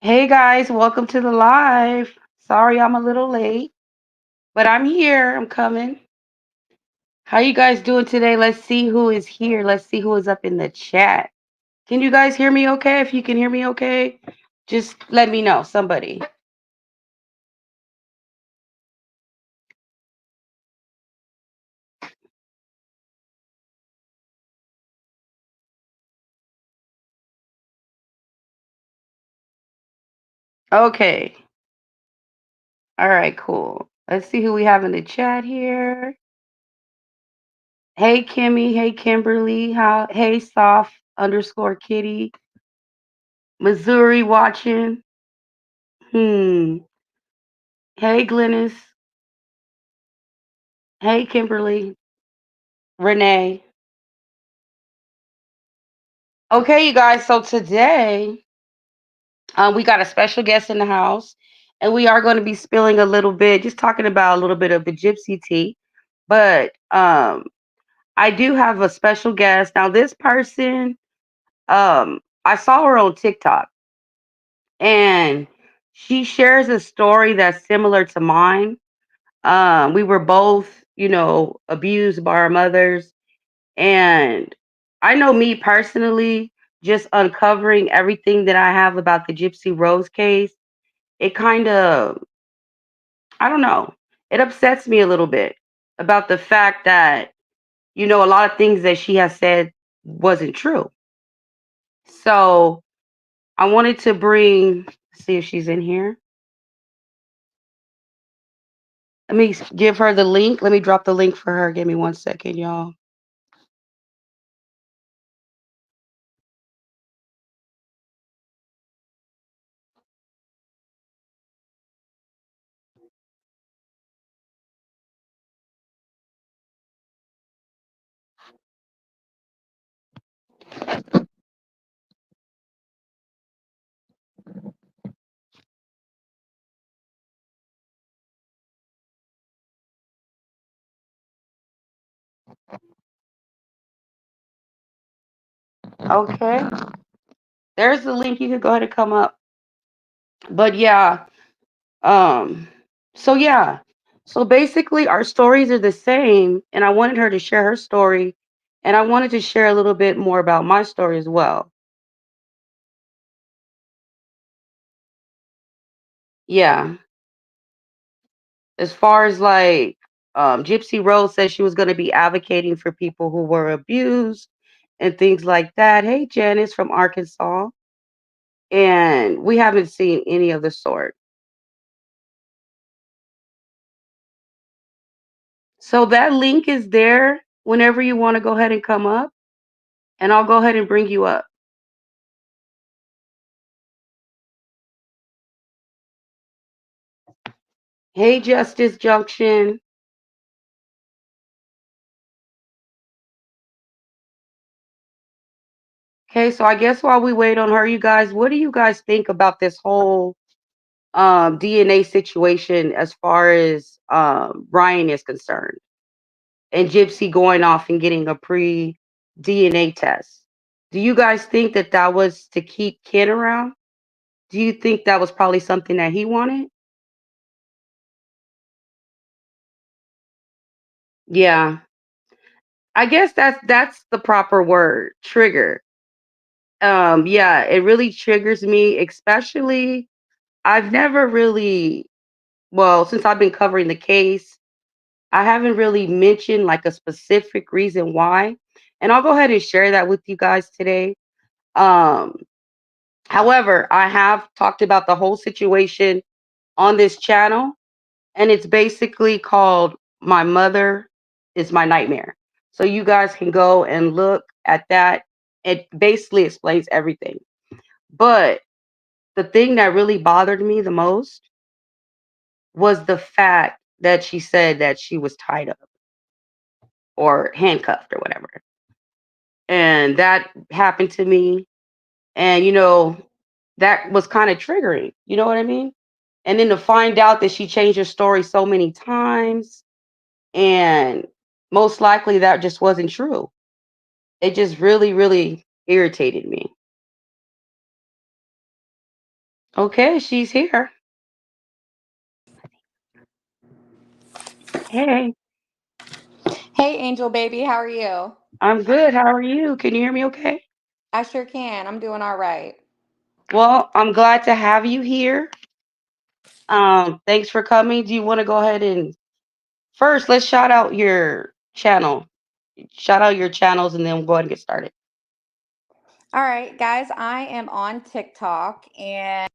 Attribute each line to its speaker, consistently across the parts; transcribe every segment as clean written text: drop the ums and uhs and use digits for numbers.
Speaker 1: Hey guys, welcome to the live. Sorry I'm a little late, but I'm here. I'm coming. How you guys doing today? Let's see who is here. Let's see who is up in the chat. Can you guys hear me okay? If you can hear me okay, just let me know. Somebody. Okay. All right, cool. Let's see who we have in the chat here. Hey Kimmy, hey Kimberly, hey soft underscore kitty, Missouri watching. Hmm. Hey Glennis. Hey Kimberly. Renee. Okay, you guys. So today, we got a special guest in the house, and we are going to be spilling a little bit, just talking about a little bit of the gypsy tea. But I do have a special guest. Now, this person, I saw her on TikTok, and she shares a story that's similar to mine. We were both, abused by our mothers. And I know me personally, just uncovering everything that I have about the Gypsy Rose case, it kind of, I don't know, it upsets me a little bit about the fact that, a lot of things that she has said wasn't true. So I wanted to see if she's in here. Let me give her the link. Let me drop the link for her. Give me 1 second, y'all. Okay. There's the link. You can go ahead and come up. But yeah, Um, so yeah. So basically our stories are the same, and I wanted her to share her story, and I wanted to share a little bit more about my story as well. Yeah. As far as like Gypsy Rose said she was going to be advocating for people who were abused and things like that. Hey Janice from Arkansas. And we haven't seen any of the sort. So that link is there whenever you want to go ahead and come up, and I'll go ahead and bring you up. Hey Justice Junction. Okay, so I guess while we wait on her, you guys, what do you guys think about this whole DNA situation as far as Ryan is concerned and Gypsy going off and getting a pre DNA test? Do you guys think that that was to keep Ken around? Do you think that was probably something that he wanted? Yeah, I guess that's the proper word, trigger. Yeah, it really triggers me, especially I've never really, well, since I've been covering the case, I haven't really mentioned like a specific reason why. And I'll go ahead and share that with you guys today. Um, However, I have talked about the whole situation on this channel, and it's basically called My Mother is My Nightmare. So you guys can go and look at that. It basically explains everything. But the thing that really bothered me the most was the fact that she said that she was tied up or handcuffed or whatever. And that happened to me. And, that was kind of triggering. You know what I mean? And then to find out that she changed her story so many times, and most likely that just wasn't true. It just really, really irritated me. Okay, she's here. Hey,
Speaker 2: Hey, Angel Baby, how are you?
Speaker 1: I'm good. How are you? Can you hear me okay?
Speaker 2: I sure can. I'm doing all right.
Speaker 1: Well, I'm glad to have you here. Thanks for coming. Do you want to go ahead and first let's shout out your channel. Shout out your channels and then we'll go ahead and get started.
Speaker 2: All right, guys, I am on TikTok and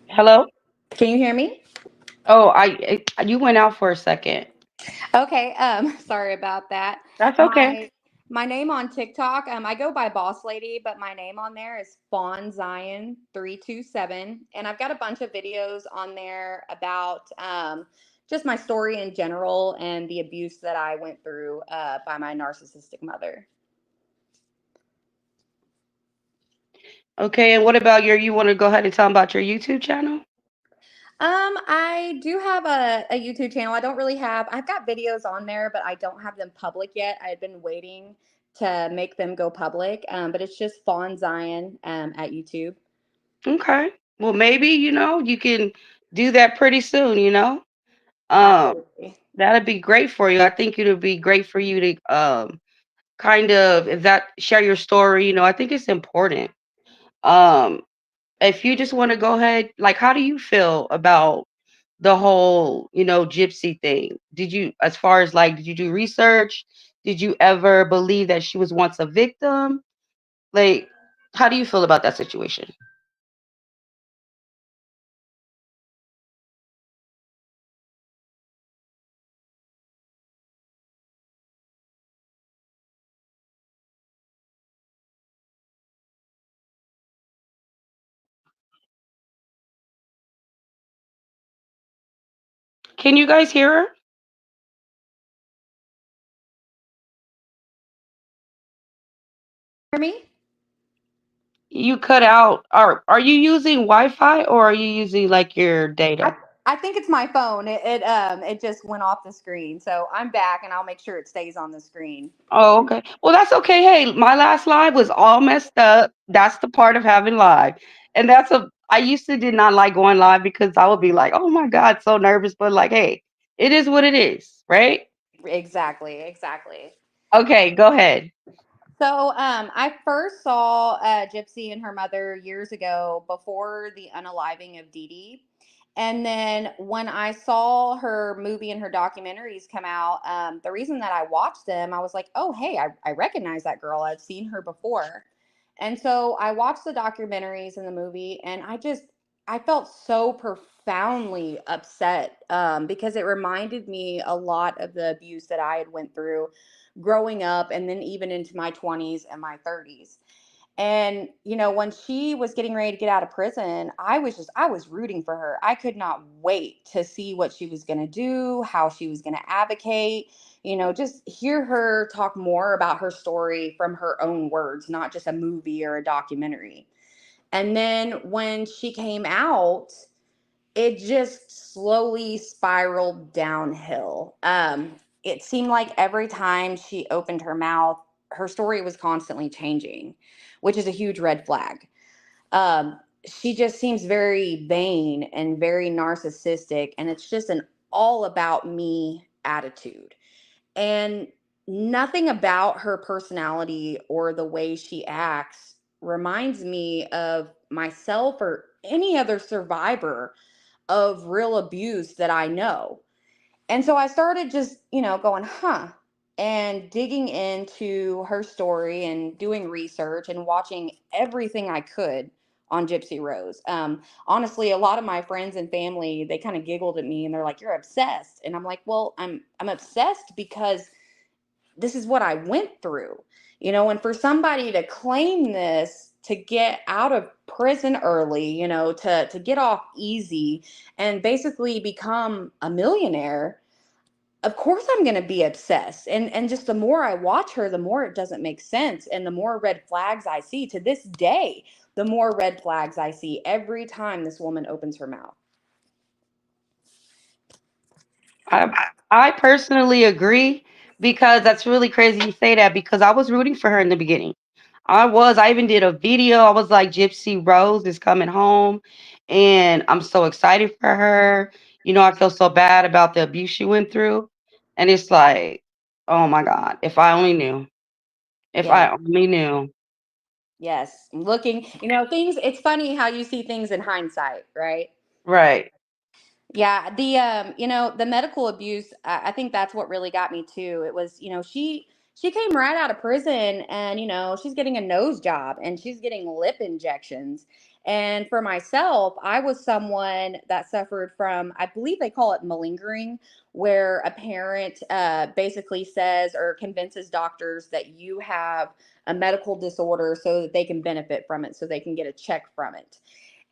Speaker 1: Hello?
Speaker 2: can you hear me?
Speaker 1: Oh, you went out for a second.
Speaker 2: Okay, sorry about that.
Speaker 1: That's okay.
Speaker 2: My name on TikTok, I go by Boss Lady, but my name on there is Fawn Zion 327, and I've got a bunch of videos on there about just my story in general and the abuse that I went through by my narcissistic mother.
Speaker 1: Okay, and what about you want to go ahead and tell them about your YouTube channel?
Speaker 2: I do have a YouTube channel. I've got videos on there, but I don't have them public yet. I've been waiting to make them go public. But it's just Fawn Zion at YouTube.
Speaker 1: Okay. Well, maybe, you can do that pretty soon. Um,
Speaker 2: Absolutely.
Speaker 1: that'd be great for you. I think it would be great for you to kind of if that share your story. I think it's important. Um, if you just want to go ahead, like, how do you feel about the whole, gypsy thing? Did you, as far as like, did you do research? Did you ever believe that she was once a victim? Like, how do you feel about that situation? Can you guys hear her?
Speaker 2: Hear me?
Speaker 1: You cut out. Are you using Wi-Fi or are you using like your
Speaker 2: I
Speaker 1: data?
Speaker 2: I think it's my phone. It just went off the screen. So I'm back, and I'll make sure it stays on the screen.
Speaker 1: Oh, okay. Well, that's okay. Hey, my last live was all messed up. That's the part of having live. And I used to did not like going live because I would be like, oh my God, so nervous. But like, hey, it is what it is, right?
Speaker 2: Exactly, exactly.
Speaker 1: Okay, go ahead.
Speaker 2: So, I first saw Gypsy and her mother years ago before the unaliving of Dee Dee. And then when I saw her movie and her documentaries come out, the reason that I watched them, I was like, oh, hey, I recognize that girl. I've seen her before. And so I watched the documentaries and the movie, and I felt so profoundly upset because it reminded me a lot of the abuse that I had went through growing up and then even into my 20s and my 30s. And when she was getting ready to get out of prison, I was rooting for her. I could not wait to see what she was going to do, how she was going to advocate, just hear her talk more about her story from her own words, not just a movie or a documentary. And then when she came out, it just slowly spiraled downhill. It seemed like every time she opened her mouth, her story was constantly changing, which is a huge red flag. She just seems very vain and very narcissistic, and it's just an all about me attitude. And nothing about her personality or the way she acts reminds me of myself or any other survivor of real abuse that I know. And so I started just, going, huh, and digging into her story and doing research and watching everything I could on Gypsy Rose. Honestly, a lot of my friends and family, they kind of giggled at me and they're like, "You're obsessed." And I'm like, "Well, I'm obsessed because this is what I went through." And for somebody to claim this to get out of prison early, to get off easy and basically become a millionaire, of course I'm going to be obsessed. And just the more I watch her, the more it doesn't make sense and the more red flags I see to this day. The more red flags I see every time this woman opens her mouth.
Speaker 1: I I personally agree because that's really crazy you say that because I was rooting for her in the beginning. I even did a video. I was like, Gypsy Rose is coming home, and I'm so excited for her. I feel so bad about the abuse she went through, and it's like, oh my God, if I only knew. If
Speaker 2: Yeah.
Speaker 1: I only knew.
Speaker 2: Yes. Looking, things, it's funny how you see things in hindsight, right?
Speaker 1: Right.
Speaker 2: Yeah, the medical abuse, I think that's what really got me too. It was, she came right out of prison and, she's getting a nose job and she's getting lip injections. And for myself, I was someone that suffered from, I believe they call it malingering, where a parent basically says or convinces doctors that you have a medical disorder so that they can benefit from it, so they can get a check from it.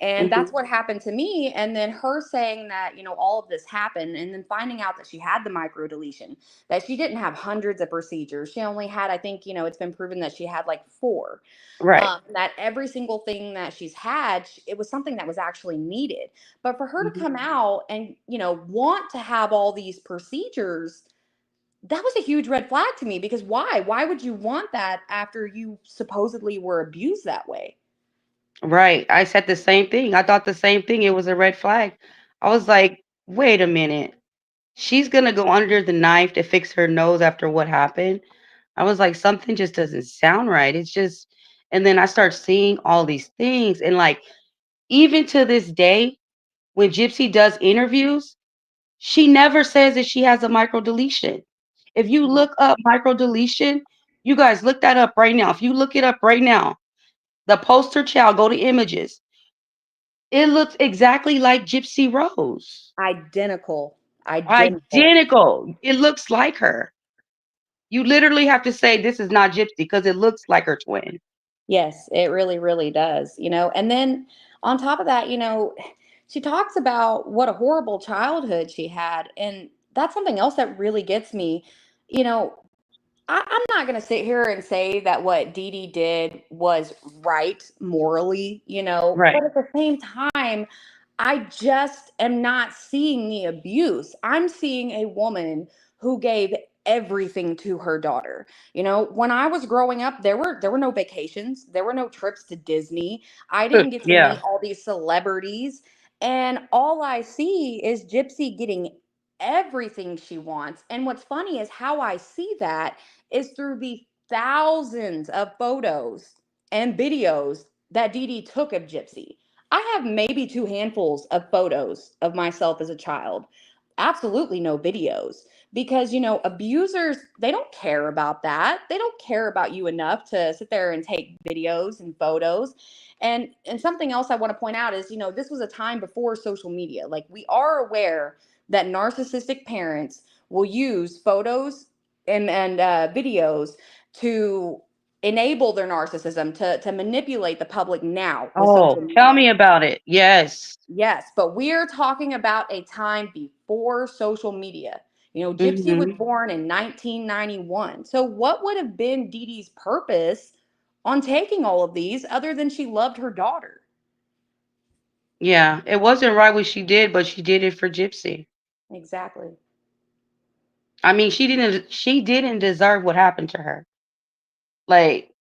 Speaker 2: And that's
Speaker 1: Hmm.
Speaker 2: what happened to me. And then her saying that, all of this happened, and then finding out that she had the micro deletion, that she didn't have hundreds of procedures. She only had, I think, it's been proven that she had like four.
Speaker 1: Right.
Speaker 2: That every single thing that she's had, it was something that was actually needed. But for her to
Speaker 1: Hmm.
Speaker 2: come out and, want to have all these procedures, that was a huge red flag to me because why? Why would you want that after you supposedly were abused that way?
Speaker 1: Right. I said the same thing. I thought the same thing. It was a red flag. I was like, wait a minute. She's gonna go under the knife to fix her nose after what happened. I was like, something just doesn't sound right. It's just, and then I start seeing all these things. And like, even to this day, when Gypsy does interviews, she never says that she has a micro deletion. If you
Speaker 2: No.
Speaker 1: look up micro deletion, you guys look that up right now. If you look it up right now, the poster child, go to images. It looks exactly like Gypsy Rose.
Speaker 2: Identical. Identical.
Speaker 1: Identical. It looks like her. You literally have to say this is not Gypsy because it looks like her twin.
Speaker 2: Yes, it really, really does. And then on top of that, she talks about what a horrible childhood she had. And that's something else that really gets me. You know, I'm not going to sit here and say that what Dee Dee did was right morally, but
Speaker 1: Right.
Speaker 2: at the same time, I just am not seeing the abuse. I'm seeing a woman who gave everything to her daughter. When I was growing up, there were no vacations, there were no trips to Disney. I didn't get to meet
Speaker 1: Yeah.
Speaker 2: all these celebrities, and all I see is Gypsy getting everything she wants. And what's funny is how I see that is through the thousands of photos and videos that Dee Dee took of Gypsy. I have maybe two handfuls of photos of myself as a child. Absolutely no videos because abusers, they don't care about that. They don't care about you enough to sit there and take videos and photos. And something else I want to point out is, this was a time before social media. Like, we are aware that narcissistic parents will use photos and videos to enable their narcissism, to manipulate the public now with social
Speaker 1: Oh, tell
Speaker 2: media.
Speaker 1: me about it. Yes.
Speaker 2: Yes, but we're talking about a time before social media. Gypsy was
Speaker 1: Hmm.
Speaker 2: born in 1991. So what would have been Dee Dee's purpose on taking all of these other than she loved her daughter?
Speaker 1: Yeah. It wasn't right what she did, but she did it for Gypsy.
Speaker 2: Exactly.
Speaker 1: I mean, she didn't deserve what happened to her. Like,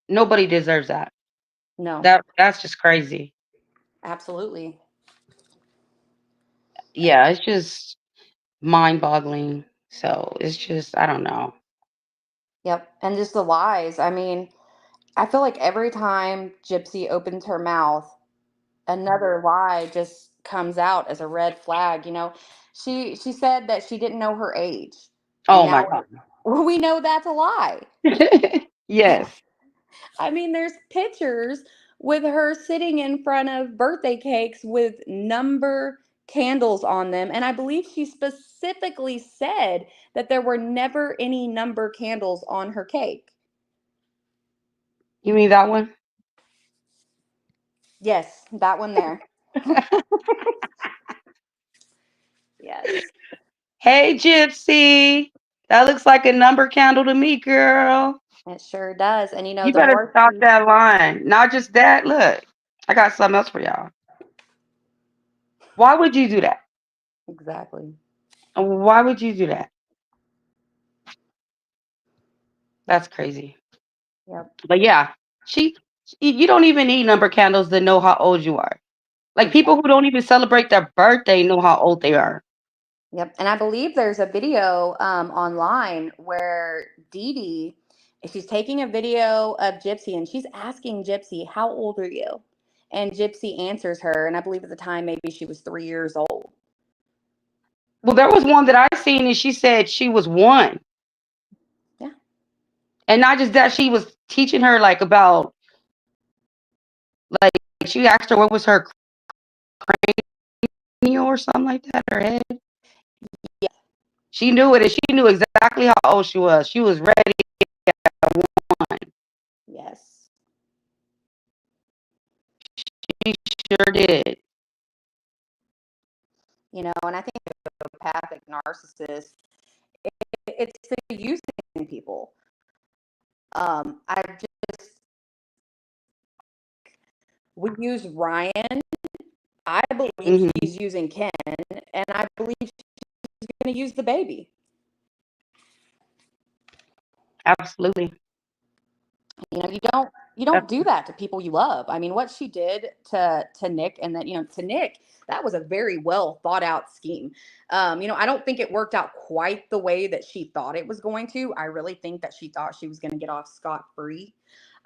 Speaker 1: nobody deserves that.
Speaker 2: No,
Speaker 1: That's just crazy.
Speaker 2: absolutely.
Speaker 1: Yeah, it's just mind-boggling. So, it's just I don't know.
Speaker 2: Yep. And just the lies. I mean, I feel like every time Gypsy opens her mouth, another lie just comes out as a red flag. She said that she didn't know her age, and
Speaker 1: Oh my
Speaker 2: now
Speaker 1: God.
Speaker 2: we know that's a lie.
Speaker 1: Yes.
Speaker 2: I mean, there's pictures with her sitting in front of birthday cakes with number candles on them, and I believe she specifically said that there were never any number candles on her cake.
Speaker 1: You mean that one?
Speaker 2: Yes, that one there. Yes.
Speaker 1: Hey, Gypsy. That looks like a number candle to me, girl.
Speaker 2: It sure does. And
Speaker 1: You
Speaker 2: the
Speaker 1: better
Speaker 2: more
Speaker 1: stop
Speaker 2: she
Speaker 1: that line. Not just that. Look, I got something else for y'all. Why would you do that?
Speaker 2: exactly.
Speaker 1: Why would you do that? That's crazy.
Speaker 2: Yep.
Speaker 1: But yeah, she, you don't even need number candles to know how old you are. Like people who
Speaker 2: Exactly.
Speaker 1: don't even celebrate their birthday know how old they are.
Speaker 2: Yep. And I believe there's a video online where Dee Dee, she's taking a video of Gypsy and she's asking Gypsy, "How old are you?" And Gypsy answers her. And I believe at the time maybe she was 3 years old.
Speaker 1: Well, there was one that I seen and she said she was one.
Speaker 2: Yeah.
Speaker 1: And not just that, she was teaching her like about, like, she asked her what was her cranial or something like that, her head.
Speaker 2: Yeah.
Speaker 1: She knew it and she knew exactly how old she was. She was ready at one.
Speaker 2: Yes.
Speaker 1: She sure did.
Speaker 2: And I think psychopathic narcissist, it's the using people. I just we use Ryan. I believe
Speaker 1: Hmm.
Speaker 2: she's using Ken, and I believe she's going to use the baby.
Speaker 1: Absolutely.
Speaker 2: You don't do that to people you love. I mean, what she did to Nick, and then to Nick, that was a very well thought out scheme. I don't think it worked out quite the way that she thought it was going to. I really think that she thought she was going to get off scot free.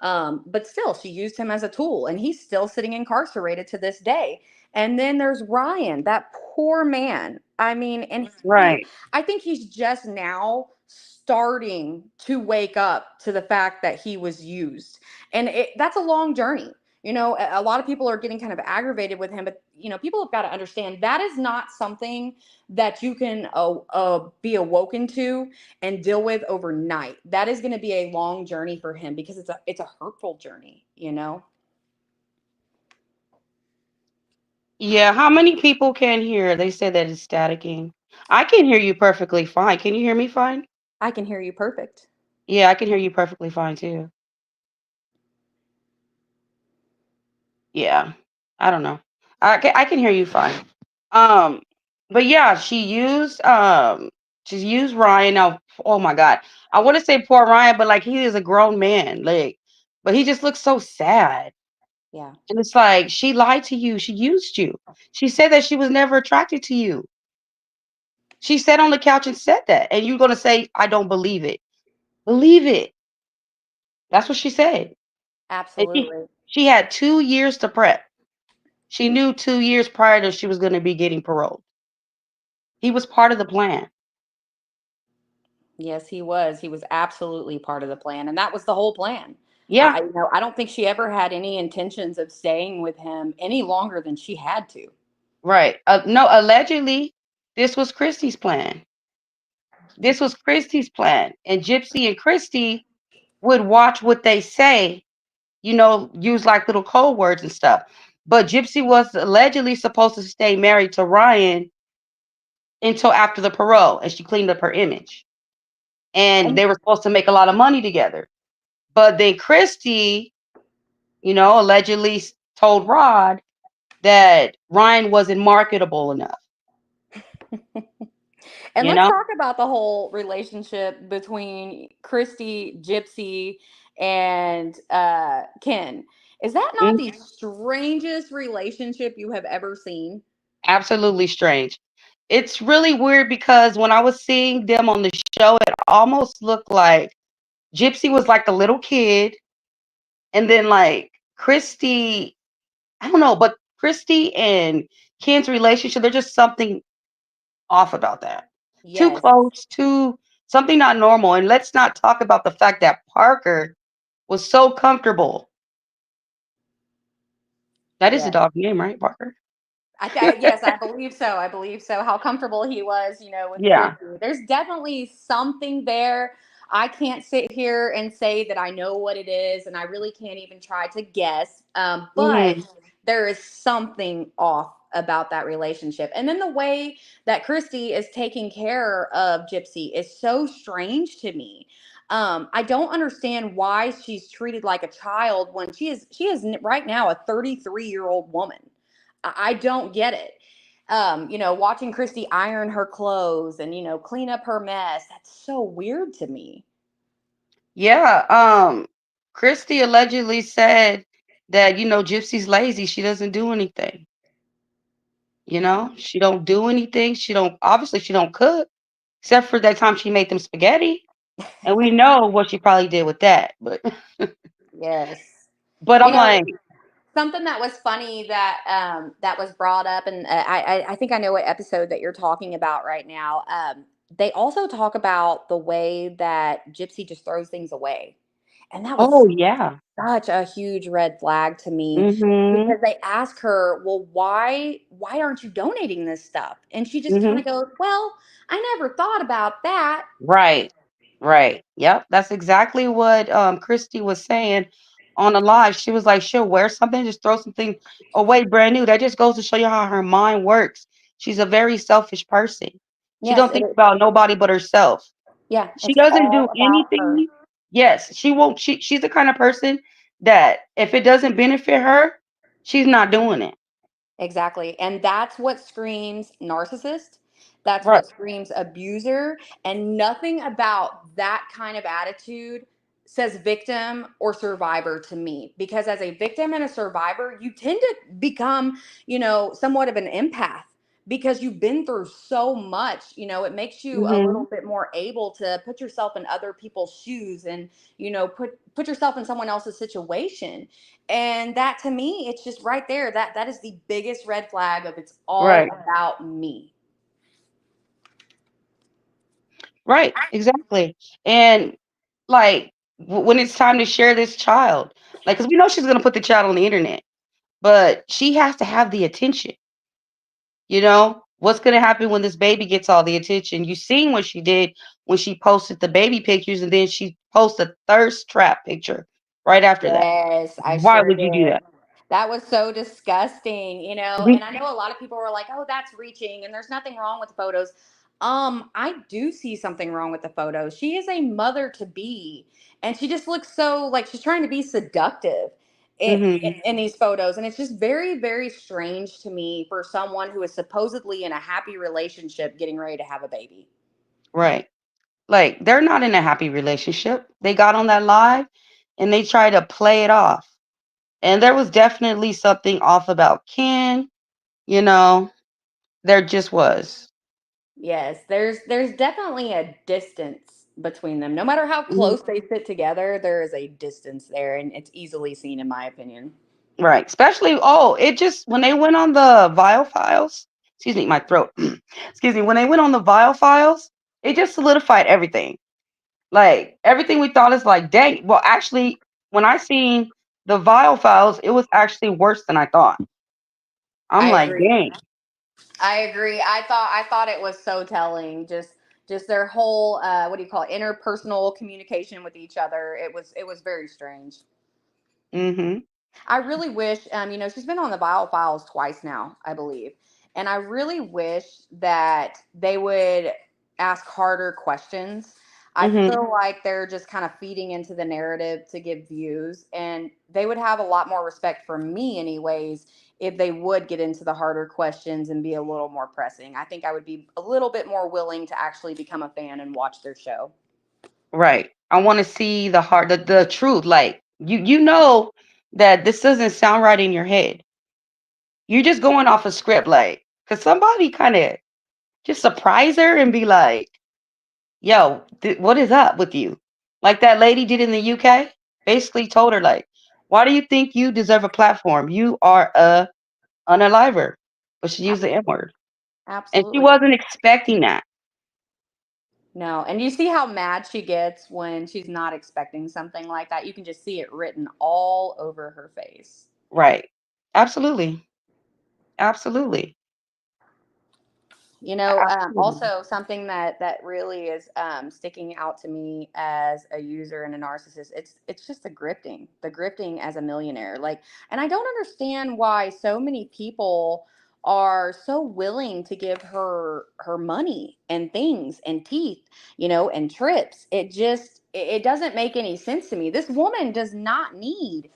Speaker 2: But still, she used him as a tool, and he's still sitting incarcerated to this day. And then there's Ryan, that poor man. I mean, and
Speaker 1: Right.
Speaker 2: I think he's just now starting to wake up to the fact that he was used. And that's a long journey. A lot of people are getting kind of aggravated with him, but people have got to understand that is not something that you can be awoken to and deal with overnight. That is going to be a long journey for him because it's a hurtful journey.
Speaker 1: Yeah, how many people can hear? They say that it's staticking. I can hear you perfectly fine. Can you hear me fine?
Speaker 2: I can hear you perfect.
Speaker 1: Yeah, I can hear you perfectly fine too. Yeah. I don't know. I can hear you fine. Um, but yeah, she's used Ryan now. Oh my God. I want to say poor Ryan, but like he is a grown man. Like, but he just looks so sad.
Speaker 2: Yeah.
Speaker 1: And it's like she lied to you. She used you. She said that she was never attracted to you. She sat on the couch and said that. And you're gonna say, I don't believe it. Believe it. That's what she said. And
Speaker 2: Absolutely.
Speaker 1: she had 2 years to prep. She knew 2 years prior that she was gonna be getting paroled. He was part of the plan.
Speaker 2: Yes, he was. He was absolutely part of the plan, and that was the whole plan.
Speaker 1: Yeah,
Speaker 2: I don't think she ever had any intentions of staying with him any longer than she had to.
Speaker 1: right. No, allegedly, this was Christy's plan. This was Christy's plan. And Gypsy and Christy would watch what they say, use like little code words and stuff. But Gypsy was allegedly supposed to stay married to Ryan until after the parole, and she cleaned up her image. And
Speaker 2: And
Speaker 1: they were supposed to make a lot of money together. But then Christy, allegedly told Rod that Ryan wasn't marketable enough,
Speaker 2: and
Speaker 1: you
Speaker 2: let's
Speaker 1: know?
Speaker 2: talk about the whole relationship between Christy, Gypsy, and Ken. Is that not
Speaker 1: Mhm.
Speaker 2: the strangest relationship you have ever seen?
Speaker 1: Absolutely strange. It's really weird because when I was seeing them on the show, it almost looked like Gypsy was like the little kid, and then like Christy, I don't know, but Christy and Ken's relationship, there's just something off about that. Too
Speaker 2: Yes.
Speaker 1: close, too something not normal. And let's not talk about the fact that Parker was so comfortable. That is a
Speaker 2: Yes.
Speaker 1: dog name, right, Parker?
Speaker 2: Yes, I believe so. I believe so. How comfortable he was, with
Speaker 1: Yeah.
Speaker 2: Christy. There's definitely something there. I can't sit here and say that I know what it is, and I really can't even try to guess. But
Speaker 1: Hmm.
Speaker 2: there is something off about that relationship. And then the way that Christy is taking care of Gypsy is so strange to me. I don't understand why she's treated like a child when she is right now a 33-year-old woman. I don't get it. Watching Christy iron her clothes and clean up her mess, that's so weird to me.
Speaker 1: Yeah, Christy allegedly said that, Gypsy's lazy. She doesn't do anything. She don't do anything. She don't cook, except for that time she made them spaghetti. And we know what she probably did with that. But
Speaker 2: Yes.
Speaker 1: but
Speaker 2: You
Speaker 1: I'm
Speaker 2: know,
Speaker 1: like,
Speaker 2: something that was funny that was brought up, and I think I know what episode that you're talking about right now. They also talk about the way that Gypsy just throws things away, and that was
Speaker 1: oh yeah.
Speaker 2: such a huge red flag to me,
Speaker 1: Mhm.
Speaker 2: because they ask her, "Well, why aren't you donating this stuff?" And she just kind
Speaker 1: Mhm.
Speaker 2: of goes, "Well, I never thought about that."
Speaker 1: Right. Right. Yep. That's exactly what Christy was saying on the live. She was like, she'll wear something, just throw something away brand new. That just goes to show you how her mind works. She's a very selfish person. She
Speaker 2: Yes,
Speaker 1: don't
Speaker 2: it
Speaker 1: think
Speaker 2: is.
Speaker 1: about nobody but herself.
Speaker 2: Yeah,
Speaker 1: She
Speaker 2: it's
Speaker 1: doesn't do
Speaker 2: all about her.
Speaker 1: anything. Yes, she won't. She's the kind of person that if it doesn't benefit her, she's not doing it.
Speaker 2: Exactly. And that's what screams narcissist. That's
Speaker 1: Right.
Speaker 2: what screams abuser. And nothing about that kind of attitude says victim or survivor to me. Because as a victim and a survivor, you tend to become, somewhat of an empath because you've been through so much. It makes you a
Speaker 1: Mhm.
Speaker 2: little bit more able to put yourself in other people's shoes and, put yourself in someone else's situation. And that to me, it's just right there. That is the biggest red flag of it's all
Speaker 1: Right.
Speaker 2: about me.
Speaker 1: Right. Exactly. And like when it's time to share this child, like, because we know she's gonna put the child on the internet, but she has to have the attention. What's gonna happen when this baby gets all the attention? You seen what she did when she posted the baby pictures, and then she posted a thirst trap picture right after that.
Speaker 2: Yes, I
Speaker 1: Why
Speaker 2: sure
Speaker 1: would you do
Speaker 2: did.
Speaker 1: that?
Speaker 2: That was so disgusting.
Speaker 1: Mhm.
Speaker 2: And I know a lot of people were like, "Oh, that's reaching," and there's nothing wrong with the photos. I do see something wrong with the photos. She is a mother to be, and she just looks so like she's trying to be seductive
Speaker 1: Mhm.
Speaker 2: in these photos, and it's just very, very strange to me for someone who is supposedly in a happy relationship getting ready to have a baby.
Speaker 1: Right. Like, they're not in a happy relationship. They got on that live and they tried to play it off. And there was definitely something off about Ken, you know, there just was.
Speaker 2: Yes, there's definitely a distance between them. No matter how
Speaker 1: Mhm.
Speaker 2: close they sit together, there is a distance there, and it's easily seen in my opinion.
Speaker 1: Right. Especially, it just, when they went on the Vile Files, excuse me, my throat. Excuse me, when they went on the Vile Files, it just solidified everything. Like, everything we thought is like, dang. Well, actually, when I seen the Vile Files, it was actually worse than I thought. I'm
Speaker 2: I
Speaker 1: like,
Speaker 2: agree.
Speaker 1: dang.
Speaker 2: I agree. I thought it was so telling. Just their whole what do you call it? Interpersonal communication with each other. It was very strange.
Speaker 1: Mhm.
Speaker 2: I really wish, she's been on the Files twice now, I believe. And I really wish that they would ask harder questions. I
Speaker 1: Mhm.
Speaker 2: feel like they're just kind of feeding into the narrative to give views. And they would have a lot more respect for me, anyways, if they would get into the harder questions and be a little more pressing. I think I would be a little bit more willing to actually become a fan and watch their show.
Speaker 1: Right. I want to see the heart, the truth. Like, you know that this doesn't sound right in your head. You're just going off a script, like, could somebody kind of just surprise her and be like, "Yo, what is up with you?" Like that lady did in the UK. Basically, told her like, "Why do you think you deserve a platform? You are a unaliver," but she used the N word, and she
Speaker 2: Absolutely.
Speaker 1: wasn't expecting that.
Speaker 2: No, and you see how mad she gets when she's not expecting something like that. You can just see it written all over her face.
Speaker 1: Right. Absolutely. Absolutely. Absolutely.
Speaker 2: Also something that really is sticking out to me as a user and a narcissist. It's just the grifting as a millionaire. Like, and I don't understand why so many people are so willing to give her money and things and teeth, and trips. It doesn't make any sense to me. This woman does not need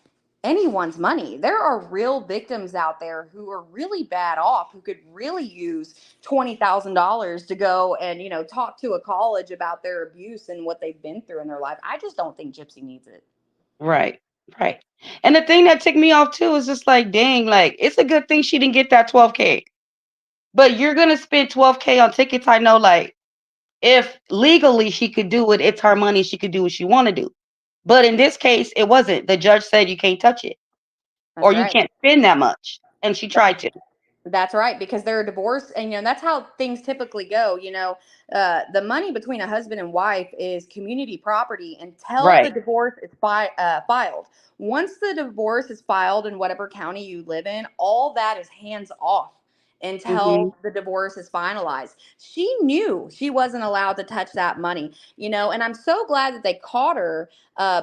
Speaker 2: anyone's money. There are real victims out there who are really bad off, who could really use $20,000 to go and, talk to a college about their abuse and what they've been through in their life. I just don't think Gypsy needs it.
Speaker 1: Right. Right. And the thing that ticked me off too is just like, dang, like it's a good thing she didn't get that 12K. But you're gonna spend 12K on tickets. I know, like if legally she could do it, it's her money. She could do what she want to do. But in this case, it wasn't. The judge said you can't touch it or
Speaker 2: That's
Speaker 1: you
Speaker 2: right.
Speaker 1: can't spend that much, and she tried to.
Speaker 2: That's right, because they're divorced, and that's how things typically go. The money between a husband and wife is community property until the
Speaker 1: Right.
Speaker 2: divorce is filed. Once the divorce is filed in whatever county you live in, all that is hands off
Speaker 1: Hmm.
Speaker 2: until the divorce is finalized. She knew she wasn't allowed to touch that money, and I'm so glad that they caught her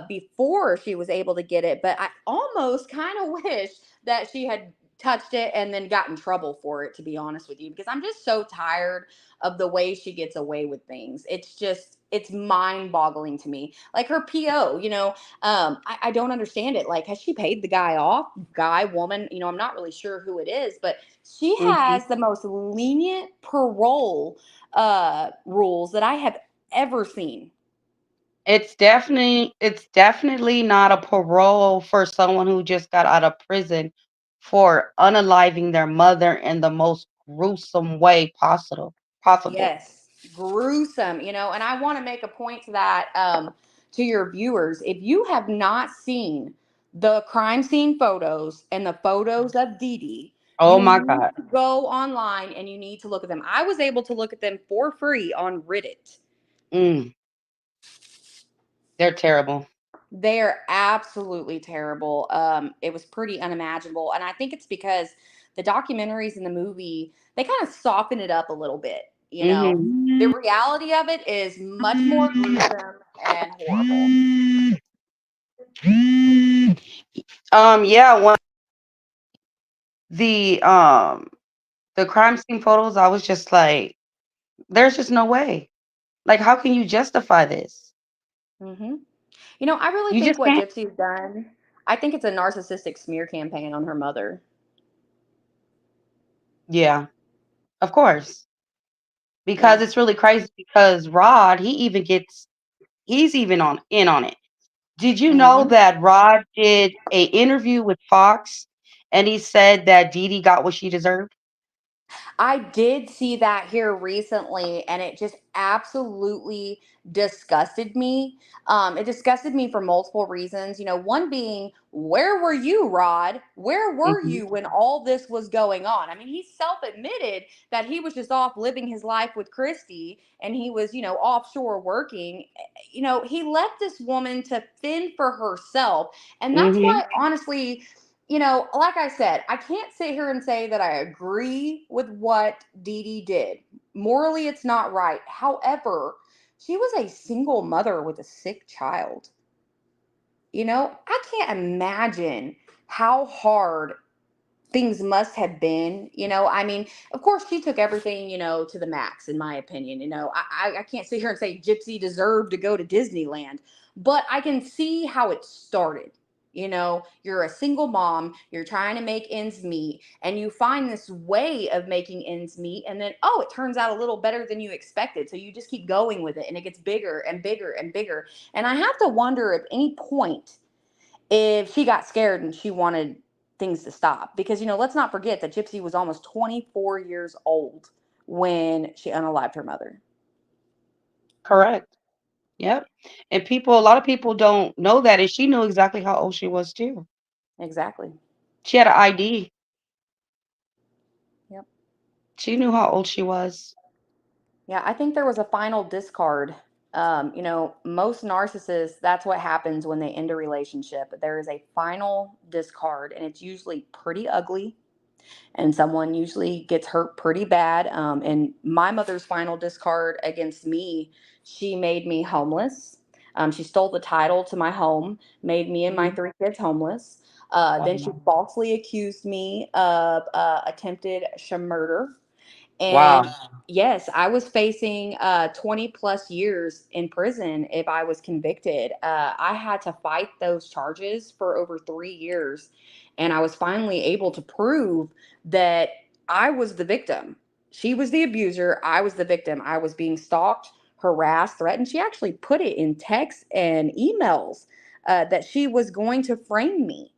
Speaker 2: before she was able to get it. But I almost kind of wish that she had touched it and then got in trouble for it, to be honest with you, because I'm just so tired of the way she gets away with things. It's mind boggling to me. Like her PO, I don't understand it. Like, has she paid the guy off? Guy, woman, I'm not really sure who it is, but she
Speaker 1: Hmm.
Speaker 2: has the most lenient parole rules that I have ever seen.
Speaker 1: It's definitely not a parole for someone who just got out of prison for unaliving their mother in the most gruesome way possible. Possible.
Speaker 2: Yes, gruesome, and I want to make a point to that, to your viewers. If you have not seen the crime scene photos and the photos of Dee Dee,
Speaker 1: Oh
Speaker 2: you
Speaker 1: my
Speaker 2: need
Speaker 1: God.
Speaker 2: to go online and you need to look at them. I was able to look at them for free on Reddit.
Speaker 1: Mm, they're terrible.
Speaker 2: They're absolutely terrible. It was pretty unimaginable, and I think it's because the documentaries in the movie, they kind of soften it up a little bit. The
Speaker 1: Hmm.
Speaker 2: reality of it is much more gruesome and horrible.
Speaker 1: Yeah, when the um the crime scene photos, I was just like, there's just no way. Like, how can you justify this?
Speaker 2: hmm I really
Speaker 1: You
Speaker 2: think
Speaker 1: just
Speaker 2: what
Speaker 1: can't.
Speaker 2: Gypsy's done, I think it's a narcissistic smear campaign on her mother.
Speaker 1: Yeah, of course. Because
Speaker 2: Yeah.
Speaker 1: it's really crazy because Rod, he's even on in on it. Did you know
Speaker 2: hmm
Speaker 1: that Rod did a interview with Fox and he said that Dee Dee got what she deserved?
Speaker 2: I did see that here recently, and it just absolutely disgusted me. It disgusted me for multiple reasons. One being, where were you, Rod? Where were
Speaker 1: Hmm.
Speaker 2: you when all this was going on? I mean, he self admitted that he was just off living his life with Christy and he was, offshore working. He left this woman to fend for herself. And that's
Speaker 1: Hmm.
Speaker 2: why, honestly, like I said, I can't sit here and say that I agree with what Dee Dee did. Morally, it's not right. However, she was a single mother with a sick child. I can't imagine how hard things must have been. I mean, of course she took everything, to the max, in my opinion. I can't sit here and say Gypsy deserved to go to Disneyland, but I can see how it started. You're a single mom, you're trying to make ends meet, and you find this way of making ends meet, and then, oh, it turns out a little better than you expected, so you just keep going with it, and it gets bigger and bigger and bigger. And I have to wonder at any point if she got scared and she wanted things to stop. Because, let's not forget that Gypsy was almost 24 years old when she unalived her mother.
Speaker 1: Correct. Yep. And a lot of people don't know that. And she knew exactly how old she was too.
Speaker 2: Exactly.
Speaker 1: She had an ID.
Speaker 2: Yep.
Speaker 1: She knew how old she was.
Speaker 2: Yeah, I think there was a final discard. Most narcissists, that's what happens when they end a relationship. There is a final discard, and it's usually pretty ugly, and someone usually gets hurt pretty bad. And my mother's final discard against me, she made me homeless. She stole the title to my home, made me and my
Speaker 1: Mhm.
Speaker 2: 3 kids homeless. Then she
Speaker 1: Wow.
Speaker 2: falsely accused me of attempted murder.
Speaker 1: Wow.
Speaker 2: And yes, I was facing 20 plus years in prison if I was convicted. I had to fight those charges for over 3 years. And I was finally able to prove that I was the victim. She was the abuser. I was the victim. I was being stalked, harassed, threatened. She actually put it in texts and emails that she was going to frame me.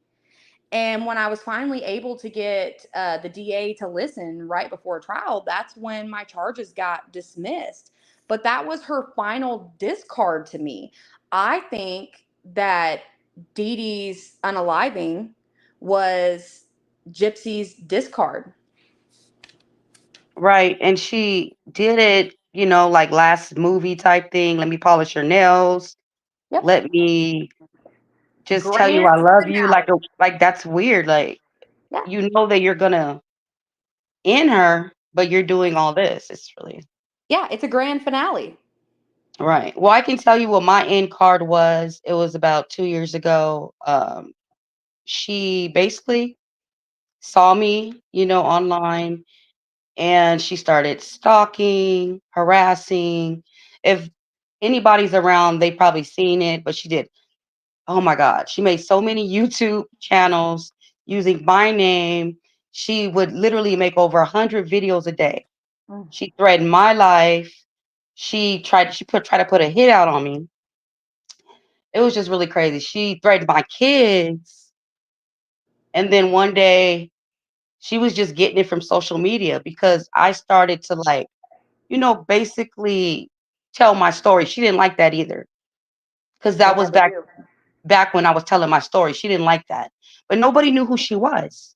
Speaker 2: And when I was finally able to get the DA to listen right before trial, that's when my charges got dismissed. But that was her final discard to me. I think that Dee Dee's unaliving was Gypsy's discard.
Speaker 1: Right. And she did it, like last movie type thing. Let me polish your nails.
Speaker 2: Yep.
Speaker 1: Let me just tell you
Speaker 2: Grand
Speaker 1: I love you.
Speaker 2: finale.
Speaker 1: Like that's weird. Like
Speaker 2: Yeah.
Speaker 1: you know that you're gonna end her, but you're doing all this. It's really
Speaker 2: Yeah. It's a grand finale.
Speaker 1: right. Well, I can tell you what my end card was. It was about 2 years ago. She basically saw me, online, and she started stalking, harassing. If anybody's around, they probably seen it, but she did. Oh my God. She made so many YouTube channels using my name. She would literally make over 100 videos a day.
Speaker 2: Mm.
Speaker 1: She threatened my life. Tried to put a hit out on me. It was just really crazy. She threatened my kids. And then one day she was just getting it from social media because I started to basically tell my story. She didn't like that either. Because
Speaker 2: They
Speaker 1: that was
Speaker 2: never do.
Speaker 1: back when I was telling my story. She didn't like that. But nobody knew who she was.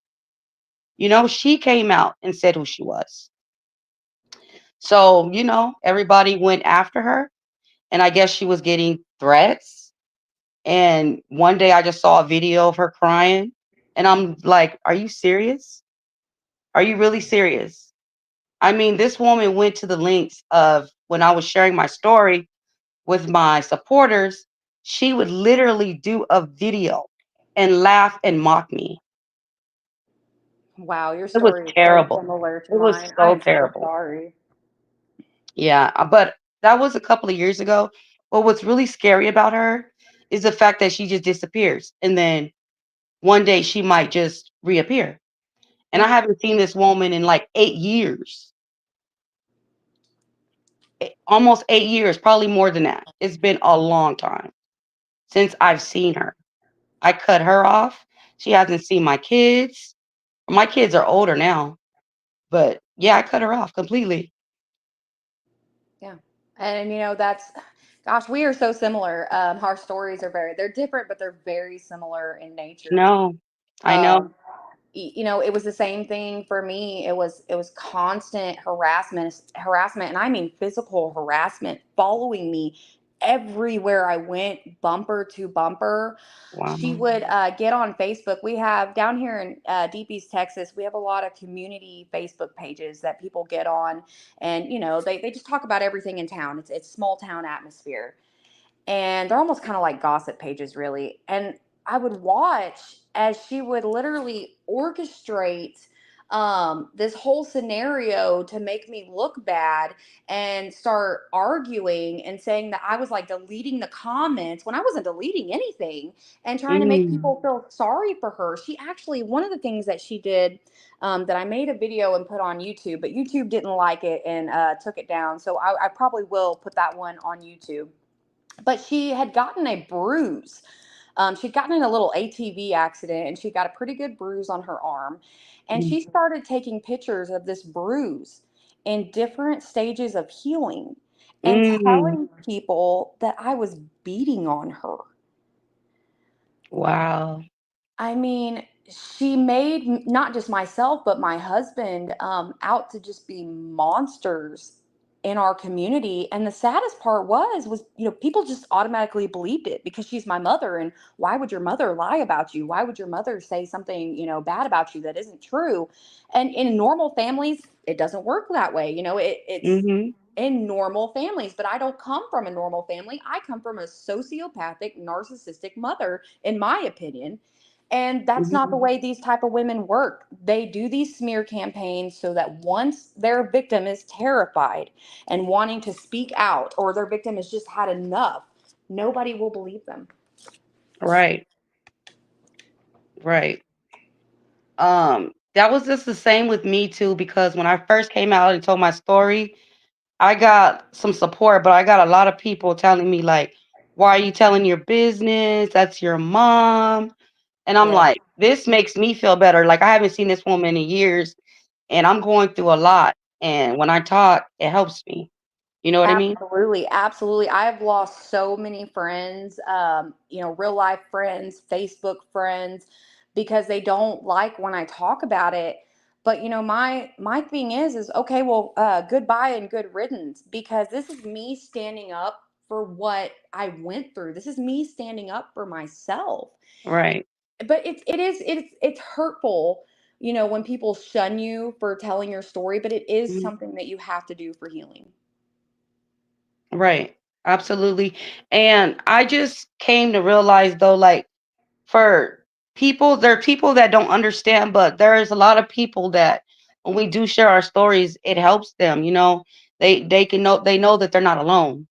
Speaker 1: She came out and said who she was. So, everybody went after her. And I guess she was getting threats. And one day I just saw a video of her crying. And I'm like, are you serious? Are you really serious? I mean, this woman went to the lengths of when I was sharing my story with my supporters, she would literally do a video and laugh and mock me.
Speaker 2: Wow, your
Speaker 1: It was
Speaker 2: story is so
Speaker 1: terrible.
Speaker 2: similar to
Speaker 1: It was
Speaker 2: mine. I
Speaker 1: so
Speaker 2: am so
Speaker 1: terrible.
Speaker 2: sorry.
Speaker 1: Yeah, but that was a couple of years ago. But what's really scary about her is the fact that she just disappears. And then one day she might just reappear. And I
Speaker 2: And
Speaker 1: haven't seen this woman in like 8 years. Almost 8 years, probably more than that. It's been a long time since I've seen her. I cut her off. She hasn't seen my kids. My kids are older now, but yeah, I cut her off completely.
Speaker 2: yeah. And that's gosh, we are so similar. Our stories are they're different, but they're very similar in nature.
Speaker 1: No, I know.
Speaker 2: Um, it was the same thing for me. It was constant harassment, and I mean physical harassment, following me everywhere I went, bumper to bumper. She
Speaker 1: Wow.
Speaker 2: would get on Facebook. We have down here in Deep East Texas, we have a lot of community Facebook pages that people get on, and they just talk about everything in town. It's small town atmosphere, and they're almost kind of like gossip pages, really. And I would watch as she would literally orchestrate this whole scenario to make me look bad, and start arguing and saying that I was like deleting the comments when I wasn't deleting anything, and trying to make
Speaker 1: Mm,
Speaker 2: people feel sorry for her. She actually, one of the things that she did, that I made a video and put on YouTube, but YouTube didn't like it and took it down. So I probably will put that one on YouTube. But she had gotten a bruise. She'd gotten in a little ATV accident, and she got a pretty good bruise on her arm. And
Speaker 1: mm,
Speaker 2: she started taking pictures of this bruise in different stages of healing and
Speaker 1: mm.
Speaker 2: telling people that I was beating on her.
Speaker 1: Wow.
Speaker 2: I mean, she made not just myself, but my husband out to just be monsters in our community. And the saddest part was, people just automatically believed it because she's my mother. And why would your mother lie about you? Why would your mother say something, bad about you that isn't true? And in normal families, it doesn't work that way. It's
Speaker 1: Mhm.
Speaker 2: in normal families, but I don't come from a normal family. I come from a sociopathic, narcissistic mother, in my opinion. And that's not the
Speaker 1: Mhm.
Speaker 2: way these type of women work. They do these smear campaigns so that once their victim is terrified and wanting to speak out, or their victim has just had enough, nobody will believe them.
Speaker 1: Right, right. That was just the same with me too, because when I first came out and told my story, I got some support, but I got a lot of people telling me like, "Why are you telling your business? That's your mom." And I'm
Speaker 2: Yeah.
Speaker 1: like, "This makes me feel better. Like I haven't seen this woman in years and I'm going through a lot. And when I talk, it helps me." You know what I mean?
Speaker 2: Absolutely, absolutely. I have lost so many friends, real life friends, Facebook friends, because they don't like when I talk about it. But my thing is okay, well, goodbye and good riddance, because this is me standing up for what I went through. This is me standing up for myself.
Speaker 1: Right.
Speaker 2: But it's hurtful, when people shun you for telling your story. But it is
Speaker 1: Mhm.
Speaker 2: something that you have to do for healing.
Speaker 1: Right. Absolutely. And I just came to realize though, like for people, there are people that don't understand, but there is a lot of people that when we do share our stories, it helps them, you know. They know that they're not alone.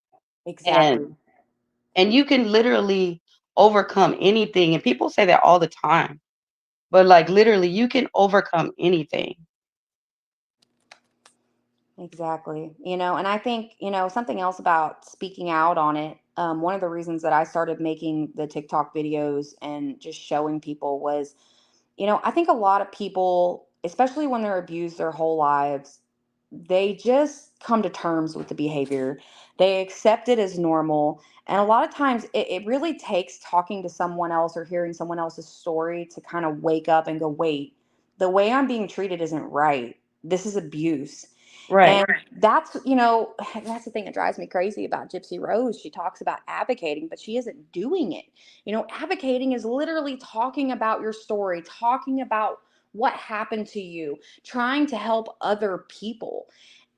Speaker 1: And
Speaker 2: Exactly.
Speaker 1: you can literally overcome anything. And people say that all the time. But like literally you can overcome anything.
Speaker 2: Exactly. And I think, something else about speaking out on it. One of the reasons that I started making the TikTok videos and just showing people was, I think a lot of people, especially when they're abused their whole lives, they just come to terms with the behavior. They accept it as normal. And a lot of times it really takes talking to someone else or hearing someone else's story to kind of wake up and go, wait, the way I'm being treated isn't right. This is abuse.
Speaker 1: Right.
Speaker 2: And that's, that's the thing that drives me crazy about Gypsy Rose. She talks about advocating, but she isn't doing it. Advocating is literally talking about your story, talking about what happened to you, trying to help other people.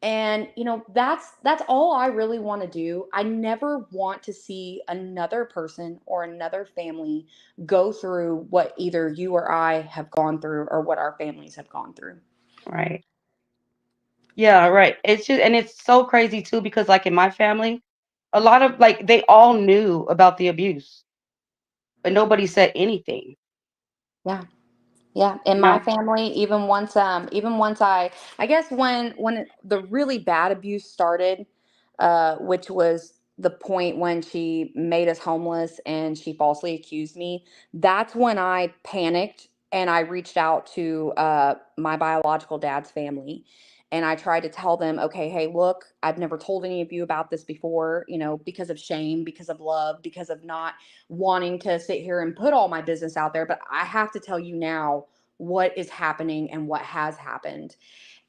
Speaker 2: And that's all I really want to do. I never want to see another person or another family go through what either you or I have gone through, or what our families have gone through.
Speaker 1: Right. Yeah, right. It's just and it's so crazy too because like in my family, a lot of like they all knew about the abuse, but nobody said anything,
Speaker 2: Yeah. Yeah, in
Speaker 1: you
Speaker 2: my
Speaker 1: know?
Speaker 2: family, even once I guess when the really bad abuse started, which was the point when she made us homeless and she falsely accused me, that's when I panicked and I reached out to my biological dad's family. And I tried to tell them, okay, hey, look, I've never told any of you about this before, because of shame, because of love, because of not wanting to sit here and put all my business out there. But I have to tell you now what is happening and what has happened.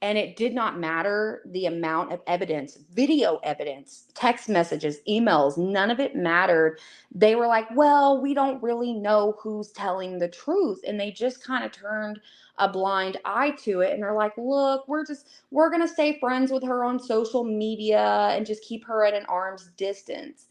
Speaker 2: And it did not matter the amount of evidence, video evidence, text messages, emails, none of it mattered. They were like, well, we don't really know who's telling the truth. And they just kind of turned a blind eye to it. And they're like, look, we're going to stay friends with her on social media and just keep her at an arm's distance.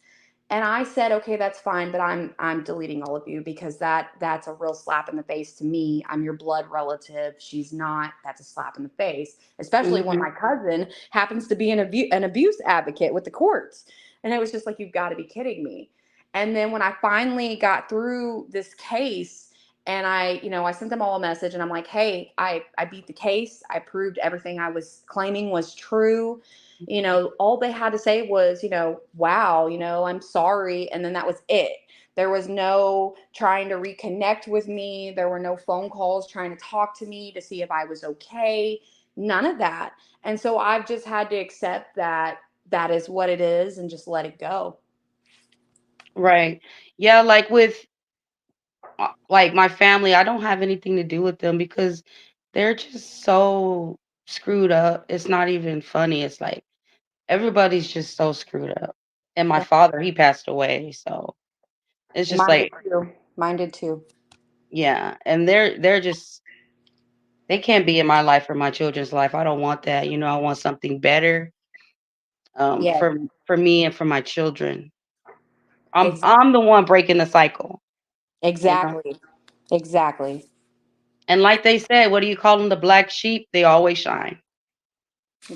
Speaker 2: And I said, okay, that's fine, but I'm deleting all of you, because that's a real slap in the face to me. I'm your blood relative. She's not. That's a slap in the face, especially when
Speaker 1: Mhm.
Speaker 2: my cousin happens to be an abuse advocate with the courts. And it was just like, you've got to be kidding me. And then when I finally got through this case, and I sent them all a message, and I'm like, hey, I beat the case. I proved everything I was claiming was true. All they had to say was, wow, I'm sorry. And then that was it. There was no trying to reconnect with me. There were no phone calls trying to talk to me to see if I was okay. None of that. And so I've just had to accept that that is what it is and just let it go.
Speaker 1: Right. Yeah, like with like my family, I don't have anything to do with them because they're just so screwed up. It's not even funny. It's like everybody's just so screwed up. And my
Speaker 2: Yeah.
Speaker 1: father, he passed away, so it's just
Speaker 2: Mine did
Speaker 1: like,
Speaker 2: too. Mine did too.
Speaker 1: yeah, and they're just they can't be in my life or my children's life. I don't want that. You know, I want something better
Speaker 2: Yeah,
Speaker 1: for me and for my children. I'm
Speaker 2: ex-
Speaker 1: I'm the one breaking the cycle, you know.
Speaker 2: exactly. Exactly.
Speaker 1: And like they said, what do you call them? The black sheep? They always shine.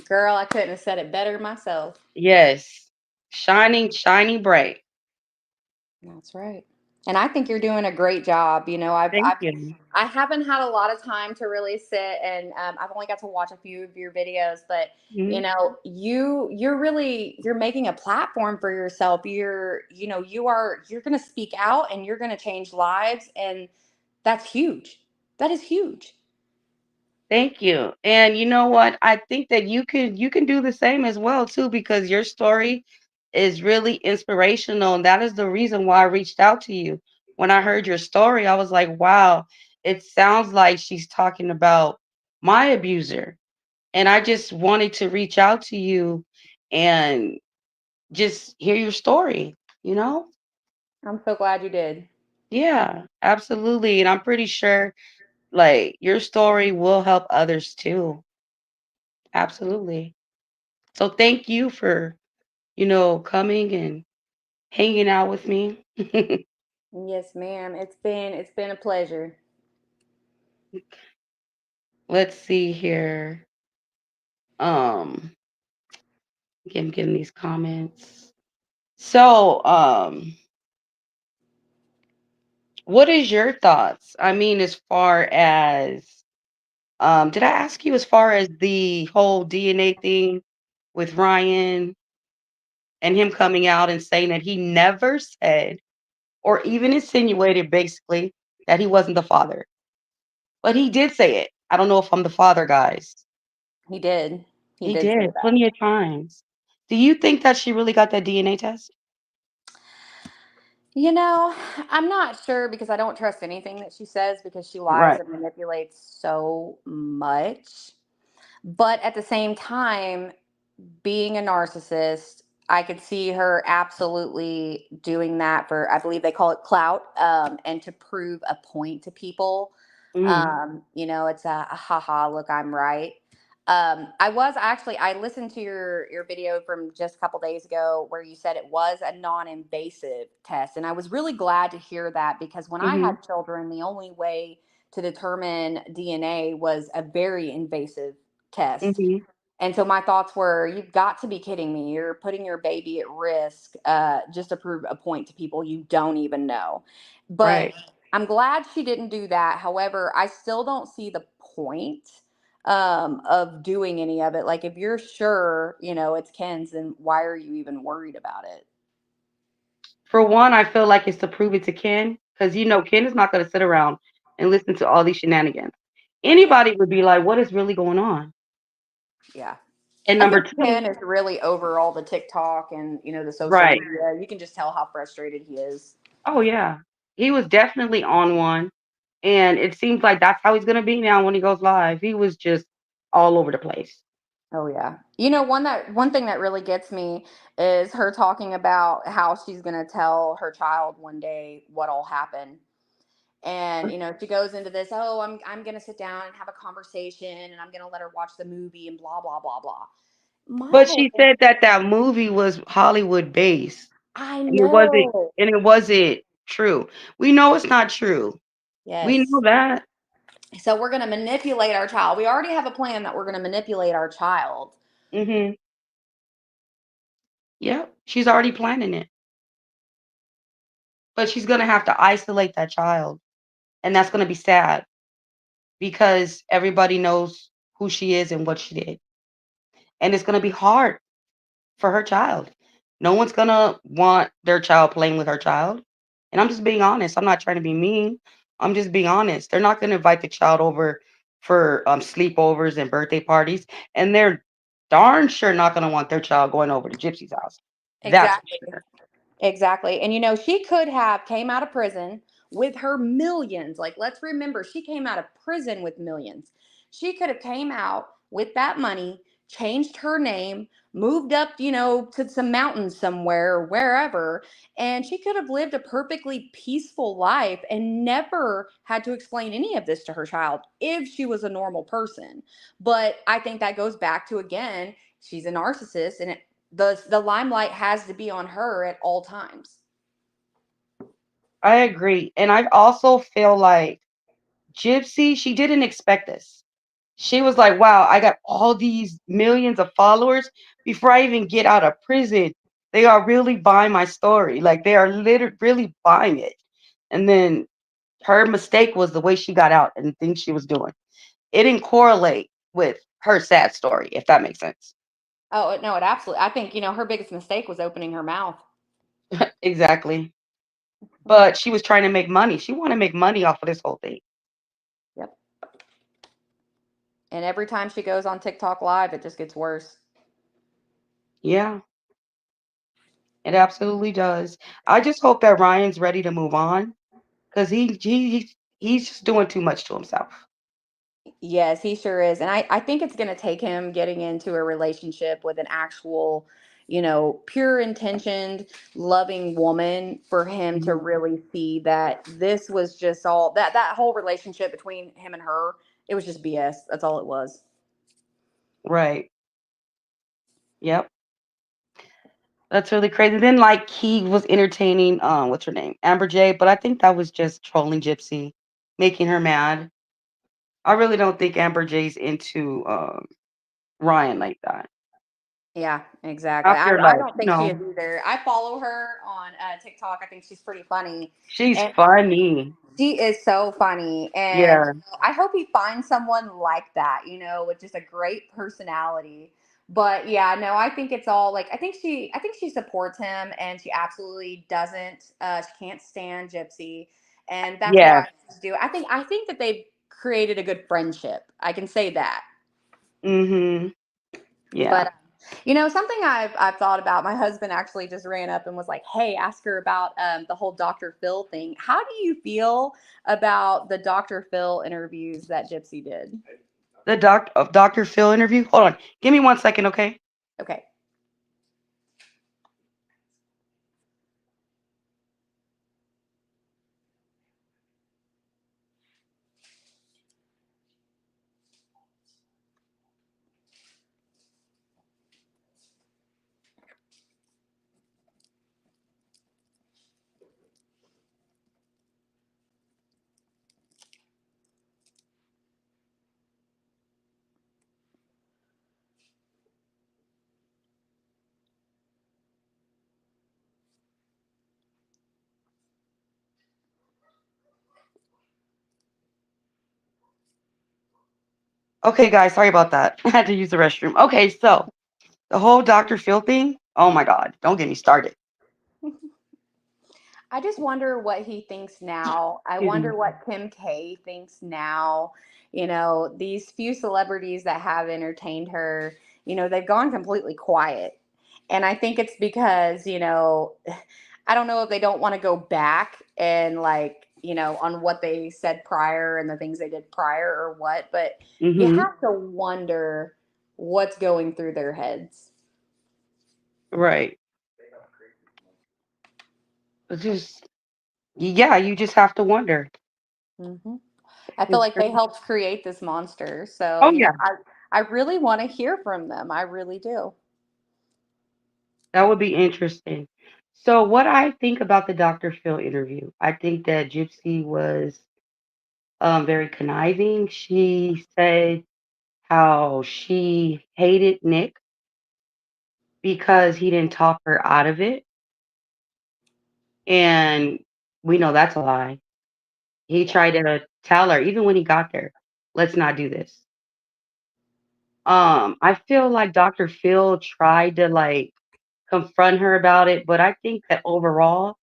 Speaker 2: Girl, I couldn't have said it better myself.
Speaker 1: Yes. Shining, shining bright.
Speaker 2: That's right. And I think you're doing a great job.
Speaker 1: Thank you.
Speaker 2: I haven't had a lot of time to really sit, and I've only got to watch a few of your videos, but
Speaker 1: Mhm.
Speaker 2: you're making a platform for yourself. You're going to speak out, and you're going to change lives, and that's huge. That is huge.
Speaker 1: Thank you. And you know what? I think that you can do the same as well too, because your story is really inspirational. And that is the reason why I reached out to you. When I heard your story, I was like, wow, it sounds like she's talking about my abuser. And I just wanted to reach out to you and just hear your story, you know?
Speaker 2: I'm so glad you did.
Speaker 1: Yeah, absolutely. And I'm pretty sure like your story will help others too. Absolutely. So thank you for, coming and hanging out with me.
Speaker 2: Yes, ma'am. It's been a pleasure.
Speaker 1: Let's see here. Um, okay, I'm getting these comments. So, what is your thoughts? I mean, as far as did I ask you as far as the whole DNA thing with Ryan and him coming out and saying that he never said or even insinuated basically that he wasn't the father? But he did say it. I don't know if I'm the father, guys.
Speaker 2: He did. He
Speaker 1: He
Speaker 2: did say
Speaker 1: did
Speaker 2: that.
Speaker 1: plenty of times. Do you think that she really got that DNA test?
Speaker 2: You know, I'm not sure because I don't trust anything that she says because she lies
Speaker 1: Right.
Speaker 2: and manipulates so much. But at the same time, being a narcissist, I could see her absolutely doing that for, I believe they call it clout, and to prove a point to people.
Speaker 1: Mm,
Speaker 2: It's a haha, look, I'm right. I listened to your video from just a couple days ago where you said it was a non-invasive test, and I was really glad to hear that because when I
Speaker 1: mhm,
Speaker 2: had children, the only way to determine DNA was a very invasive test.
Speaker 1: mhm.
Speaker 2: And so my thoughts were, you've got to be kidding me. You're putting your baby at risk just to prove a point to people you don't even know. But
Speaker 1: Right.
Speaker 2: I'm glad she didn't do that. However, I still don't see the point of doing any of it. Like, if you're sure, it's Ken's, then why are you even worried about it?
Speaker 1: For one, I feel like it's to prove it to Ken, because Ken is not going to sit around and listen to all these shenanigans. Anybody would be like, "What is really going on?"
Speaker 2: Yeah.
Speaker 1: And
Speaker 2: I
Speaker 1: number
Speaker 2: think
Speaker 1: two,
Speaker 2: Ken is really over all the TikTok and, the social
Speaker 1: right?
Speaker 2: media. You can just tell how frustrated he is.
Speaker 1: Oh yeah, he was definitely on one, and it seems like that's how he's going to be now when he goes live. He was just all over the place.
Speaker 2: Oh yeah. One thing that really gets me is her talking about how she's going to tell her child one day what all happened. And she goes into this, "Oh, I'm going to sit down and have a conversation and I'm going to let her watch the movie and blah blah blah blah." My
Speaker 1: But
Speaker 2: whole
Speaker 1: she
Speaker 2: thing,
Speaker 1: said that that movie was Hollywood based,
Speaker 2: I
Speaker 1: and
Speaker 2: know.
Speaker 1: it wasn't true. We know it's not true. We
Speaker 2: Yes.
Speaker 1: know that.
Speaker 2: So we're going to manipulate our child. We already have a plan that we're going to manipulate our child.
Speaker 1: Mhm. Yep. She's already planning it. But she's gonna have to isolate that child, and that's gonna be sad because everybody knows who she is and what she did, and it's gonna be hard for her child. No one's gonna want their child playing with her child, and I'm just being honest. I'm not trying to be mean. I'm just being honest. They're not gonna invite the child over for sleepovers and birthday parties, and they're darn sure not gonna want their child going over to Gypsy's house. That's for
Speaker 2: Exactly.
Speaker 1: sure.
Speaker 2: Exactly. And she could have came out of prison with her millions. Like, let's remember, she came out of prison with millions. She could have came out with that money, changed her name, moved up, to some mountains somewhere or wherever, and she could have lived a perfectly peaceful life and never had to explain any of this to her child if she was a normal person. But I think that goes back to, again, she's a narcissist, and the limelight has to be on her at all times.
Speaker 1: I agree. And I also feel like Gypsy, she didn't expect this. She was like, wow, I got all these millions of followers before I even get out of prison. They are really buying my story. Like they are literally really buying it. And then her mistake was the way she got out and the things she was doing. It didn't correlate with her sad story, if that makes sense.
Speaker 2: Oh no, it absolutely. I think her biggest mistake was opening her mouth.
Speaker 1: Exactly.
Speaker 2: Mhm.
Speaker 1: But she was trying to make money. She wanted to make money off of this whole thing.
Speaker 2: Yep. And every time she goes on TikTok live, it just gets worse.
Speaker 1: Yeah, it absolutely does. I just hope that Ryan's ready to move on because he's just doing too much to himself.
Speaker 2: Yes, he sure is. And I think it's going to take him getting into a relationship with an actual, pure intentioned, loving woman for him to
Speaker 1: Mhm.
Speaker 2: really see that this was just all that whole relationship between him and her, it was just BS. That's all it was.
Speaker 1: Right. Yep. That's really crazy. Then like he was entertaining what's her name? Amber J, but I think that was just trolling Gypsy, making her mad. I really don't think Amber J's into Ryan like that.
Speaker 2: Yeah, exactly. I,
Speaker 1: After
Speaker 2: I
Speaker 1: like,
Speaker 2: don't think she is either. I follow her on TikTok. I think she's pretty funny.
Speaker 1: she's
Speaker 2: And
Speaker 1: funny.
Speaker 2: she is so funny, and
Speaker 1: Yeah.
Speaker 2: I hope he finds someone like that, with just a great personality. But yeah, no, I think it's all like I think she supports him, and she absolutely doesn't. She can't stand Gypsy, and that's
Speaker 1: Yeah.
Speaker 2: why she's do. I think that they've created a good friendship. I can say that.
Speaker 1: Mhm. Yeah.
Speaker 2: But something I've thought about. My husband actually just ran up and was like, "Hey, ask her about the whole Dr. Phil thing. How do you feel about the Dr. Phil interviews that Gypsy did?"
Speaker 1: The Dr. Phil interview. Hold on. Give me 1 second, okay?
Speaker 2: Okay.
Speaker 1: Okay, guys, sorry about that. I had to use the restroom. Okay, so the whole Dr. Phil thing. Oh my God, don't get me started.
Speaker 2: I just wonder what he thinks now. I
Speaker 1: Excuse me.
Speaker 2: wonder what Kim K thinks now. These few celebrities that have entertained her, they've gone completely quiet. And I think it's because, I don't know if they don't want to go back and like, on what they said prior and the things they did prior or what, but you
Speaker 1: Mhm.
Speaker 2: have to wonder what's going through their heads.
Speaker 1: Right. It's just yeah, you just have to wonder.
Speaker 2: Hmm. I feel
Speaker 1: It's
Speaker 2: like they
Speaker 1: crazy.
Speaker 2: helped create this monster. So,
Speaker 1: Oh yeah,
Speaker 2: I really want to hear from them. I really do.
Speaker 1: that would be interesting. So what I think about the Dr. Phil interview, I think that Gypsy was very conniving. She said how she hated Nick because he didn't talk her out of it. And we know that's a lie. He
Speaker 2: Yeah.
Speaker 1: tried to tell her, even when he got there, let's not do this. I feel like Dr. Phil tried to like confront her about it, but I think that overall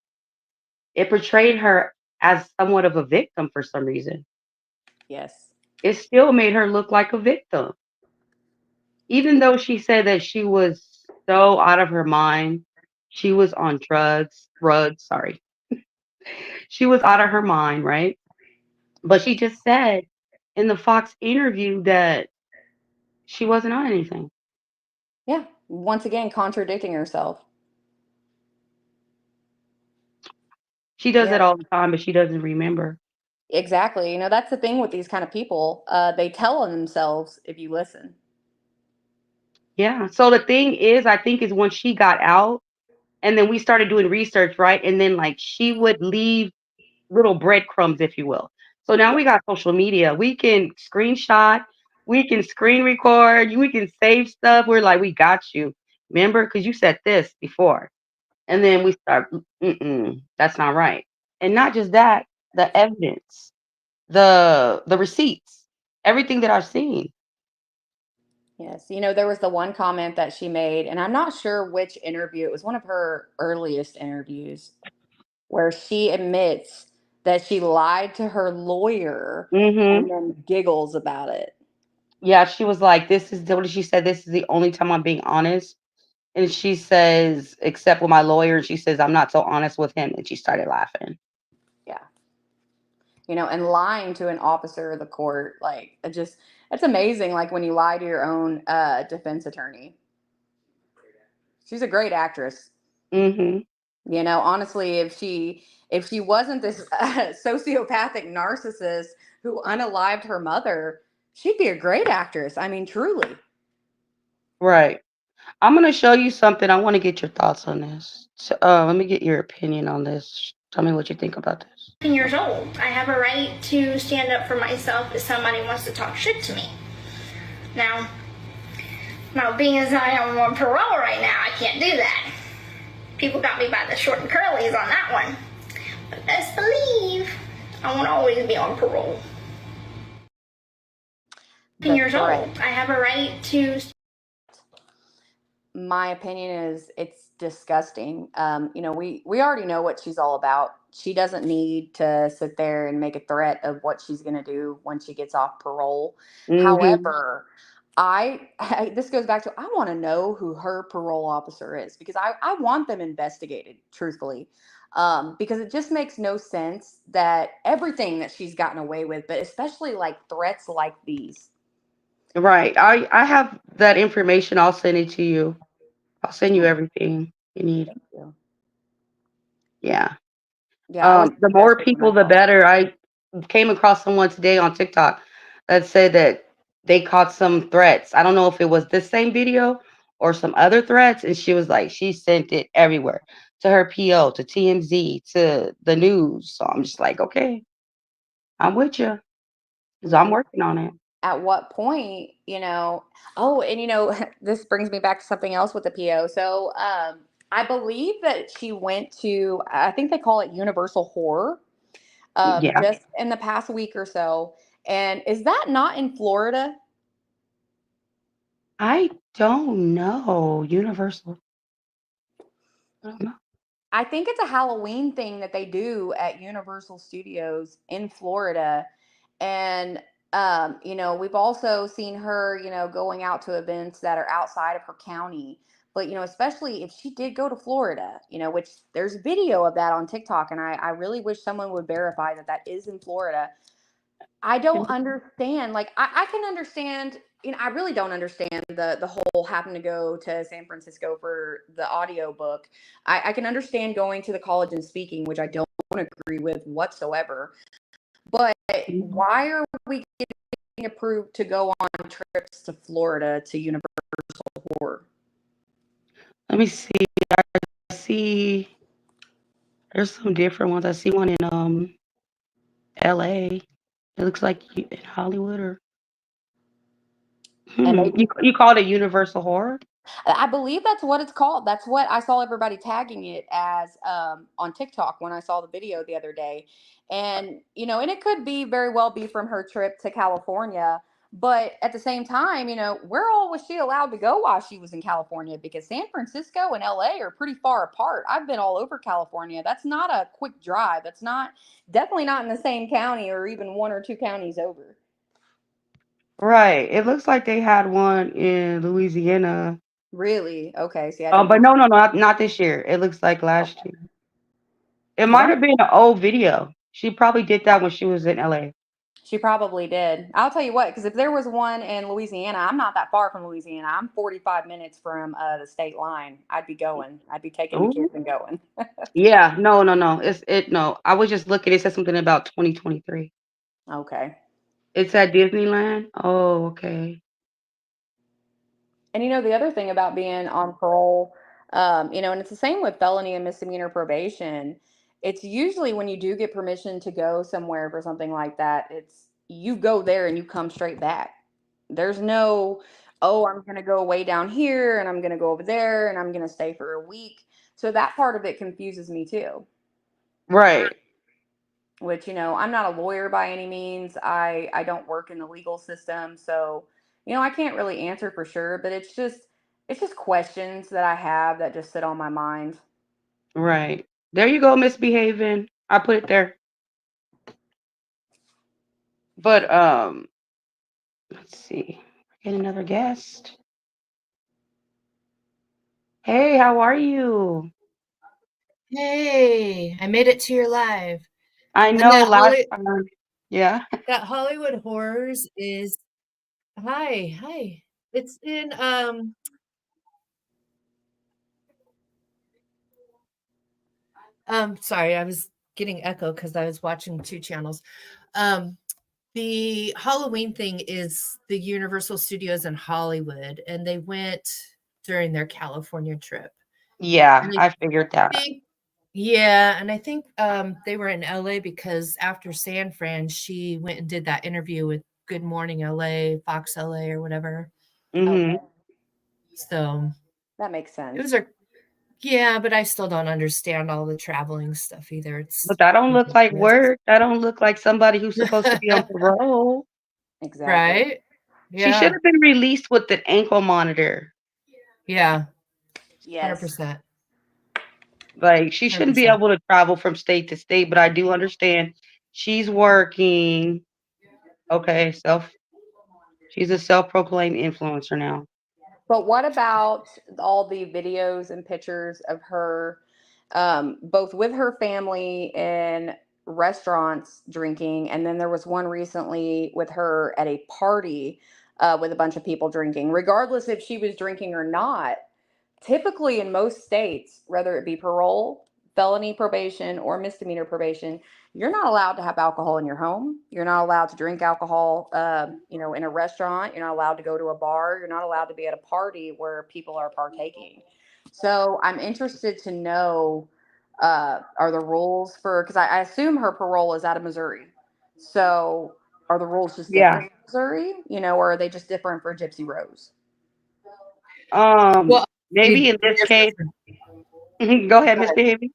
Speaker 1: it portrayed her as somewhat of a victim for some reason.
Speaker 2: Yes.
Speaker 1: It still made her look like a victim. Even though she said that she was so out of her mind, she was on drugs, sorry. She was out of her mind, right? But she just said in the Fox interview that she wasn't on anything.
Speaker 2: Yeah. Once again, contradicting herself.
Speaker 1: She does
Speaker 2: Yeah.
Speaker 1: that all the time, but she doesn't remember.
Speaker 2: Exactly. That's the thing with these kind of people. They tell on themselves if you listen.
Speaker 1: Yeah. So the thing is, I think is when she got out and then we started doing research, right? And then like she would leave. little breadcrumbs, if you will. So now
Speaker 2: Yeah.
Speaker 1: we got social media. We can screenshot, we can screen record, we can save stuff. We're like, we got you. Remember, because you said this before, and then we start, that's not right. And not just that, the evidence, the receipts, everything that I've seen.
Speaker 2: Yes. There was the one comment that she made, and I'm not sure which interview. It was one of her earliest interviews where she admits that she lied to her lawyer
Speaker 1: Hmm.
Speaker 2: and then giggles about it.
Speaker 1: Yeah, she was like, "This is what did she said? This is the only time I'm being honest." And she says, "Except with my lawyer." And she says, "I'm not so honest with him." And she started laughing.
Speaker 2: Yeah. And lying to an officer of the court, like, it's amazing. Like when you lie to your own defense attorney. She's a great actress.
Speaker 1: Hmm.
Speaker 2: Honestly, if she wasn't this sociopathic narcissist who unalived her mother, she'd be a great actress. I mean, truly.
Speaker 1: Right. I'm gonna show you something. I want to get your thoughts on this. So, let me get your opinion on this. Tell me what you think about this.
Speaker 3: years old. I have a right to stand up for myself if somebody wants to talk shit to me. Now, being as I am on parole right now, I can't do that. People got me by the short and curlies on that one. But best believe I won't always be on parole.
Speaker 2: The
Speaker 3: Years
Speaker 2: threat.
Speaker 3: old. I have a right to.
Speaker 2: My opinion is it's disgusting. We already know what she's all about. She doesn't need to sit there and make a threat of what she's going to do when she gets off parole.
Speaker 1: Hmm.
Speaker 2: However, this goes back to I want to know who her parole officer is because I want them investigated, truthfully. Because it just makes no sense that everything that she's gotten away with, but especially like threats like these.
Speaker 1: Right. I have that information. I'll send it to you. I'll send you everything you need.
Speaker 2: Thank you.
Speaker 1: Yeah.
Speaker 2: Yeah, I was
Speaker 1: The more
Speaker 2: investigating
Speaker 1: people, the
Speaker 2: myself.
Speaker 1: better. I came across someone today on TikTok that said that they caught some threats. I don't know if it was this same video or some other threats, and she was like, she sent it everywhere to her PO, to TMZ, to the news. So I'm just like, okay, I'm with you because I'm
Speaker 2: Yeah.
Speaker 1: working on it.
Speaker 2: At what point, oh, and this brings me back to something else with the PO. So, I believe that she went to, I think they call it Universal Horror,
Speaker 1: Yeah,
Speaker 2: just in the past week or so. And is that not in Florida?
Speaker 1: I don't know. Universal. I don't know.
Speaker 2: I think it's a Halloween thing that they do at Universal Studios in Florida. And, we've also seen her, going out to events that are outside of her county. But, especially if she did go to Florida, which there's video of that on TikTok. And I really wish someone would verify that that is in Florida. I don't understand. Like, I can understand. I really don't understand the whole having to go to San Francisco for the audio book. I can understand going to the college and speaking, which I don't agree with whatsoever. But why are we getting approved to go on trips to Florida to Universal Horror?
Speaker 1: Let me see. I see. There's some different ones. I see one in LA. It looks like in Hollywood or
Speaker 2: And they
Speaker 1: you call it a universal horror?
Speaker 2: I believe that's what it's called. That's what I saw everybody tagging it as on TikTok when I saw the video the other day. And, and it could be very well be from her trip to California. But at the same time, where all was she allowed to go while she was in California? Because San Francisco and LA are pretty far apart. I've been all over California. That's not a quick drive. That's not, definitely not in the same county or even one or two counties over.
Speaker 1: Right. It looks like they had one in Louisiana.
Speaker 2: Really? Okay. See, I didn't
Speaker 1: But
Speaker 2: know.
Speaker 1: no, no, no, not this year. It looks like last year. It
Speaker 2: Because
Speaker 1: might
Speaker 2: I'm
Speaker 1: have been an old video. She probably did that when she was in LA.
Speaker 2: She probably did. I'll tell you what, because if there was one in Louisiana, I'm not that far from Louisiana. I'm 45 minutes from the state line. I'd be going. I'd be taking the
Speaker 1: Ooh.
Speaker 2: kids and going.
Speaker 1: Yeah, no, no, no. No. I was just looking. It said something about 2023.
Speaker 2: Okay.
Speaker 1: It's at Disneyland. Oh, okay.
Speaker 2: And the other thing about being on parole, and it's the same with felony and misdemeanor probation. It's usually when you do get permission to go somewhere for something like that, it's you go there and you come straight back. There's no, oh, I'm going to go way down here and I'm going to go over there and I'm going to stay for a week. So that part of it confuses me too.
Speaker 1: Right.
Speaker 2: Which, I'm not a lawyer by any means. I don't work in the legal system, so I can't really answer for sure, but it's just questions that I have that just sit on my mind.
Speaker 1: Right. There you go, misbehaving. I put it there. But let's see. Get another guest. Hey, how are you?
Speaker 4: Hey, I made it to your live.
Speaker 1: I
Speaker 4: And
Speaker 1: know last time. Yeah.
Speaker 4: that Hollywood Horrors is hi. It's in sorry, I was getting echo because I was watching two channels. Um the Halloween thing is the Universal Studios in Hollywood, and they went during their California trip.
Speaker 1: Yeah,
Speaker 4: And
Speaker 1: I figured that.
Speaker 4: think yeah, and I think they were in LA because after San Fran, she went and did that interview with Good Morning LA, Fox LA, or whatever.
Speaker 1: Mhm.
Speaker 2: Okay,
Speaker 4: So
Speaker 2: that makes
Speaker 4: it was
Speaker 2: sense.
Speaker 4: a yeah, but I still don't understand all the traveling stuff either. It's
Speaker 1: But that don't look like
Speaker 4: ridiculous.
Speaker 1: work. That don't look like somebody who's supposed to be on parole.
Speaker 2: Exactly.
Speaker 4: Right?
Speaker 1: She should
Speaker 4: Yeah.
Speaker 1: have been released with an ankle monitor.
Speaker 4: Yeah.
Speaker 2: Yes.
Speaker 4: 100%.
Speaker 1: Like she shouldn't be
Speaker 4: 100%.
Speaker 1: able to travel from state to state, but I do understand she's working. Okay, she's a self-proclaimed influencer now.
Speaker 2: But what about all the videos and pictures of her, both with her family in restaurants drinking, and then there was one recently with her at a party with a bunch of people drinking. Regardless if she was drinking or not, typically in most states, whether it be parole, felony probation, or misdemeanor probation, you're not allowed to have alcohol in your home. You're not allowed to drink alcohol, in a restaurant. You're not allowed to go to a bar. You're not allowed to be at a party where people are partaking. So I'm interested to know, are the rules for, because I assume her parole is out of Missouri. So are the rules just
Speaker 1: Yeah.
Speaker 2: different in Missouri, or are they just different for Gypsy Rose?
Speaker 4: Well,
Speaker 1: Maybe in this case,
Speaker 4: different.
Speaker 1: go ahead, misbehaving.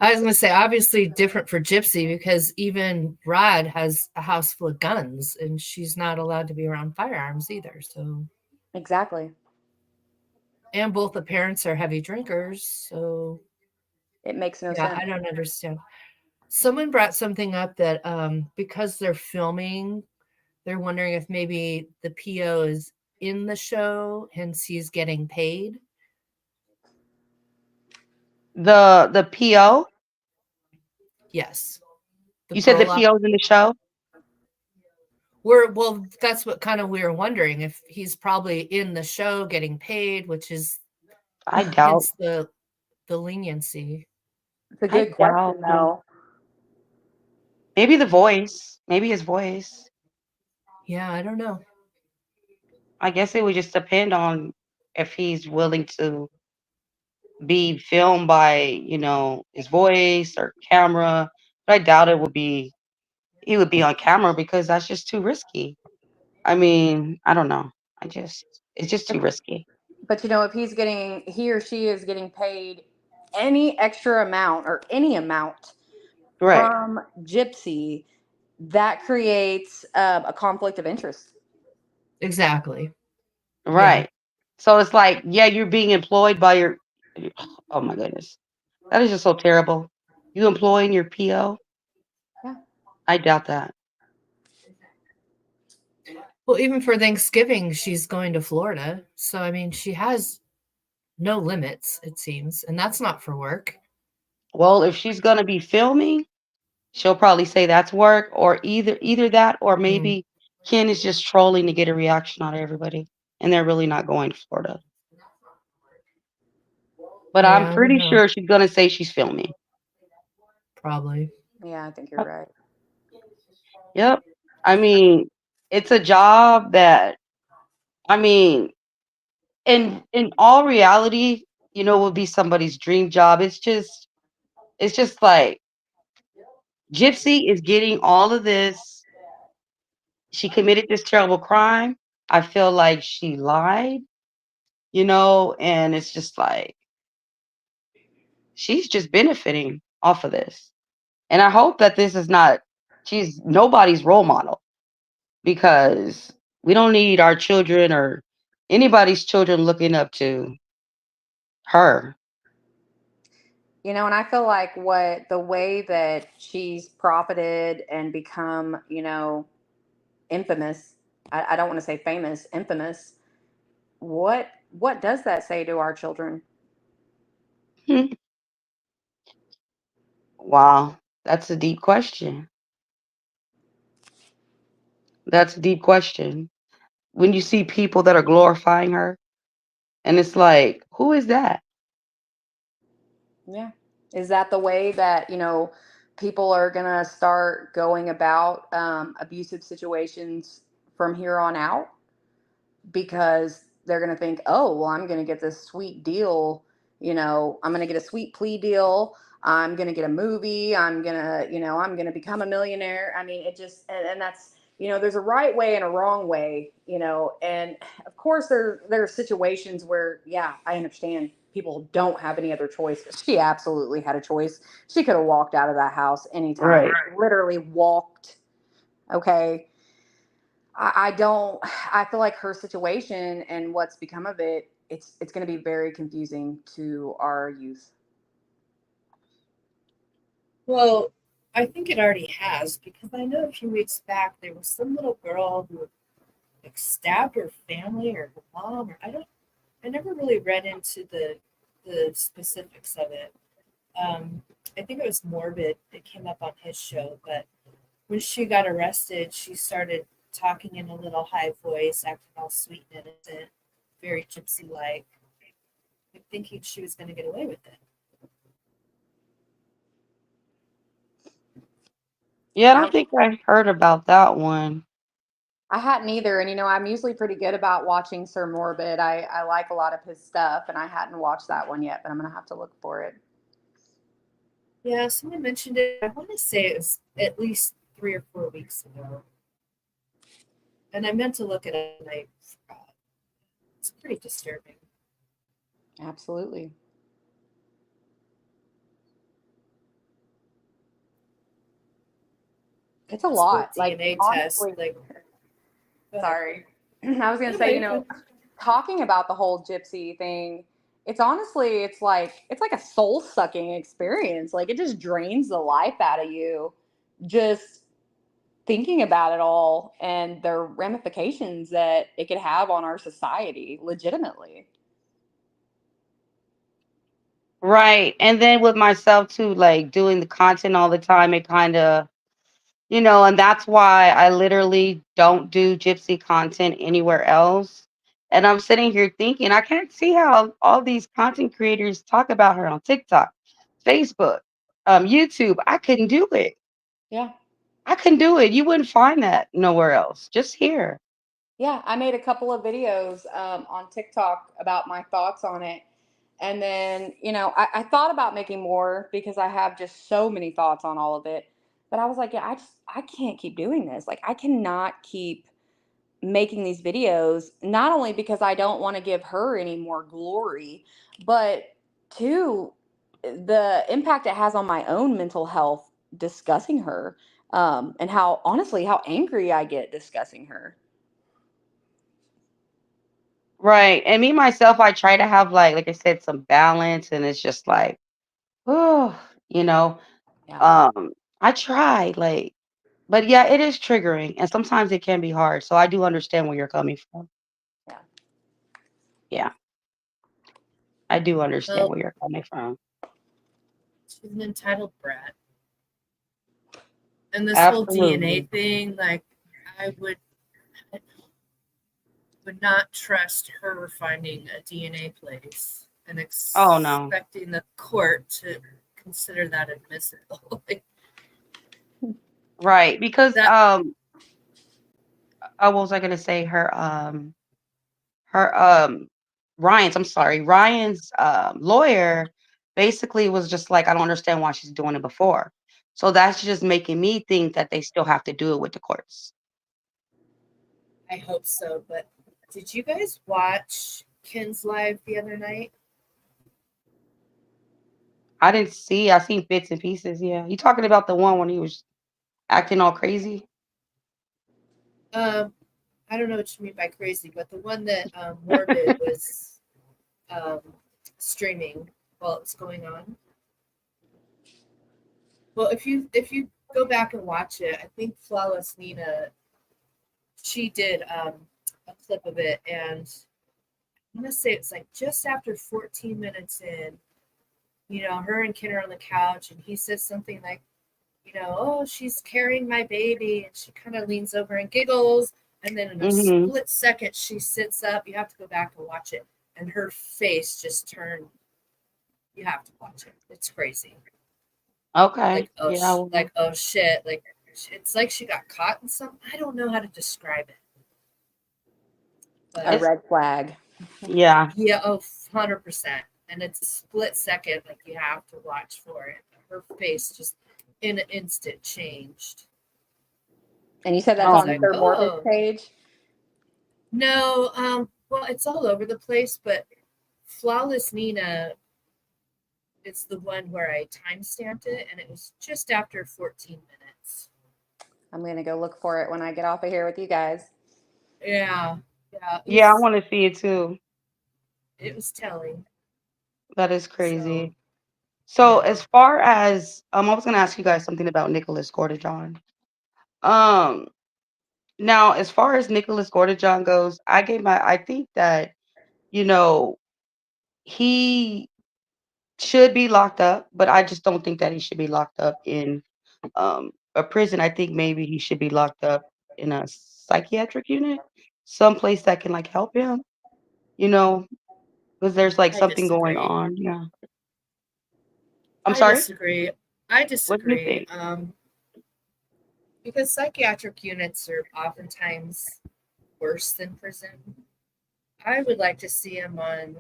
Speaker 4: I was going to say, obviously different for Gypsy because even Rod has a house full of guns and she's not allowed to be around firearms either. So,
Speaker 2: Exactly.
Speaker 4: and both the parents are heavy drinkers. So,
Speaker 2: It makes no
Speaker 4: yeah,
Speaker 2: sense.
Speaker 4: I don't understand. Someone brought something up that because they're filming, they're wondering if maybe the PO is in the show, hence he's getting paid.
Speaker 1: The PO.
Speaker 4: Yes, the
Speaker 1: You said the
Speaker 4: parole.
Speaker 1: PO's in the show.
Speaker 4: Well, that's what kind of we were wondering if he's probably in the show getting paid, which is
Speaker 1: I doubt.
Speaker 4: hence the leniency.
Speaker 2: It's a
Speaker 1: I
Speaker 2: good
Speaker 1: doubt
Speaker 2: question,
Speaker 1: it.
Speaker 2: though.
Speaker 1: Maybe the voice. Maybe his voice.
Speaker 4: Yeah, I don't know.
Speaker 1: I guess it would just depend on if he's willing to be filmed by, his voice or camera. But I doubt he would be on camera because that's just too risky. I mean, I don't know. It's just too risky.
Speaker 2: But if he or she is getting paid any extra amount or any amount
Speaker 1: Right.
Speaker 2: from Gypsy, that creates a conflict of interest.
Speaker 4: Exactly. Yeah.
Speaker 1: Right. So it's like, yeah, you're being employed by oh my goodness. That is just so terrible. You employing your PO?
Speaker 2: Yeah.
Speaker 1: I doubt that.
Speaker 4: Well, even for Thanksgiving, she's going to Florida. So, I mean, she has no limits, it seems. And that's not for work.
Speaker 1: Well, if she's gonna be filming, she'll probably say that's work, or either that, or
Speaker 4: Mm.
Speaker 1: maybe Ken is just trolling to get a reaction out of everybody, and they're really not going to Florida. But I'm
Speaker 4: Yeah, I don't
Speaker 1: pretty
Speaker 4: know.
Speaker 1: sure she's gonna say she's filming.
Speaker 4: Probably.
Speaker 2: Yeah, I think you're
Speaker 1: Yep.
Speaker 2: right.
Speaker 1: Yep. I mean, it's a job that I mean, in all reality, would be somebody's dream job. It's just It's just like Gypsy is getting all of this. She committed this terrible crime. I feel like she lied, and it's just like she's just benefiting off of this. And I hope that this is not she's nobody's role model because we don't need our children or anybody's children looking up to her.
Speaker 2: And I feel like what the way that she's profited and become, infamous. I don't want to say famous, infamous. What does that say to our children?
Speaker 1: Hmm. Wow, that's a deep question. That's a deep question. When you see people that are glorifying her, and it's like, who is that?
Speaker 2: Yeah. Is that the way that, people are going to start going about abusive situations from here on out? Because they're going to think, oh, well, I'm going to get this sweet deal. I'm going to get a sweet plea deal. I'm going to get a movie. I'm going to become a millionaire. I mean, it just, and that's, there's a right way and a wrong way, and of course there are situations where, yeah, I understand people don't have any other choice. She absolutely had a choice. She could have walked out of that house anytime,
Speaker 1: Right.
Speaker 2: literally walked. Okay. I don't. I feel like her situation and what's become of it. It's going to be very confusing to our youth.
Speaker 4: Well, I think it already has because I know a few weeks back there was some little girl who like stabbed her family or her mom or I never really read into the specifics of it. Um, I think it was morbid. It came up on his show, but when she got arrested, she started talking in a little high voice, acting all sweet and innocent, very gypsy like, thinking she was going to get away with it.
Speaker 1: Yeah, I
Speaker 2: I
Speaker 1: don't think I heard about that one.
Speaker 2: I hadn't either, and I'm usually pretty good about watching Sir Morbid. I like a lot of his stuff, and I hadn't watched that one yet, but I'm gonna have to look for it.
Speaker 4: Yeah, someone mentioned it. I want to say it was at least 3 or 4 weeks ago, and I meant to look it up and I forgot. It's pretty disturbing.
Speaker 2: Absolutely, it's a
Speaker 4: This whole
Speaker 2: lot. Like
Speaker 4: DNA test,
Speaker 2: honestly,
Speaker 4: like, go ahead.
Speaker 2: sorry, I was gonna
Speaker 4: No,
Speaker 2: say,
Speaker 4: you're fine.
Speaker 2: talking about the whole gypsy thing, it's honestly, it's like a soul sucking experience. Like it just drains the life out of you, just thinking about it all and the ramifications that it could have on our society. Legitimately,
Speaker 1: Right. And then with myself too, like doing the content all the time, it kind of, and that's why I literally don't do gypsy content anywhere else. And I'm sitting here thinking, I can't see how all these content creators talk about her on TikTok, Facebook, YouTube. I couldn't do it.
Speaker 2: yeah.
Speaker 1: I couldn't do it. You wouldn't find that nowhere else. Just here.
Speaker 2: Yeah, I made a couple of videos on TikTok about my thoughts on it. And then, I thought about making more because I have just so many thoughts on all of it. But I was like, yeah, I can't keep doing this. Like, I cannot keep making these videos, not only because I don't want to give her any more glory, but two, the impact it has on my own mental health discussing her, and how, honestly, how angry I get discussing her.
Speaker 1: Right. And me myself, I try to have like I said, some balance and it's just like, oh, you know,
Speaker 2: Yeah.
Speaker 1: um, I try like but yeah, it is triggering and sometimes it can be hard. So I do understand where you're coming from.
Speaker 2: Yeah.
Speaker 1: Yeah, I do understand
Speaker 4: Well,
Speaker 1: where you're coming from.
Speaker 4: she's an entitled brat. And this whole DNA
Speaker 1: Absolutely.
Speaker 4: thing, like, I would not trust her finding a DNA place and
Speaker 1: Oh no.
Speaker 4: expecting the court to consider that admissible. Like,
Speaker 1: Right. Because
Speaker 4: that
Speaker 1: what was I gonna say? Her Ryan's I'm sorry, Ryan's lawyer basically was just like, I don't understand why she's doing it before. So that's just making me think that they still have to do it with the courts.
Speaker 4: I hope so. But did you guys watch Ken's live the other night?
Speaker 1: I didn't see. I seen bits and pieces. Yeah, you talking about the one when he was acting all crazy?
Speaker 4: Um, I don't know what you mean by crazy, but the one that Morbid was um, streaming while it's going on. Well, if you go back and watch it, I think Flawless Nina, she did a clip of it, and I'm gonna say it's like just after 14 minutes in, her and Ken are on the couch, and he says something like, oh, she's carrying my baby, and she kind of leans over and giggles, and then in a
Speaker 1: Mhm.
Speaker 4: split second she sits up. You have to go back and watch it, and her face just turned. You have to watch it. It's crazy.
Speaker 1: Okay.
Speaker 4: Like oh,
Speaker 1: Yeah. I will.
Speaker 4: like oh shit, like it's like she got caught in something. I don't know how to describe it,
Speaker 2: A
Speaker 4: but
Speaker 1: It's
Speaker 2: red flag.
Speaker 1: yeah.
Speaker 4: yeah, oh, 100%. And it's a split second, like you have to watch for it. Her face just in an instant changed.
Speaker 2: And you said
Speaker 4: I
Speaker 2: that's
Speaker 1: Oh
Speaker 4: was
Speaker 2: on
Speaker 4: like,
Speaker 2: Sir Morbid's
Speaker 4: oh
Speaker 2: page?
Speaker 4: no, well, it's all over the place, but Flawless Nina is the one where I time stamped it, and it was just after 14 minutes.
Speaker 2: I'm going to go look for it when I get off of here with you guys.
Speaker 4: Yeah, yeah,
Speaker 1: Yeah. I want to see it too.
Speaker 4: it was telling.
Speaker 1: That is
Speaker 4: So
Speaker 1: crazy. So
Speaker 4: yeah,
Speaker 1: as far as I was gonna ask you guys something about Nicholas Gordon. Um, Now as far as Nicholas Gordon goes, I think that you know he should be locked up, but I just don't think that he should be locked up in a prison. I think maybe he should be locked up in a psychiatric unit, someplace that can like help him. You know, because there's like
Speaker 4: I
Speaker 1: something going
Speaker 4: disagree.
Speaker 1: on. Yeah. I'm
Speaker 4: I
Speaker 1: sorry.
Speaker 4: disagree. I
Speaker 1: What do you
Speaker 4: disagree.
Speaker 1: think?
Speaker 4: Because psychiatric units are oftentimes worse than prison. I would like to see him on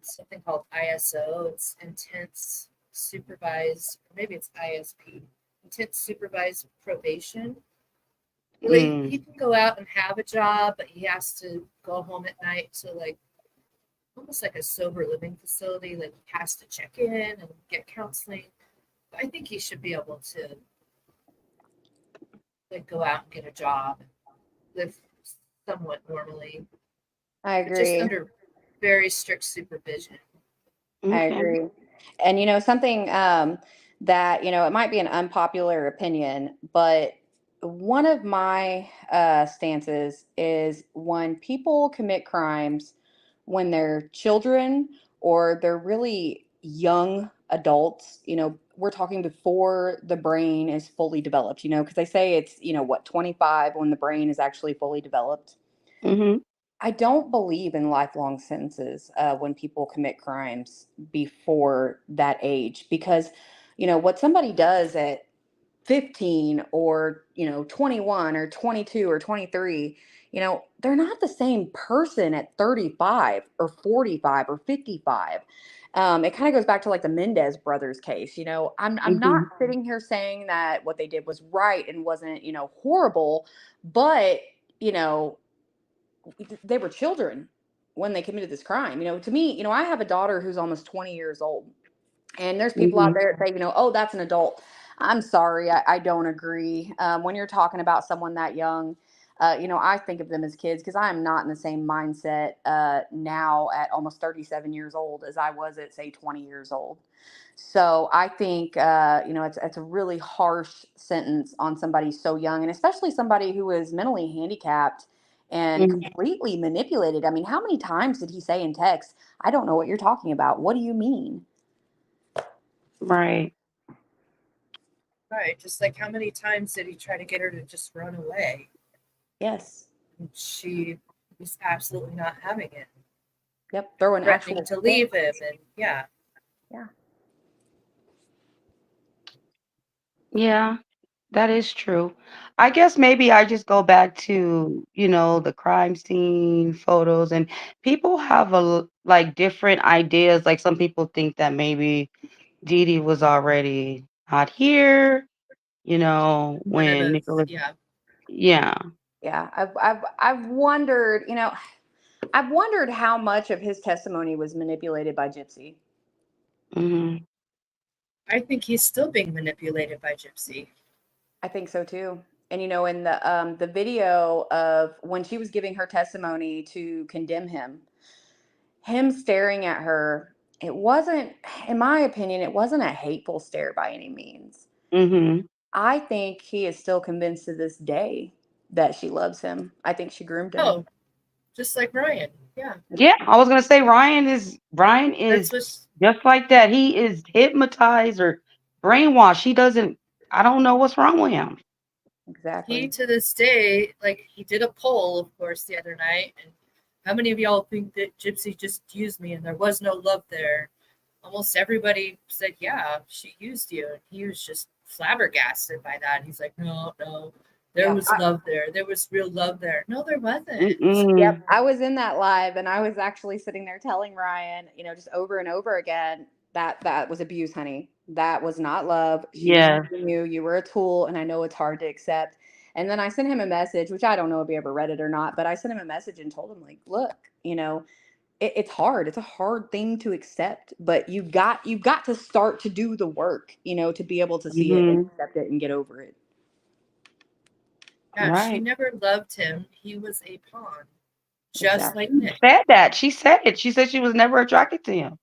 Speaker 4: something called ISO. It's intense supervised, or maybe it's ISP, intense supervised probation. Really,
Speaker 1: Mm,
Speaker 4: he can go out and have a job, but he has to go home at night to like almost like a sober living facility. Like he has to check in and get counseling. I think he should be able to like go out and get a job, live somewhat normally,
Speaker 2: I
Speaker 4: but just
Speaker 2: agree.
Speaker 4: under very strict supervision.
Speaker 2: I
Speaker 1: okay.
Speaker 2: agree. And something that it might be an unpopular opinion, but one of my stances is when people commit crimes when they're children or they're really young adults, we're talking before the brain is fully developed, because they say it's, what, 25 when the brain is actually fully developed.
Speaker 1: Mhm.
Speaker 2: I don't believe in lifelong sentences when people commit crimes before that age because, what somebody does at 15 or, 21 or 22 or 23, they're not the same person at 35 or 45 or 55. It kind of goes back to like the Mendez brothers case. I'm not
Speaker 1: Mhm.
Speaker 2: sitting here saying that what they did was right and wasn't, horrible, but, you know, they were children when they committed this crime. To me, I have a daughter who's almost 20 years old. And there's people out
Speaker 1: Mhm.
Speaker 2: there that say, oh, that's an adult. I'm sorry, I don't agree. When you're talking about someone that young, I think of them as kids because I am not in the same mindset now at almost 37 years old as I was at, say, 20 years old. So I think, it's a really harsh sentence on somebody so young, and especially somebody who is mentally handicapped and
Speaker 1: Mhm.
Speaker 2: completely manipulated. I mean, how many times did he say in text, I don't know what you're talking about? What do you mean?
Speaker 1: Right.
Speaker 4: Right. Just like how many times did he try to get her to just run away?
Speaker 2: Yes.
Speaker 4: And she was absolutely not having it,
Speaker 2: Yep. Throw an
Speaker 4: threatening
Speaker 2: actual
Speaker 4: to
Speaker 2: fit.
Speaker 4: leave him. And yeah,
Speaker 2: Yeah.
Speaker 1: Yeah. That is true. I guess maybe I just go back to, the crime scene photos and people have like different ideas. Like some people think that maybe Dee Dee was already out here, when
Speaker 4: Whenever,
Speaker 1: Nicholas,
Speaker 4: yeah.
Speaker 1: yeah.
Speaker 2: Yeah, I've wondered, I've wondered how much of his testimony was manipulated by Gypsy.
Speaker 1: Hmm.
Speaker 4: I think he's still being manipulated by Gypsy.
Speaker 2: I think so too. And in the video of when she was giving her testimony to condemn him staring at her, it wasn't, in my opinion, it wasn't a hateful stare by any means.
Speaker 1: Hmm.
Speaker 2: I think he is still convinced to this day that she loves him. I think she groomed him.
Speaker 4: Oh, just like Ryan. Yeah.
Speaker 1: Yeah, I was gonna say Ryan is
Speaker 4: That's what
Speaker 1: just like that. He is hypnotized or brainwashed. He doesn't. I don't know what's wrong with him.
Speaker 4: he
Speaker 2: Exactly.
Speaker 4: to this day, like he did a poll, of course, the other night. And how many of y'all think that Gypsy just used me and there was no love there? Almost everybody said, yeah, she used you. And he was just flabbergasted by that. He's like, no, there
Speaker 2: Yeah.
Speaker 4: was love there. There was real love there. No, there wasn't.
Speaker 1: Mm-mm.
Speaker 2: Yep. I was in that live and I was actually sitting there telling Ryan, just over and over again that was abuse, honey. That was not love. She was
Speaker 1: Yeah.
Speaker 2: using you. You were a tool, and I know it's hard to accept. And then I sent him a message, which I don't know if he ever read it or not, but I sent him a message and told him, like, look, it's hard. It's a hard thing to accept, but you've got to start to do the work, to be able to see it and
Speaker 1: Hmm.
Speaker 2: accept it and get over it.
Speaker 4: Yeah, she
Speaker 1: Right.
Speaker 4: never loved him. He was a pawn, just
Speaker 2: Exactly.
Speaker 4: like Nick.
Speaker 1: Said that. She said it. She said she was never attracted to him.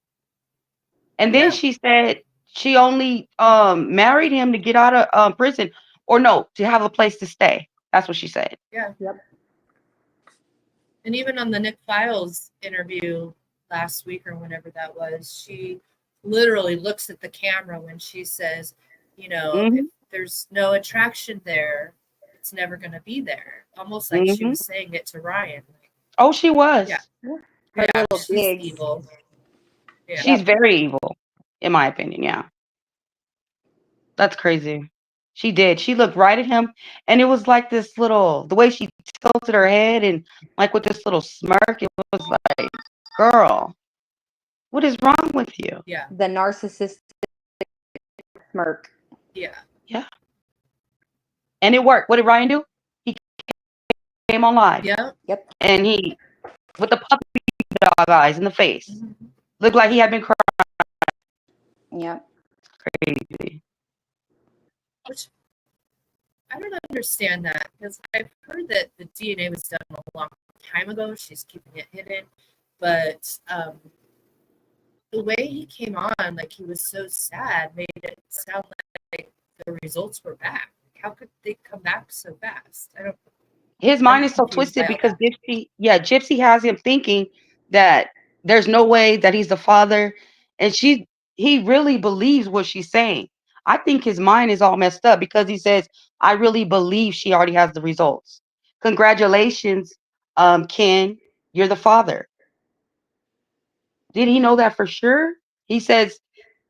Speaker 1: And then
Speaker 4: Yeah,
Speaker 1: she said she only married him to get out of prison, or no, to have a place to stay. That's what she said.
Speaker 4: yeah.
Speaker 2: Yep.
Speaker 4: And even on the Nick Files interview last week or whenever that was, she literally looks at the camera when she says, if
Speaker 1: Hmm.
Speaker 4: there's no attraction there, it's never going to be there. Almost like she
Speaker 1: Hmm.
Speaker 4: was saying it to Ryan. Like,
Speaker 1: Oh, she
Speaker 4: yeah,
Speaker 1: was.
Speaker 2: Her
Speaker 4: yeah,
Speaker 2: little
Speaker 4: she's
Speaker 2: digs.
Speaker 4: evil. Yeah.
Speaker 1: She's
Speaker 2: Yep.
Speaker 1: very evil, in my opinion. Yeah, that's crazy. She did. She looked right at him, and it was like this little, the way she tilted her head, and like with this little smirk. It was like, girl, what is wrong with you?
Speaker 4: Yeah.
Speaker 2: The narcissistic smirk.
Speaker 4: Yeah.
Speaker 1: Yeah, and it worked. What did Ryan do? He came on live,
Speaker 4: Yeah.
Speaker 2: Yep.
Speaker 1: and he, with the puppy dog eyes in the face,
Speaker 4: Mm-hmm.
Speaker 1: looked like he had been
Speaker 2: Yep.
Speaker 1: crazy.
Speaker 4: Which I don't understand that because I've heard that the DNA was done a long time ago. She's keeping it hidden. But the way he came on, like he was so sad, made it sound like the results were back. How could they come back so fast?
Speaker 1: His
Speaker 4: I'm
Speaker 1: mind is so
Speaker 4: confused
Speaker 1: twisted
Speaker 4: by all
Speaker 1: because
Speaker 4: that.
Speaker 1: Gypsy has him thinking that there's no way that he's the father, and he really believes what she's saying. I think his mind is all messed up because he says, "I really believe she already has the results. Congratulations, Ken, you're the father." Did he know that for sure? He says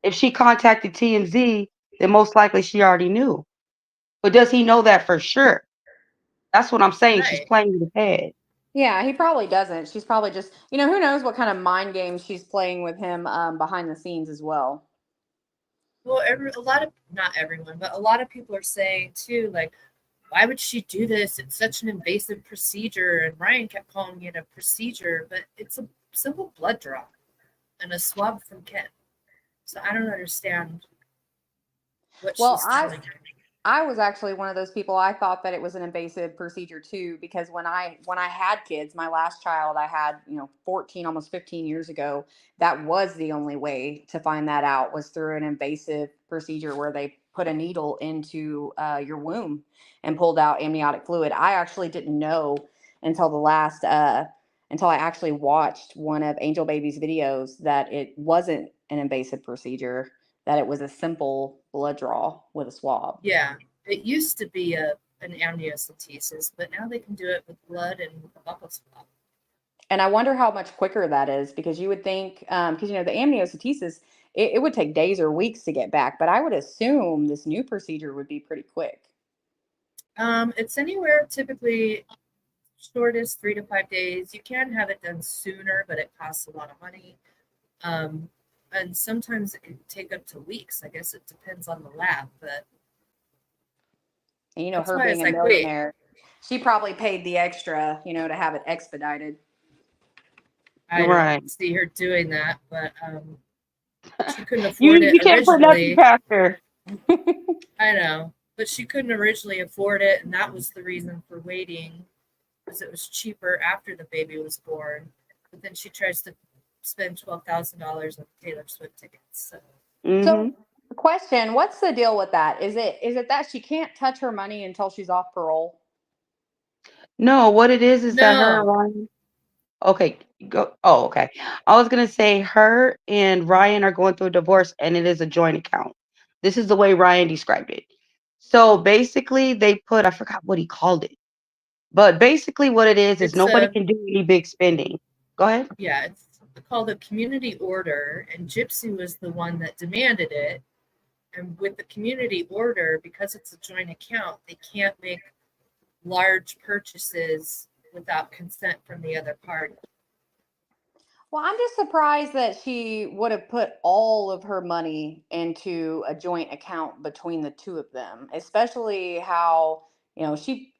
Speaker 1: if she contacted TMZ, then most likely she already knew. But does he know that for sure? That's what I'm saying. She's
Speaker 4: Right.
Speaker 1: playing with his head.
Speaker 2: Yeah, he probably doesn't. She's probably just, who knows what kind of mind games she's playing with him behind the scenes as well.
Speaker 4: Well, a lot of, not everyone, but a lot of people are saying too, like, why would she do this? It's such an invasive procedure. And Ryan kept calling it a procedure, but it's a simple blood draw and a swab from Ken. So I don't understand what
Speaker 2: Well,
Speaker 4: she's
Speaker 2: I
Speaker 4: telling her.
Speaker 2: I was actually one of those people. I thought that it was an invasive procedure too, because when I had kids, my last child I had, 14, almost 15 years ago, that was the only way to find that out was through an invasive procedure where they put a needle into your womb and pulled out amniotic fluid. I actually didn't know until the last until I actually watched one of Angel Baby's videos that it wasn't an invasive procedure, that it was a simple blood draw with a swab.
Speaker 4: Yeah, it used to be an amniocentesis, but now they can do it with blood and a buccal swab.
Speaker 2: And I wonder how much quicker that is, because you would think, because the amniocentesis, it would take days or weeks to get back, but I would assume this new procedure would be pretty quick.
Speaker 4: It's anywhere typically shortest 3 to 5 days. You can have it done sooner, but it costs a lot of money. Um, and sometimes it can take up to weeks. I guess it depends on the lab, but
Speaker 2: And
Speaker 4: that's
Speaker 2: her
Speaker 4: why
Speaker 2: being
Speaker 4: it's
Speaker 2: a
Speaker 4: like, wait,
Speaker 2: millionaire, she probably paid the extra, to have it expedited.
Speaker 4: I don't
Speaker 1: Right.
Speaker 4: see her doing that, but she couldn't
Speaker 1: You
Speaker 4: afford it
Speaker 1: you can't put nothing
Speaker 4: originally.
Speaker 1: past her.
Speaker 4: I know, but she couldn't originally afford it, and that was the reason for waiting, because it was cheaper after the baby was born. But then she tries to spend $12,000 on Taylor Swift tickets. So
Speaker 1: Hmm.
Speaker 2: So, question: what's the deal with that? Is it that she can't touch her money until she's off parole?
Speaker 1: No, what it is that her and
Speaker 4: no,
Speaker 1: Ryan. Okay, go. Oh, okay. I was gonna say her and Ryan are going through a divorce, and it is a joint account. This is the way Ryan described it. So basically, they put I forgot what he called it, but basically, what it is
Speaker 4: it's
Speaker 1: nobody
Speaker 4: a
Speaker 1: can do any big spending. Go ahead.
Speaker 4: yeah, it's called a community order, and Gypsy was the one that demanded it. And with the community order, because it's a joint account, they can't make large purchases without consent from the other party.
Speaker 2: Well, I'm just surprised that she would have put all of her money into a joint account between the two of them, especially how,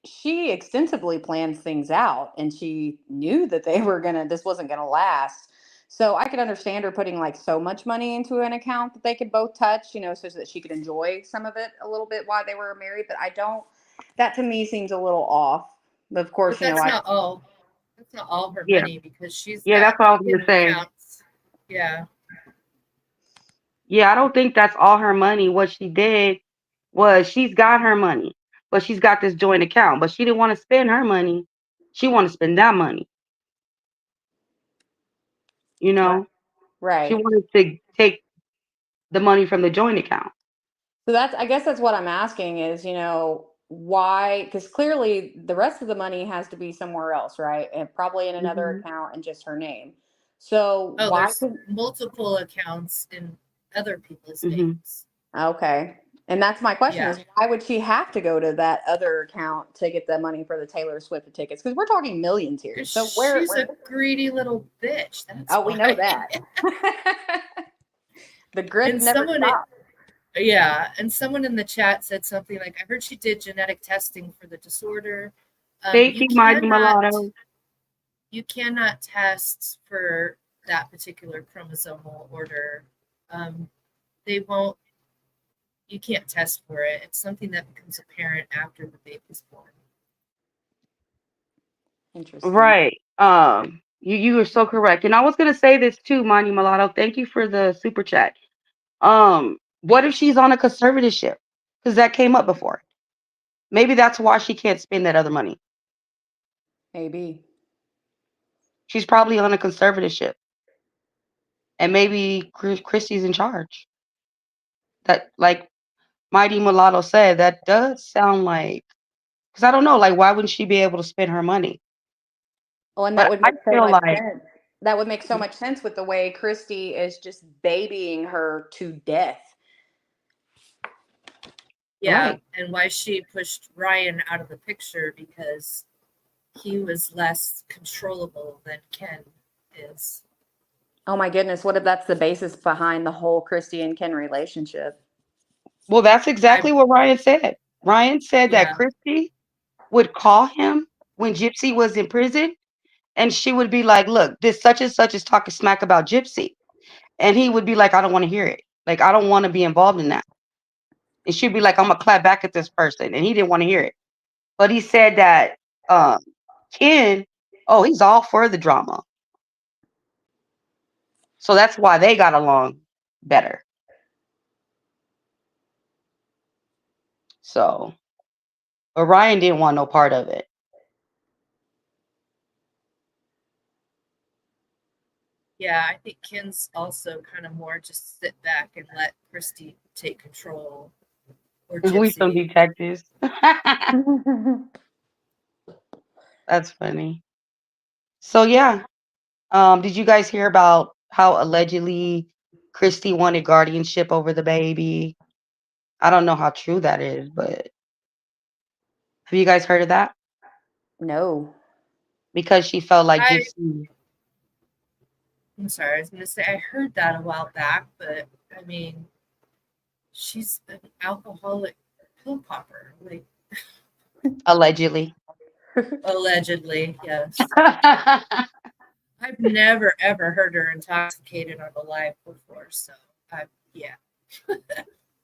Speaker 2: she extensively plans things out and she knew that this wasn't gonna last. So I could understand her putting like so much money into an account that they could both touch, so that she could enjoy some of it a little bit while they were married. But I don't, that to me seems a little off. But of course,
Speaker 4: But that's
Speaker 2: I,
Speaker 4: not all. That's not all her
Speaker 1: Yeah,
Speaker 4: money because she's
Speaker 1: yeah,
Speaker 4: got
Speaker 1: that's what I was gonna
Speaker 4: hidden
Speaker 1: say.
Speaker 4: accounts. Yeah.
Speaker 1: Yeah, I don't think that's all her money. What she did was she's got her money, but she's got this joint account, but she didn't want to spend her money. She want to spend that money. You
Speaker 2: right,
Speaker 1: know, she
Speaker 2: right.
Speaker 1: wanted to take the money from the joint account.
Speaker 2: So I guess that's what I'm asking is, why? Because clearly the rest of the money has to be somewhere else, right? And probably in another
Speaker 1: Hmm.
Speaker 2: account and just her name. So
Speaker 4: Oh,
Speaker 2: why
Speaker 4: there's
Speaker 2: could,
Speaker 4: multiple accounts in other people's
Speaker 1: Hmm.
Speaker 4: names.
Speaker 2: okay. And that's my question
Speaker 4: Yeah.
Speaker 2: is why would she have to go to that other account to get the money for the Taylor Swift tickets? Because we're talking millions here.
Speaker 4: Because
Speaker 2: So
Speaker 4: she's
Speaker 2: where,
Speaker 4: a greedy little bitch. That's
Speaker 2: oh, we know
Speaker 4: why.
Speaker 2: that. The grift
Speaker 4: and
Speaker 2: never
Speaker 4: someone,
Speaker 2: stops.
Speaker 4: yeah, and someone in the chat said something like, I heard she did genetic testing for the disorder.
Speaker 1: Thank you, Mighty Mulatto.
Speaker 4: You cannot test for that particular chromosomal order. Um, they won't. You can't test for it. It's something that becomes apparent after the baby's born.
Speaker 2: Interesting.
Speaker 1: Right. You are so correct. And I was gonna say this too, Mighty Mulatto. Thank you for the super chat. What if she's on a conservatorship? Because that came up before. Maybe that's why she can't spend that other money.
Speaker 2: Maybe.
Speaker 1: She's probably on a conservatorship, and maybe Christy's in charge. That, like Mighty Mulatto said, that does sound like. Because I don't know, like, why wouldn't she be able to spend her money?
Speaker 2: Oh, and that
Speaker 1: But
Speaker 2: would
Speaker 1: I
Speaker 2: make so
Speaker 1: feel
Speaker 2: much
Speaker 1: like,
Speaker 2: sense. That would make so much sense with the way Christy is just babying her to death.
Speaker 4: Yeah,
Speaker 1: right,
Speaker 4: and why she pushed Ryan out of the picture because he was less controllable than Ken is.
Speaker 2: Oh my goodness, what if that's the basis behind the whole Christy and Ken relationship?
Speaker 1: well, that's
Speaker 4: I
Speaker 1: exactly what Ryan said. Ryan said that
Speaker 4: yeah.
Speaker 1: Christy would call him when Gypsy was in prison, and she would be like, "Look, this such and such is talking smack about Gypsy," and he would be like, "I don't want to hear it. Like, I don't want to be involved in that." And she'd be like, "I'm gonna clap back at this person," and he didn't want to hear it. But he said that um, Ken, oh, he's all for the drama, so that's why they got along better. So, but Ryan didn't want no part of it.
Speaker 4: Yeah, I think Ken's also kind of more just sit back and let Christy take control or
Speaker 1: We some
Speaker 4: Gypsy.
Speaker 1: detectives. That's funny. So yeah, did you guys hear about how allegedly Christy wanted guardianship over the baby? I don't know how true that is, but have you guys heard of that?
Speaker 2: No.
Speaker 1: Because she felt like
Speaker 4: I
Speaker 1: Gypsy.
Speaker 4: I'm sorry, I was going to say I heard that a while back, but I mean, she's an alcoholic pill popper, like
Speaker 1: Allegedly.
Speaker 4: allegedly, yes. I've never ever heard her intoxicated on a live before, so yeah,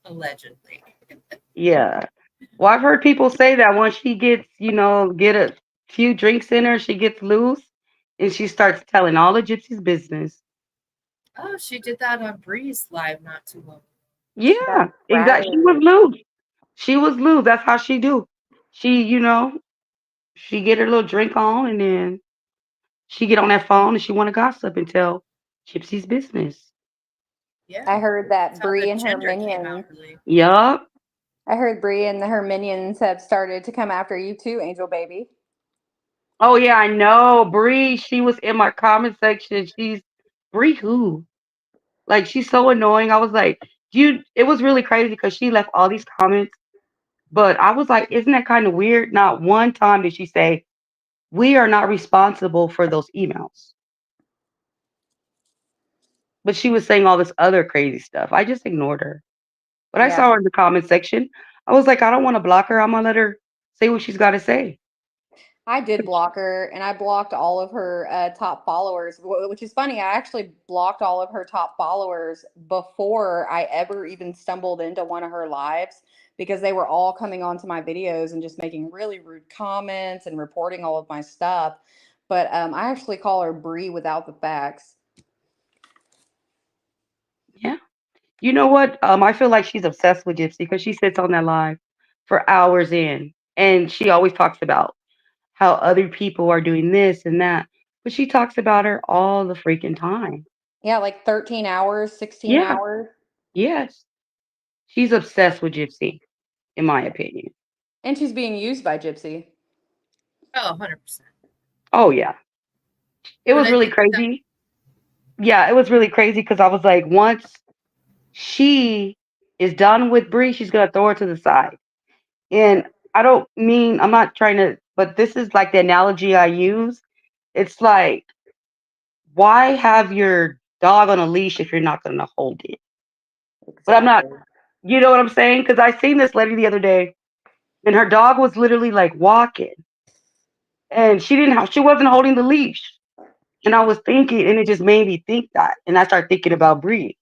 Speaker 4: allegedly.
Speaker 1: Yeah. Well, I've heard people say that once she gets, get a few drinks in her, she gets loose and she starts telling all the gypsies' business.
Speaker 4: Oh, she did that on Breeze Live not too long ago.
Speaker 1: Yeah,
Speaker 2: That's
Speaker 1: exactly. She was
Speaker 2: right.
Speaker 1: loose. She was loose. That's how she do. She, she get her little drink on and then she get on that phone and she want to gossip and tell gypsies' business.
Speaker 4: Yeah,
Speaker 2: I heard
Speaker 4: that's
Speaker 2: that
Speaker 4: how the
Speaker 2: Bree and her
Speaker 4: gender came out,
Speaker 2: minions.
Speaker 4: really.
Speaker 1: Yup.
Speaker 2: I heard Bree and her minions have started to come after you too, Angel Baby.
Speaker 1: Oh yeah, I know. Bree, she was in my comment section. She's Bree who? Like she's so annoying. I was like, it was really crazy because she left all these comments, but I was like, isn't that kind of weird? Not one time did she say, we are not responsible for those emails. But she was saying all this other crazy stuff. I just ignored her. But I
Speaker 2: Yeah.
Speaker 1: saw her in the comment section. I was like, I don't want to block her. I'm gonna let her say what she's gotta say.
Speaker 2: I did block her, and I blocked all of her top followers, which is funny. I actually blocked all of her top followers before I ever even stumbled into one of her lives because they were all coming onto my videos and just making really rude comments and reporting all of my stuff. But I actually call her Bree without the facts.
Speaker 1: Yeah. You know what? I feel like she's obsessed with Gypsy because she sits on that live for hours in, and she always talks about how other people are doing this and that, but she talks about her all the freaking time.
Speaker 2: Yeah, like 13 hours, 16
Speaker 1: Yeah,
Speaker 2: hours.
Speaker 1: yes, she's obsessed with Gypsy, in my opinion.
Speaker 2: And she's being used by Gypsy.
Speaker 4: Oh, 100%.
Speaker 1: Oh yeah, it
Speaker 4: But
Speaker 1: was
Speaker 4: I
Speaker 1: really
Speaker 4: think that,
Speaker 1: crazy. Yeah, it was really crazy because I was like, once she is done with Bree, she's gonna throw her to the side. And I don't mean I'm not trying to, but this is like the analogy I use. It's like, why have your dog on a leash if you're not gonna hold it? But I'm not,
Speaker 2: Exactly.
Speaker 1: you know what I'm saying? Because I seen this lady the other day, and her dog was literally like walking, and she wasn't holding the leash. And I was thinking, and it just made me think that, and I started thinking about Bree,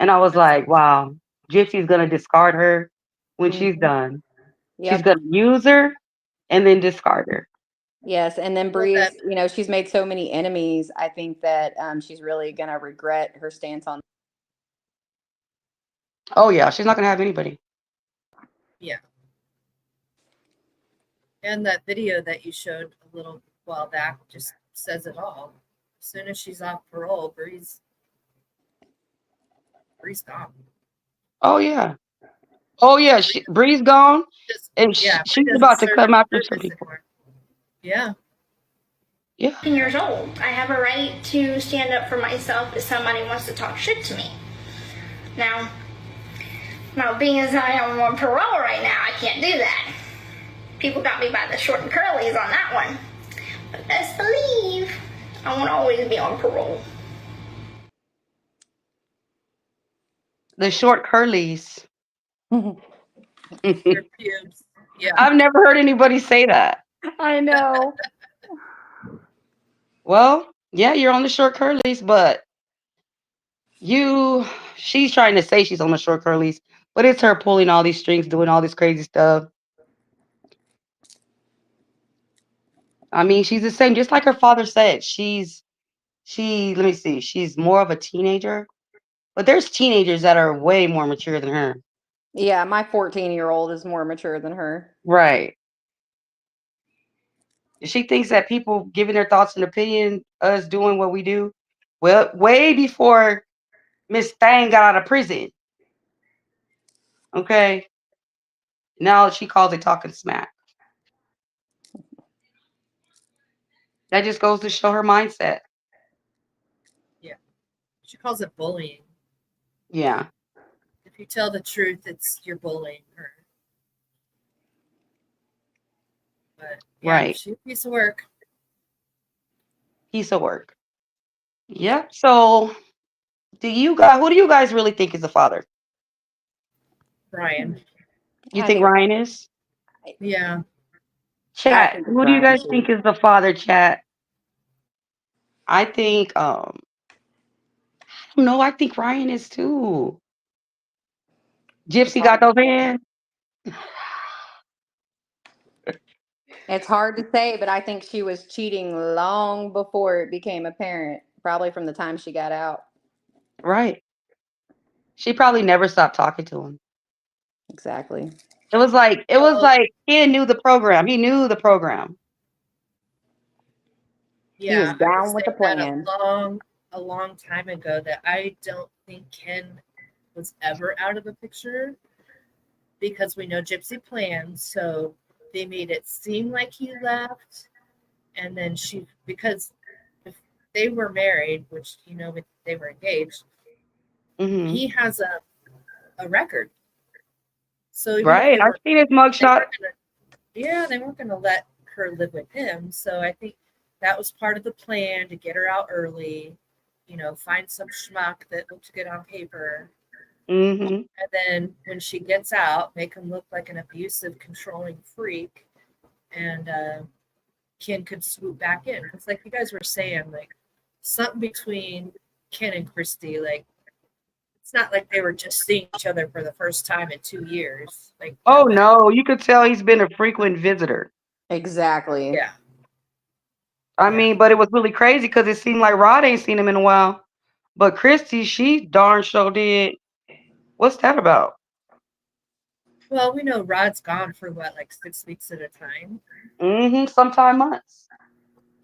Speaker 1: and I was
Speaker 4: that's
Speaker 1: like, wow, Gypsy's gonna discard her when she's
Speaker 2: Hmm.
Speaker 1: done. She's
Speaker 2: Yep.
Speaker 1: gonna use her and then discard her.
Speaker 2: Yes, and then
Speaker 4: well,
Speaker 2: Bree's,
Speaker 4: that
Speaker 2: she's made so many enemies. I think that she's really gonna regret her stance on.
Speaker 1: Oh yeah, she's not gonna have anybody.
Speaker 4: yeah, and that video that you showed a little while back just says it all. As soon as she's off parole, Bree's gone.
Speaker 1: Oh yeah. Oh yeah.
Speaker 4: Bree
Speaker 1: Bree's gone,
Speaker 4: just
Speaker 1: and
Speaker 4: Bree
Speaker 1: she's
Speaker 4: doesn't
Speaker 1: about to
Speaker 4: serve
Speaker 1: come
Speaker 4: any
Speaker 1: after some
Speaker 4: purpose
Speaker 1: people.
Speaker 4: anymore. Yeah,
Speaker 1: Yeah.
Speaker 3: 18 years old. I have a right to stand up for myself if somebody wants to talk shit to me. Now, being as I am on parole right now, I can't do that. People got me by the short and curlies on that one. But best believe I won't always be on parole.
Speaker 1: The short curlies.
Speaker 4: your pubes. Yeah,
Speaker 1: I've never heard anybody say that.
Speaker 2: I know.
Speaker 1: Well, yeah, you're on the short curlies, but she's trying to say she's on the short curlies, but it's her pulling all these strings, doing all this crazy stuff. I mean, she's the same, just like her father said. Let me see, she's more of a teenager, but there's teenagers that are way more mature than her.
Speaker 2: Yeah, my 14-year-old is more mature than her.
Speaker 1: Right. She thinks that people giving their thoughts and opinion, us doing what we do, well, way before Miss Thang got out of prison. Okay. Now she calls it talking smack. That just goes to show her mindset.
Speaker 4: yeah. She calls it bullying.
Speaker 1: Yeah.
Speaker 4: If you tell the truth, you're bullying her. But yeah,
Speaker 1: Right.
Speaker 4: she's a piece of work.
Speaker 1: Piece of work. Yep. So, who do you guys really think is the father?
Speaker 4: Brian.
Speaker 1: You
Speaker 2: I
Speaker 1: think
Speaker 2: think
Speaker 1: Ryan is?
Speaker 4: Yeah.
Speaker 2: I
Speaker 1: Chat.
Speaker 2: think it's
Speaker 1: Who do you
Speaker 2: Ryan
Speaker 1: guys
Speaker 2: too.
Speaker 1: think is the father? Chat. I think. I don't know. I think Ryan is too.
Speaker 2: It's
Speaker 1: Gypsy got
Speaker 2: hard.
Speaker 1: those hands.
Speaker 2: It's hard to say, but I think she was cheating long before it became apparent. Probably from the time she got out.
Speaker 1: Right. She probably never stopped talking to him.
Speaker 2: Exactly.
Speaker 1: It was like he knew the program. He knew the program.
Speaker 2: He was
Speaker 4: Yeah, I was
Speaker 2: down with the
Speaker 4: saying that
Speaker 2: plan.
Speaker 4: a long time ago that I don't think Ken was ever out of the picture because we know Gypsy planned, so they made it seem like he left, and then she because if they were married, which they were engaged,
Speaker 1: Hmm.
Speaker 4: he has a record. So even if
Speaker 1: Right. I've seen his
Speaker 4: they
Speaker 1: mugshot.
Speaker 4: weren't gonna, yeah, they weren't gonna let her live with him. So I think that was part of the plan to get her out early. Find some schmuck that looked good on paper,
Speaker 1: Hmm.
Speaker 4: and then when she gets out, make him look like an abusive, controlling freak, and Ken could swoop back in. It's like you guys were saying, like something between Ken and Christy, like it's not like they were just seeing each other for the first time in 2 years. Like,
Speaker 1: Oh no, you could tell he's been a frequent visitor.
Speaker 2: Exactly.
Speaker 4: yeah,
Speaker 1: I
Speaker 4: yeah.
Speaker 1: mean, but it was really crazy because it seemed like Rod ain't seen him in a while. But Christy, she darn sure did. What's that about?
Speaker 4: Well, we know Rod's gone for what, like 6 weeks at a time.
Speaker 1: Sometime months.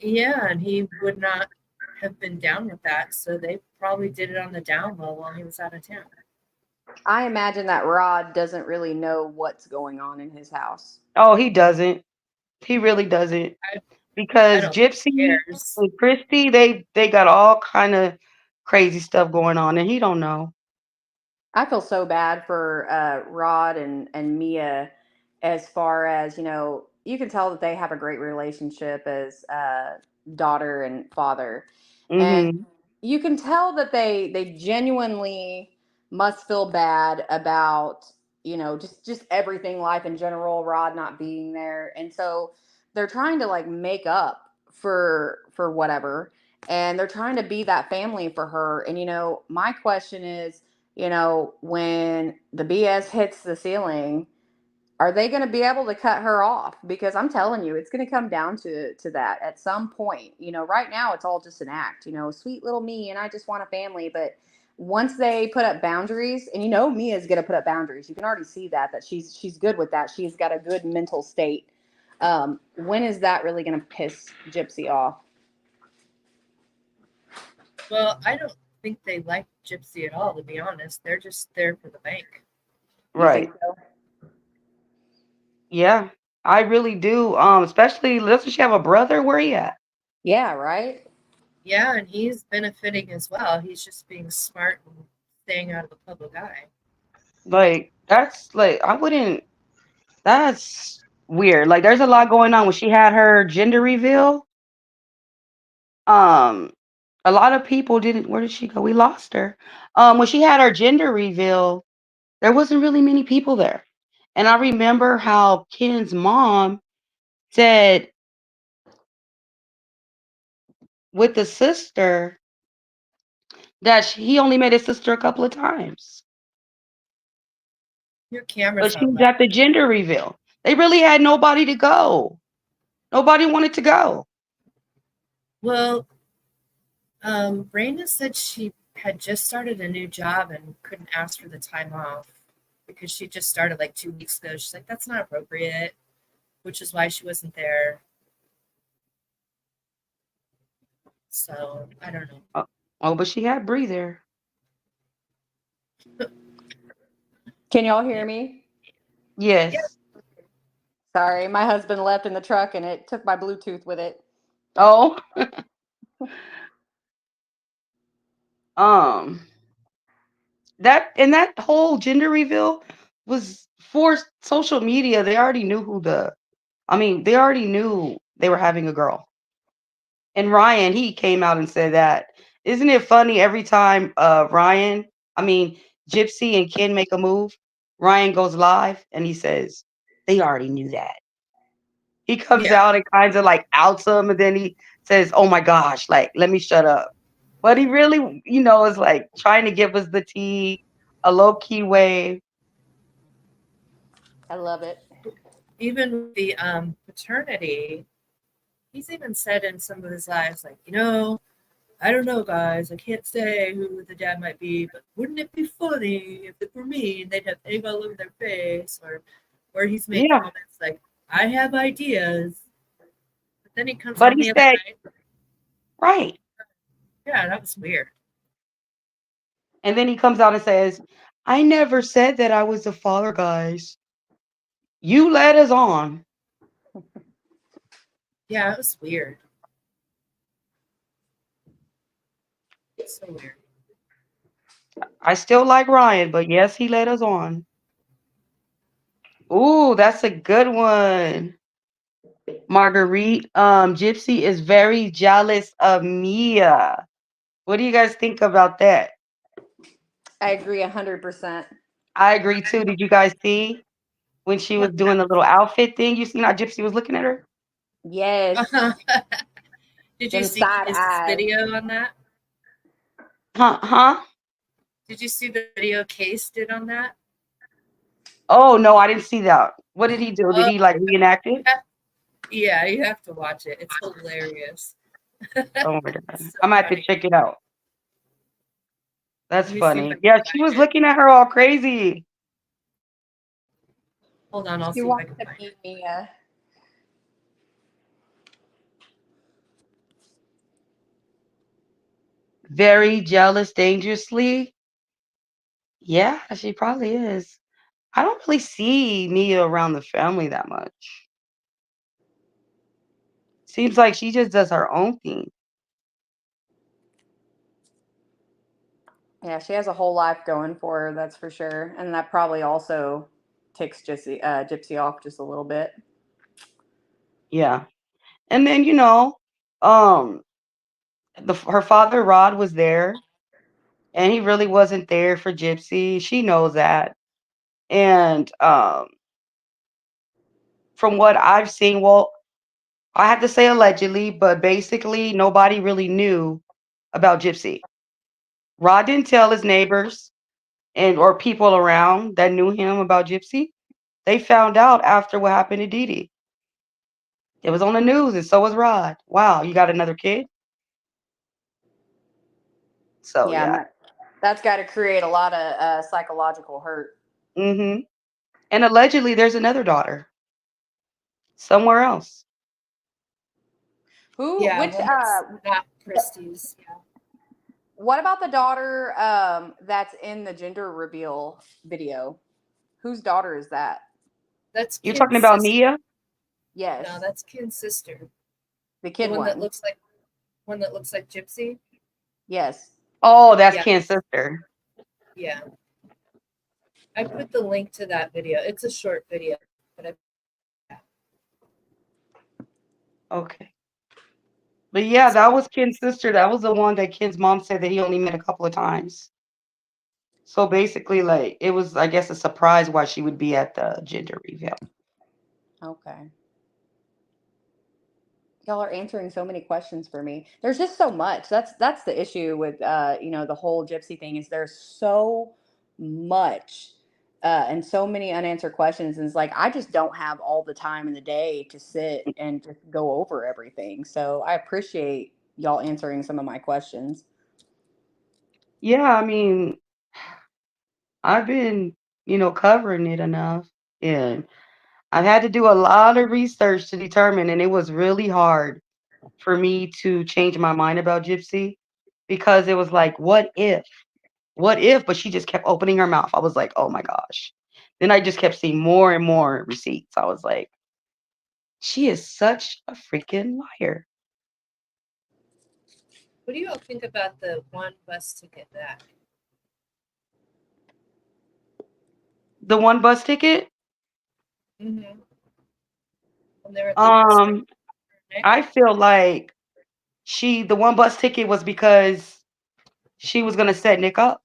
Speaker 4: Yeah, and he would not have been down with that, so they probably did it on the down low while he was out of town.
Speaker 2: I imagine that Rod doesn't really know what's going on in his house.
Speaker 1: Oh, he doesn't. He really doesn't.
Speaker 4: I, I
Speaker 1: Because
Speaker 4: don't think he
Speaker 1: Gypsy
Speaker 4: cares.
Speaker 1: and Christy, they got all kind of crazy stuff going on, and he don't know.
Speaker 2: I feel so bad for Rod and Mia, as far as you can tell that they have a great relationship as daughter and father, and
Speaker 1: Hmm.
Speaker 2: you can tell that they genuinely must feel bad about just everything, life in general, Rod not being there, and so they're trying to like make up for whatever, and they're trying to be that family for her. And my question is, when the BS hits the ceiling, are they going to be able to cut her off? Because I'm telling you, it's going to come down to that at some point. Right now it's all just an act, sweet little me, and I just want a family. But once they put up boundaries, and Mia's going to put up boundaries. You can already see that she's good with that. She's got a good mental state. When is that really going to piss Gypsy off?
Speaker 4: Well, I don't think they like Gypsy at all, to be honest. They're just there for the bank.
Speaker 2: You think
Speaker 1: Right.
Speaker 2: so?
Speaker 1: Yeah, I really do. Especially doesn't she have a brother? Where he at?
Speaker 2: Yeah, right.
Speaker 4: Yeah, and he's benefiting as well. He's just being smart and staying out of the public eye.
Speaker 1: Like that's like I wouldn't. That's weird. Like there's a lot going on when she had her gender reveal. Um, a lot of people didn't. Where did she go? We lost her. When she had her gender reveal, there wasn't really many people there. And I remember how Ken's mom said with the sister that he only met his sister a couple of times,
Speaker 4: Your
Speaker 1: but
Speaker 4: camera's
Speaker 1: she
Speaker 4: not
Speaker 1: was
Speaker 4: letting
Speaker 1: at the gender reveal. They really had nobody to go. Nobody wanted to go.
Speaker 4: Well, Brenda said she had just started a new job and couldn't ask for the time off because she just started like 2 weeks ago. She's like, that's not appropriate, which is why she wasn't there. So I don't know.
Speaker 1: Oh, oh, but she had Bree there.
Speaker 2: Can y'all hear
Speaker 4: Yeah.
Speaker 2: me?
Speaker 4: Yeah.
Speaker 1: Yes.
Speaker 2: Sorry, my husband left in the truck and it took my Bluetooth with it.
Speaker 1: Oh, um, that whole gender reveal was for social media. They already knew who the. I mean, they already knew they were having a girl. And Ryan, he came out and said that. Isn't it funny every time I mean Gypsy and Ken make a move, Ryan goes live and he says, they already knew that. He comes
Speaker 4: Yeah.
Speaker 1: out and kind of like outs them and then he says, oh my gosh, like let me shut up. But he really, is like trying to give us the tea, a low key way.
Speaker 2: I love it.
Speaker 4: Even with the paternity, he's even said in some of his lives, like, I don't know, guys. I can't say who the dad might be, but wouldn't it be funny if it were me and they'd have egg all over their face? Or where he's made
Speaker 1: Yeah.
Speaker 4: comments like, I have ideas. But then he comes
Speaker 1: But
Speaker 4: on
Speaker 1: he
Speaker 4: the other
Speaker 1: said,
Speaker 4: night.
Speaker 1: right.
Speaker 4: Yeah, that was weird.
Speaker 1: And then he comes out and says, I never said that I was the father, guys. You led us on.
Speaker 4: Yeah, it was weird. So weird.
Speaker 1: I still like Ryan, but yes, he led us on. Ooh, that's a good one. Marguerite, Gypsy is very jealous of Mia. What do you guys think about that?
Speaker 2: I agree 100%.
Speaker 1: I agree too. Did you guys see when she was
Speaker 4: What
Speaker 1: doing the little outfit thing? You seen how Gypsy was looking at her?
Speaker 2: Yes.
Speaker 4: Did you
Speaker 2: Them
Speaker 4: see
Speaker 2: side
Speaker 4: Case's
Speaker 2: eyes.
Speaker 4: video on that?
Speaker 1: Huh? Huh?
Speaker 4: Did you see the video Case did on that?
Speaker 1: Oh no, I didn't see that. What did he do? Did
Speaker 4: Oh,
Speaker 1: he like reenact it?
Speaker 4: yeah, you have to watch it. It's hilarious.
Speaker 1: Oh my god.
Speaker 4: So
Speaker 1: I'm gonna have to
Speaker 4: funny.
Speaker 1: check it out. That's
Speaker 4: Let me see if I
Speaker 1: funny.
Speaker 4: can
Speaker 1: Yeah, she
Speaker 4: find
Speaker 1: was
Speaker 4: it.
Speaker 1: looking at her all crazy.
Speaker 4: Hold on, I'll
Speaker 2: She
Speaker 4: see if I
Speaker 2: wants
Speaker 4: can
Speaker 2: to
Speaker 4: find it.
Speaker 2: be Mia.
Speaker 1: Very jealous, dangerously. Yeah, she probably is. I don't really see Mia around the family that much. Seems like she just does her own thing.
Speaker 2: Yeah, she has a whole life going for her, that's for sure. And that probably also ticks Gypsy off just a little bit.
Speaker 1: Yeah. And then, um her father Rod was there and he really wasn't there for Gypsy. She knows that. And from what I've seen, well, I have to say allegedly, but basically nobody really knew about Gypsy. Rod didn't tell his neighbors and or people around that knew him about Gypsy. They found out after what happened to Dee Dee. It was on the news, and so was Rod. Wow, you got another kid? So
Speaker 2: Yeah, and
Speaker 1: yeah.
Speaker 2: that's got to create a lot of psychological hurt.
Speaker 1: Hmm. And allegedly, there's another daughter somewhere else.
Speaker 2: Who?
Speaker 4: Yeah,
Speaker 2: Which?
Speaker 4: one that's not Christie's. Yeah,
Speaker 2: What about the daughter that's in the gender reveal video? Whose daughter is that?
Speaker 4: that's
Speaker 1: You talking
Speaker 4: Ken's
Speaker 1: about
Speaker 4: sister.
Speaker 1: Mia?
Speaker 4: No,
Speaker 2: Yes,
Speaker 4: that's Ken's sister.
Speaker 2: the
Speaker 4: The
Speaker 2: kid one.
Speaker 4: one that looks like Gypsy.
Speaker 2: Yes.
Speaker 1: Oh, that's
Speaker 4: Yeah,
Speaker 1: Ken's sister.
Speaker 4: yeah. I put the link to that video. It's a short video, but
Speaker 1: Okay. But yeah, that was Ken's sister. That was the one that Ken's mom said that he only met a couple of times. So basically, like, it was, I guess, a surprise why she would be at the gender reveal.
Speaker 2: Okay. Y'all are answering so many questions for me. There's just so much. That's the issue with the whole Gypsy thing is there's so much and so many unanswered questions, and it's like I just don't have all the time in the day to sit and just go over everything. So I appreciate y'all answering some of my questions.
Speaker 1: Yeah, I mean, I've been, covering it enough. And I've had to do a lot of research to determine, and it was really hard for me to change my mind about Gypsy because it was like, what if? What if? But she just kept opening her mouth. I was like, oh my gosh. Then I just kept seeing more and more receipts. I was like, she is such a freaking liar.
Speaker 4: what do you all think about the one bus ticket back?
Speaker 1: The one bus ticket,
Speaker 4: Mm-hmm. When they were leaving straight
Speaker 1: um,
Speaker 4: neck.
Speaker 1: I feel like The one bus ticket was because she was gonna set Nick up.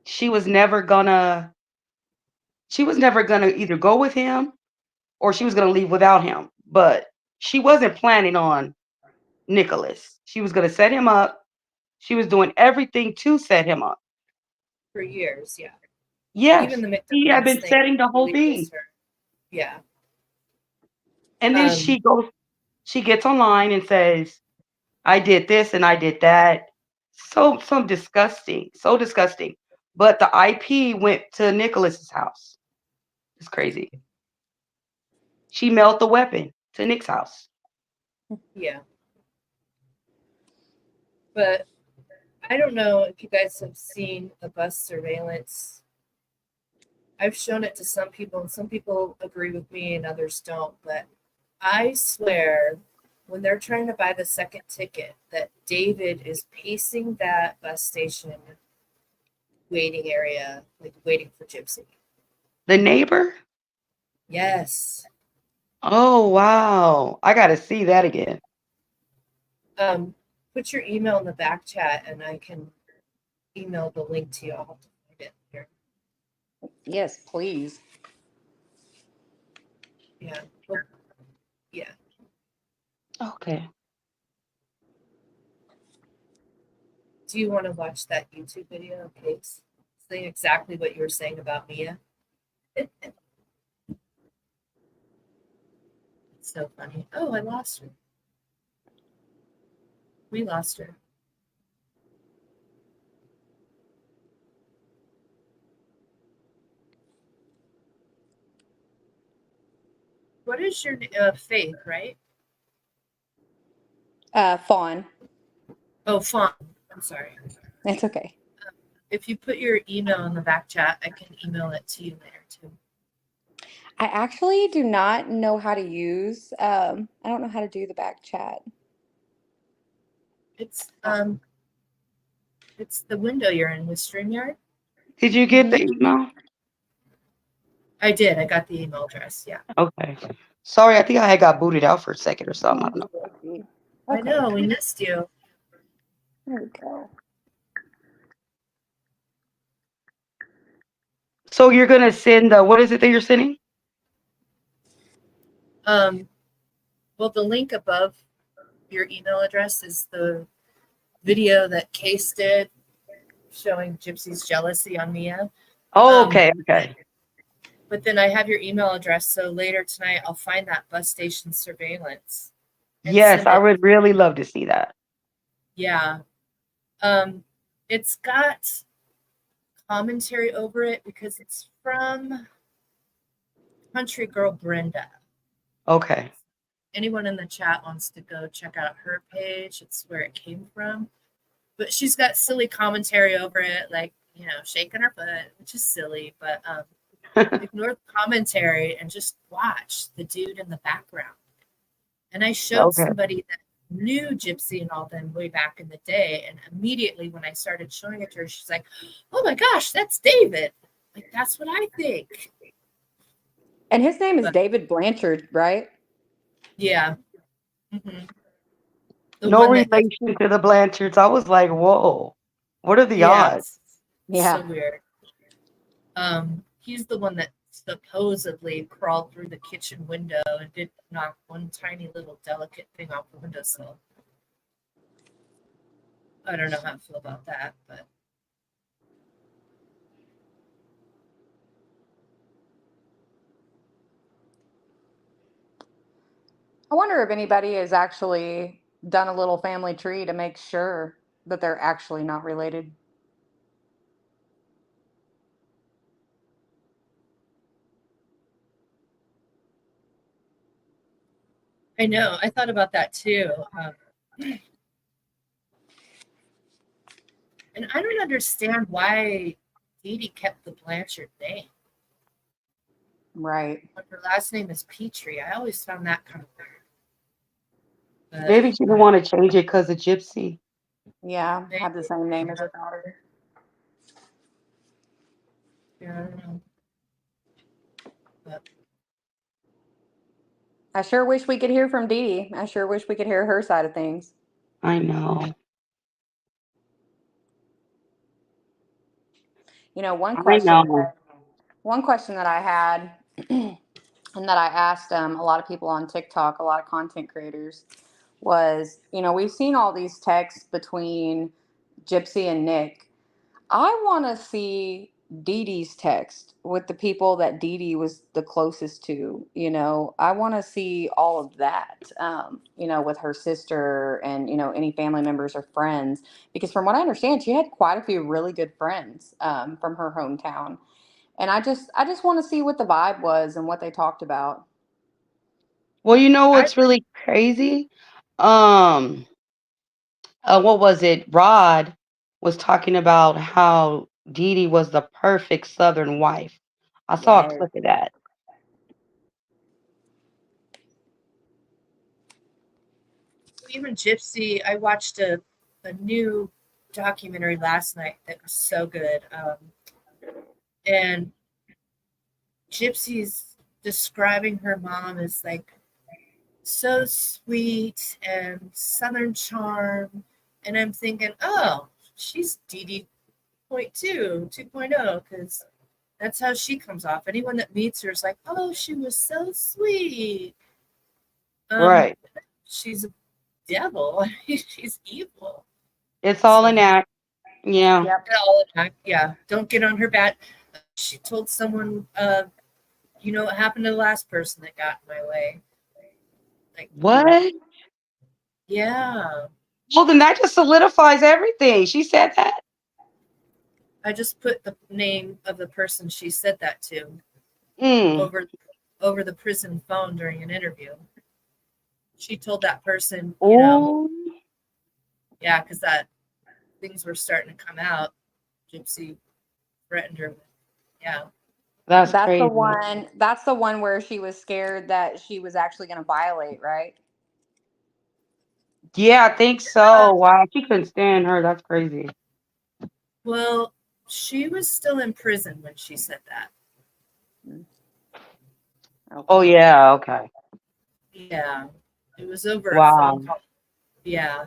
Speaker 1: She was never gonna she was never gonna either go with him or she was gonna leave without him. But she wasn't planning on Nicholas. She was gonna set him up. She was doing everything to set him up.
Speaker 4: For years, yeah.
Speaker 1: Yes,
Speaker 4: Even the
Speaker 1: he had
Speaker 4: McDonald's
Speaker 1: been
Speaker 4: thing
Speaker 1: setting the whole
Speaker 4: really
Speaker 1: thing.
Speaker 4: was her. Yeah.
Speaker 1: And then
Speaker 4: Um,
Speaker 1: she gets online and says, I did this and I did that. So disgusting. So disgusting. But the IP went to Nicholas's house. It's crazy. She mailed the weapon to Nick's house.
Speaker 4: yeah. But I don't know if you guys have seen the bus surveillance. I've shown it to some people, and some people agree with me and others don't. But I swear, when they're trying to buy the second ticket, that David is pacing that bus station waiting area, like waiting for Gypsy.
Speaker 1: The neighbor?
Speaker 4: Yes.
Speaker 1: Oh wow. I gotta see that again.
Speaker 4: Put your email in the back chat and I can email the link to you. I'll have to find it here.
Speaker 2: Yes, please.
Speaker 4: Yeah. Well, yeah.
Speaker 1: Okay.
Speaker 4: Do you want to watch that YouTube video, Case? Saying exactly what you were saying about Mia. It's so funny. Oh, I lost her. We lost her. What is your Faith, right?
Speaker 2: Fawn.
Speaker 4: Oh, Fawn. I'm sorry.
Speaker 2: It's okay.
Speaker 4: If you put your email in the back chat, I can email it to you later too.
Speaker 2: I actually do not know how to use. I don't know how to do the back chat.
Speaker 4: It's the window you're in with StreamYard.
Speaker 1: Did you get the email?
Speaker 4: I did. I got the email address. Yeah.
Speaker 1: Okay. Sorry, I think I had got booted out for a second or something. I don't know.
Speaker 2: Okay.
Speaker 4: I know, we missed you.
Speaker 2: There we go.
Speaker 1: So you're gonna send what is it that you're sending?
Speaker 4: Well, the link above your email address is the video that Case did showing Gypsy's jealousy on Mia.
Speaker 1: Oh, okay.
Speaker 4: But then I have your email address, so later tonight I'll find that bus station surveillance.
Speaker 1: Yes, I would really love to see that.
Speaker 4: Yeah. It's got commentary over it because it's from Country Girl Brenda.
Speaker 1: Okay.
Speaker 4: Anyone in the chat wants to go check out her page, it's where it came from. But she's got silly commentary over it, like, shaking her foot, which is silly, but ignore the commentary and just watch the dude in the background. And I showed somebody that knew Gypsy and all them way back in the day, and immediately when I started showing it to her, she's like, oh my gosh, that's David. Like, that's what I think.
Speaker 2: And his name is David Blanchard, right?
Speaker 4: Yeah. Mm-hmm.
Speaker 1: No relation to the Blanchards. I was like, whoa, what are the odds?
Speaker 2: Yeah.
Speaker 4: So weird. He's the one that supposedly crawled through the kitchen window and did knock one tiny little delicate thing off the windowsill. I don't know how I feel about that, but
Speaker 2: I wonder if anybody has actually done a little family tree to make sure that they're actually not related.
Speaker 4: I know. I thought about that too. And I don't understand why Dee Dee kept the Blanchard name.
Speaker 2: Right.
Speaker 4: But her last name is Petrie. I always found that kind of weird. But,
Speaker 1: maybe she didn't want to change it because of Gypsy.
Speaker 2: Yeah, have the same name as her daughter.
Speaker 4: Yeah, I don't know. But
Speaker 2: I sure wish we could hear from Dee Dee. I sure wish we could hear her side of things.
Speaker 1: I know.
Speaker 2: You know,
Speaker 1: I know.
Speaker 2: one question that I had and that I asked a lot of people on TikTok, a lot of content creators, was, you know, we've seen all these texts between Gypsy and Nick. I want to see Dee Dee's text with the people that Dee Dee was the closest to. You know, I want to see all of that, you know, with her sister and, you know, any family members or friends. Because from what I understand, she had quite a few really good friends from her hometown. And I just want to see what the vibe was and what they talked about.
Speaker 1: Well, you know
Speaker 4: I
Speaker 1: what's really crazy? Um, what was it? Rod was talking about how Dee Dee was the perfect Southern wife. I saw a
Speaker 2: Yes.
Speaker 1: clip of that.
Speaker 4: even Gypsy. I watched a new documentary last night that was so good, and Gypsy's describing her mom as like so sweet and Southern charm, and I'm thinking, oh, she's Dee Dee point 2.0, because that's how she comes off. Anyone that meets her is like, oh, she was so sweet. Um,
Speaker 1: Right.
Speaker 4: she's a devil. She's evil.
Speaker 1: It's all
Speaker 4: So
Speaker 1: an act. Yeah.
Speaker 2: Yep.
Speaker 4: yeah, don't get on her bat. She told someone, you know what happened to the last person that got in my way. Like,
Speaker 1: What?
Speaker 4: yeah,
Speaker 1: Well, then that just solidifies everything. She said that.
Speaker 4: I just put the name of the person she said that to
Speaker 1: Mm.
Speaker 4: over over the prison phone during an interview. She told that person, you know,
Speaker 1: Oh,
Speaker 4: yeah, because that things were starting to come out. Gypsy threatened her with, yeah,
Speaker 1: that's crazy.
Speaker 2: That's the one where she was scared that she was actually going to violate, right?
Speaker 1: Yeah, I think so. Wow, she couldn't stand her. That's crazy.
Speaker 4: well, she was still in prison when she said that.
Speaker 2: Mm,
Speaker 1: Oh
Speaker 2: okay.
Speaker 1: yeah. Okay.
Speaker 4: Yeah, it was over a phone
Speaker 1: Wow,
Speaker 4: call. Yeah,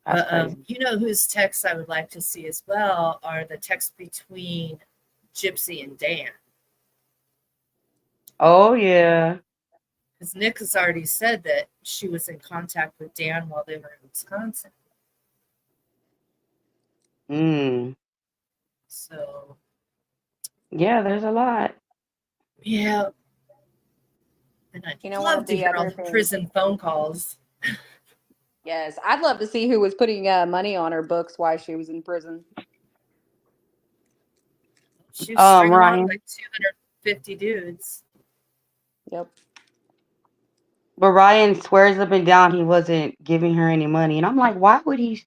Speaker 1: that's
Speaker 4: but
Speaker 1: crazy.
Speaker 4: you know whose texts I would like to see as well are the texts between Gypsy and Dan,
Speaker 1: Oh yeah.
Speaker 4: because Nick has already said that she was in contact with Dan while they were in Wisconsin.
Speaker 1: Mm.
Speaker 4: So
Speaker 1: Yeah, there's a lot.
Speaker 4: yeah, and I'd
Speaker 2: You know, one
Speaker 4: love
Speaker 2: of
Speaker 4: to
Speaker 2: the
Speaker 4: hear all
Speaker 2: other
Speaker 4: the
Speaker 2: things,
Speaker 4: prison phone calls.
Speaker 2: yes, I'd love to see who was putting money on her books while she was in prison.
Speaker 4: She was stringing on
Speaker 1: Ryan.
Speaker 4: like 250 dudes.
Speaker 2: Yep.
Speaker 1: But Ryan swears up and down he wasn't giving her any money. And I'm like, why would he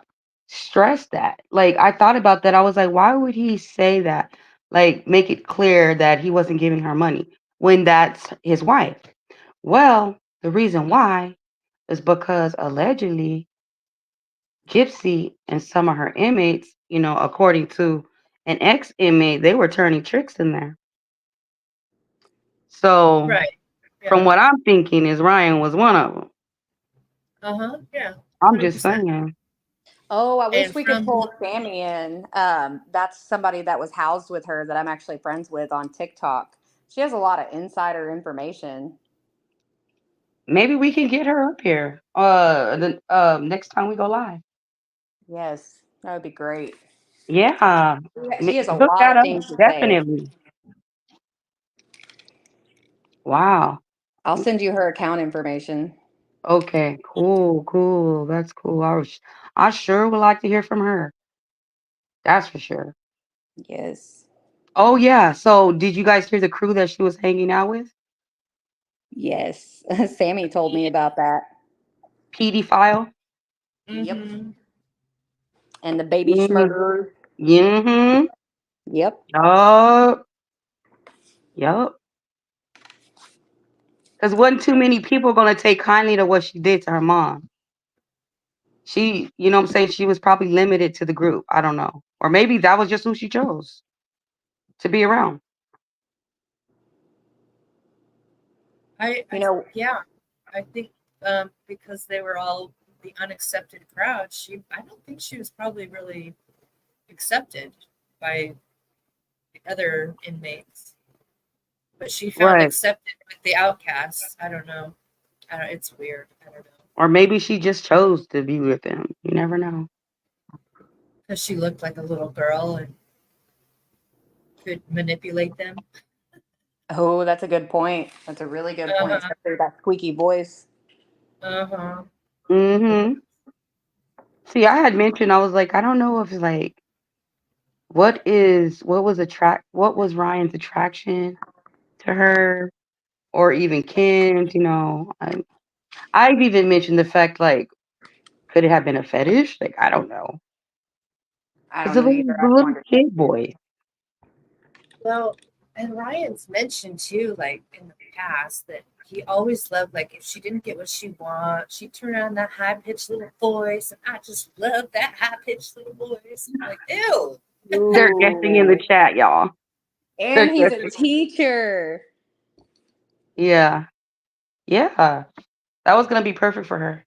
Speaker 1: stress that? Like, I thought about that. I was like, why would he say that? Like, make it clear that he wasn't giving her money when that's his wife. Well, the reason why is because allegedly Gypsy and some of her inmates, according to an ex inmate, they were turning tricks in there. So,
Speaker 4: Right.
Speaker 1: from
Speaker 4: Yeah.
Speaker 1: what I'm thinking, is Ryan was one of them.
Speaker 4: Uh-huh. Yeah.
Speaker 1: I'm just
Speaker 4: 100%.
Speaker 1: saying.
Speaker 2: Oh, I wish
Speaker 4: And
Speaker 2: we could
Speaker 4: from
Speaker 2: pull Sammy in. That's somebody that was housed with her that I'm actually friends with on TikTok. She has a lot of insider information.
Speaker 1: Maybe we can get her up here. The next time we go live.
Speaker 2: Yes, that would be great.
Speaker 1: Yeah,
Speaker 2: She has a
Speaker 1: hook
Speaker 2: lot
Speaker 1: that
Speaker 2: of
Speaker 1: up
Speaker 2: things to say.
Speaker 1: definitely. Wow.
Speaker 2: I'll send you her account information.
Speaker 1: Okay. Cool. Cool. That's cool. I sure would like to hear from her. That's for sure.
Speaker 2: Yes.
Speaker 1: Oh yeah. So did you guys hear the crew that she was hanging out with?
Speaker 2: Yes. Sammy told me about that.
Speaker 1: PD file.
Speaker 2: Yep.
Speaker 4: mm-hmm.
Speaker 2: And the baby
Speaker 1: Mm-hmm.
Speaker 2: schmurder.
Speaker 1: Mm-hmm.
Speaker 2: Yep.
Speaker 1: Yup. Yup. Because wasn't too many people gonna take kindly to what she did to her mom. What I'm saying, she was probably limited to the group. I don't know. Or maybe that was just who she chose to be around.
Speaker 2: You know,
Speaker 4: Yeah, I think because they were all the unaccepted crowd, I don't think she was probably really accepted by the other inmates, but she found
Speaker 1: Right.
Speaker 4: accepted with the outcasts. I don't know. It's weird. I don't know.
Speaker 1: Or maybe she just chose to be with him. You never know.
Speaker 4: Because she looked like a little girl and could manipulate them.
Speaker 2: Oh, that's a good point. That's a really good point,
Speaker 4: Uh-huh.
Speaker 2: especially that squeaky voice.
Speaker 4: Uh-huh.
Speaker 1: Mm-hmm. See, I had mentioned I was like, I don't know if like what was Ryan's attraction to her or even Ken's, I've even mentioned the fact like could it have been a fetish? Like I don't know.
Speaker 2: I
Speaker 1: It's
Speaker 2: don't know either.
Speaker 1: the
Speaker 2: I've
Speaker 1: little
Speaker 2: wondered that
Speaker 1: kid
Speaker 2: too.
Speaker 1: boy.
Speaker 4: Well, and Ryan's mentioned too, like in the past, that he always loved, like, if she didn't get what she wants, she'd turn on that high pitched little voice, and I just love that high pitched little voice. I'm like, ew.
Speaker 1: They're guessing in the
Speaker 2: Ooh.
Speaker 1: chat, y'all. They're
Speaker 2: And he's a
Speaker 1: guessing.
Speaker 2: teacher.
Speaker 1: Yeah. Yeah. That was gonna be perfect for her.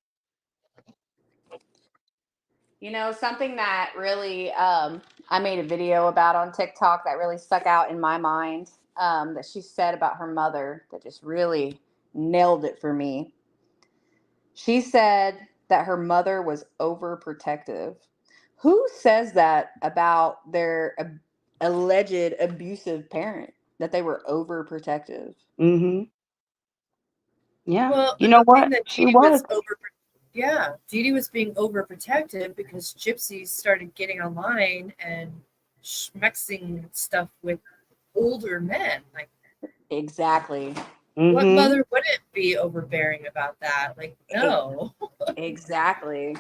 Speaker 2: Something that really I made a video about on TikTok that really stuck out in my mind, that she said about her mother that just really nailed it for me. She said that her mother was overprotective. Who says that about their alleged abusive parent? That they were overprotective?
Speaker 1: Mhm. Yeah.
Speaker 4: Well,
Speaker 1: You
Speaker 4: and
Speaker 1: know
Speaker 4: the thing
Speaker 1: what?
Speaker 4: that
Speaker 1: She
Speaker 4: Dee Dee
Speaker 1: was.
Speaker 4: was yeah, Dee Dee was being overprotective because Gypsy started getting online and schmexing stuff with older men. Like,
Speaker 2: Exactly.
Speaker 4: what
Speaker 1: Mhm.
Speaker 4: mother wouldn't be overbearing about that? Like,
Speaker 2: E-
Speaker 4: no.
Speaker 2: Exactly.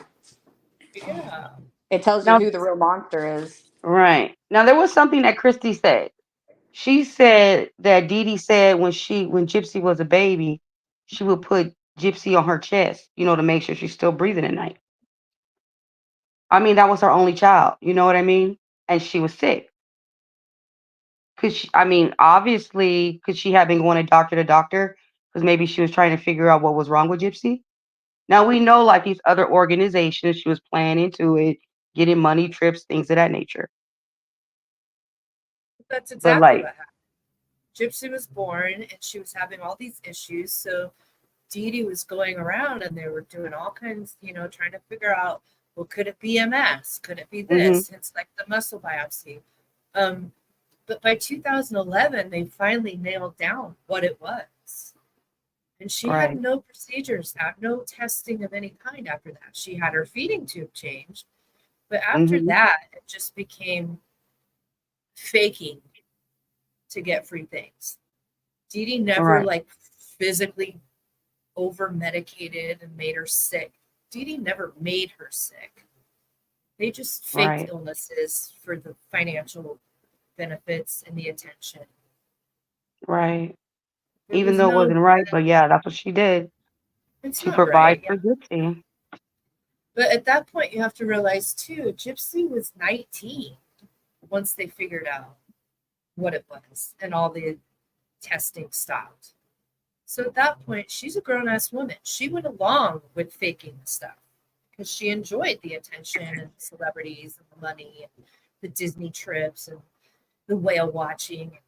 Speaker 4: Yeah.
Speaker 2: It tells you
Speaker 1: Now
Speaker 2: who the real monster is.
Speaker 1: right. Now there was something that Christy said. She said that Dee Dee said when Gypsy was a baby, she would put Gypsy on her chest, to make sure she's still breathing at night. I mean, that was her only child, you know what I mean? And she was sick. I mean, obviously, could she have been going to doctor, because maybe she was trying to figure out what was wrong with Gypsy? Now we know, like these other organizations, she was planning into it, getting money, trips, things of that nature.
Speaker 4: That's
Speaker 1: But
Speaker 4: exactly
Speaker 1: like,
Speaker 4: what happened. Gypsy was born and she was having all these issues. So Dee Dee was going around and they were doing all kinds, trying to figure out, well, could it be MS? Could it be
Speaker 1: hmm
Speaker 4: this? It's like the muscle biopsy. Um, but by 2011, they finally nailed down what it was. And she had
Speaker 1: right,
Speaker 4: no procedures, no testing of any kind after that. She had her feeding tube changed. But after
Speaker 1: hmm
Speaker 4: that, it just became faking to get free things. Dee Dee never
Speaker 1: right,
Speaker 4: like physically over medicated and made her sick. Dee Dee never made her sick. They just faked
Speaker 1: right,
Speaker 4: illnesses for the financial benefits and the attention.
Speaker 1: right.
Speaker 4: There
Speaker 1: Even
Speaker 4: was
Speaker 1: though it
Speaker 4: no,
Speaker 1: wasn't right, but yeah, that's what she did
Speaker 4: it's
Speaker 1: to
Speaker 4: not
Speaker 1: provide
Speaker 4: right. Yeah.
Speaker 1: for Gypsy.
Speaker 4: But at that point, you have to realize too, Gypsy was 19 once they figured out what it was and all the testing stopped. So at that point, she's a grown ass woman. She went along with faking the stuff because she enjoyed the attention and the celebrities and the money and the Disney trips and the whale watching and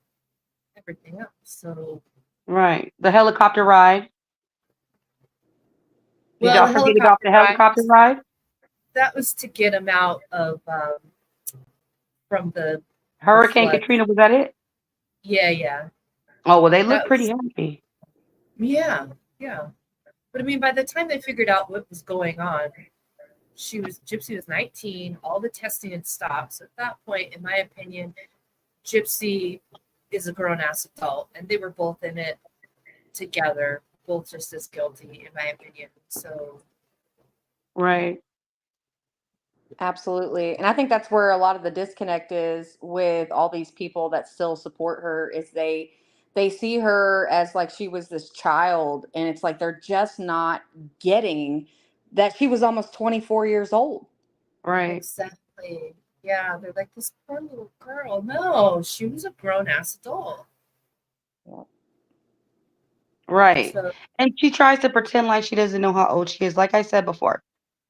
Speaker 4: everything else. So,
Speaker 1: Right. The helicopter ride. Did
Speaker 4: well,
Speaker 1: y'all
Speaker 4: the
Speaker 1: forget about
Speaker 4: helicopter
Speaker 1: the
Speaker 4: ride
Speaker 1: helicopter
Speaker 4: was
Speaker 1: ride?
Speaker 4: that was to get him out of from the
Speaker 1: Hurricane
Speaker 4: floods.
Speaker 1: Katrina, was that it?
Speaker 4: Yeah, yeah,
Speaker 1: Oh, well, they look
Speaker 4: that
Speaker 1: pretty
Speaker 4: was
Speaker 1: happy.
Speaker 4: yeah, yeah. But I mean, by the time they figured out what was going on, Gypsy was 19. All the testing had stopped. So at that point, in my opinion, Gypsy is a grown ass adult, and they were both in it together, both just as guilty, in my opinion. So,
Speaker 1: Right.
Speaker 2: Absolutely. And I think that's where a lot of the disconnect is with all these people that still support her is they see her as like she was this child, and it's like they're just not getting that she was almost 24 years old.
Speaker 1: Right.
Speaker 4: exactly. Yeah, they're like, this poor little girl. No, she was a grown ass adult.
Speaker 2: Yeah.
Speaker 1: Right.
Speaker 4: So,
Speaker 1: And she tries to pretend like she doesn't know how old she is. Like I said before,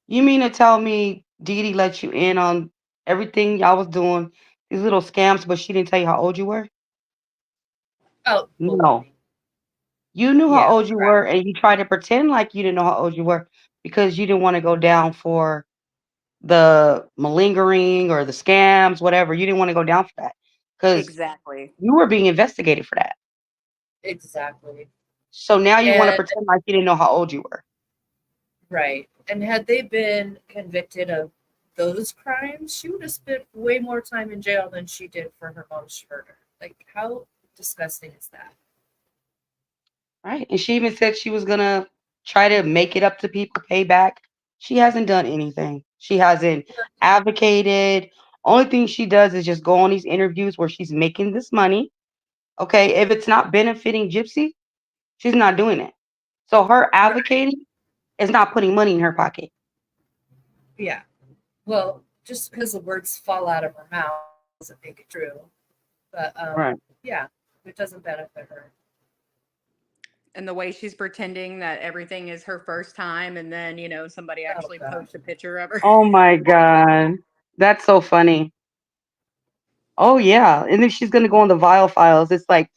Speaker 1: You mean to tell me Dee Dee let you in on everything y'all was doing, these little scams, but she didn't tell you how old you were?
Speaker 4: Oh,
Speaker 1: No.
Speaker 4: baloney.
Speaker 1: You knew how
Speaker 4: Yeah,
Speaker 1: old you
Speaker 4: crap.
Speaker 1: were, and you tried to pretend like you didn't know how old you were because you didn't want to go down for the malingering or the scams, whatever. You didn't want to go down for that because
Speaker 2: Exactly.
Speaker 1: you were being investigated for that.
Speaker 4: Exactly.
Speaker 1: So now you want to
Speaker 4: And
Speaker 1: pretend like you didn't know how old you were.
Speaker 4: right. And had they been convicted of those crimes, she would have spent way more time in jail than she did for her mom's murder. Like, how disgusting is that?
Speaker 1: Right. And she even said she was going to try to make it up to people, pay back. She hasn't done anything. She hasn't advocated. Only thing she does is just go on these interviews where she's making this money. Okay. If it's not benefiting Gypsy, she's not doing it. So her
Speaker 4: Right.
Speaker 1: advocating is not putting money in her pocket.
Speaker 4: Yeah. Well, just because the words fall out of her mouth doesn't make it true. But
Speaker 1: Right.
Speaker 4: yeah, it doesn't benefit her.
Speaker 2: And the way she's pretending that everything is her first time, and then somebody
Speaker 4: Oh
Speaker 2: actually
Speaker 4: god.
Speaker 2: posts a picture of her.
Speaker 1: Oh my God. That's so funny. Oh yeah. And then she's gonna go on the Vile Files. It's like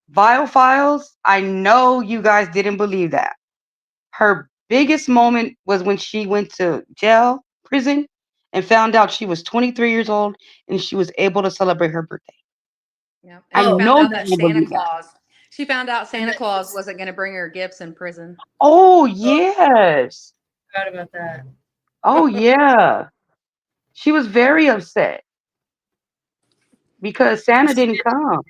Speaker 1: Vile Files, I know you guys didn't believe that. Her biggest moment was when she went to prison, and found out she was 23 years old and she was able to celebrate her birthday.
Speaker 2: Yeah, and
Speaker 1: I
Speaker 2: she
Speaker 4: Oh,
Speaker 2: found
Speaker 1: know
Speaker 2: out
Speaker 1: you
Speaker 2: that
Speaker 1: didn't
Speaker 2: Santa
Speaker 1: believe that.
Speaker 2: Claus. She found out
Speaker 4: and
Speaker 2: Santa
Speaker 4: that
Speaker 2: Claus
Speaker 4: she's
Speaker 2: wasn't going to bring her gifts in prison.
Speaker 1: Oh
Speaker 4: oh,
Speaker 1: yes.
Speaker 4: I forgot about that.
Speaker 1: Oh yeah. She was very upset because
Speaker 4: And
Speaker 1: Santa
Speaker 4: she
Speaker 1: didn't
Speaker 4: didn't,
Speaker 1: come.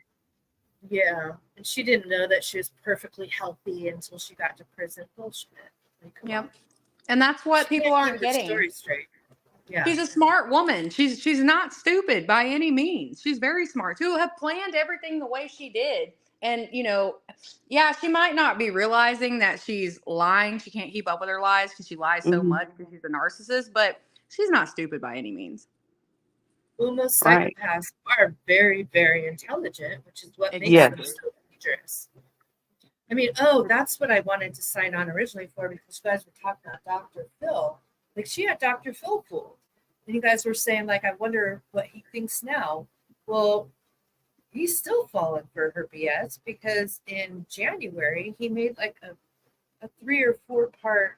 Speaker 4: yeah. And she didn't know that she was perfectly healthy until she got to prison. Bullshit. Like, come on.
Speaker 2: Yep, and that's what
Speaker 4: She
Speaker 2: people
Speaker 4: can't keep
Speaker 2: aren't
Speaker 4: her
Speaker 2: getting.
Speaker 4: story straight. Yeah.
Speaker 2: She's a smart woman. She's not stupid by any means. She's very smart to have planned everything the way she did. And yeah, she might not be realizing that she's lying. She can't keep up with her lies because she lies so
Speaker 1: Mhm.
Speaker 2: much because she's a narcissist. But she's not stupid by any means.
Speaker 4: Well, most
Speaker 1: Right.
Speaker 4: psychopaths are very, very intelligent, which is what makes them
Speaker 2: Exactly.
Speaker 1: Yes.
Speaker 4: so dangerous. I mean, oh, that's what I wanted to sign on originally for because you guys were talking about Dr. Phil. Like, she had Dr. Phil fooled. And you guys were saying, like, I wonder what he thinks now. Well, he's still falling for her BS because in January, he made like a 3 or 4 part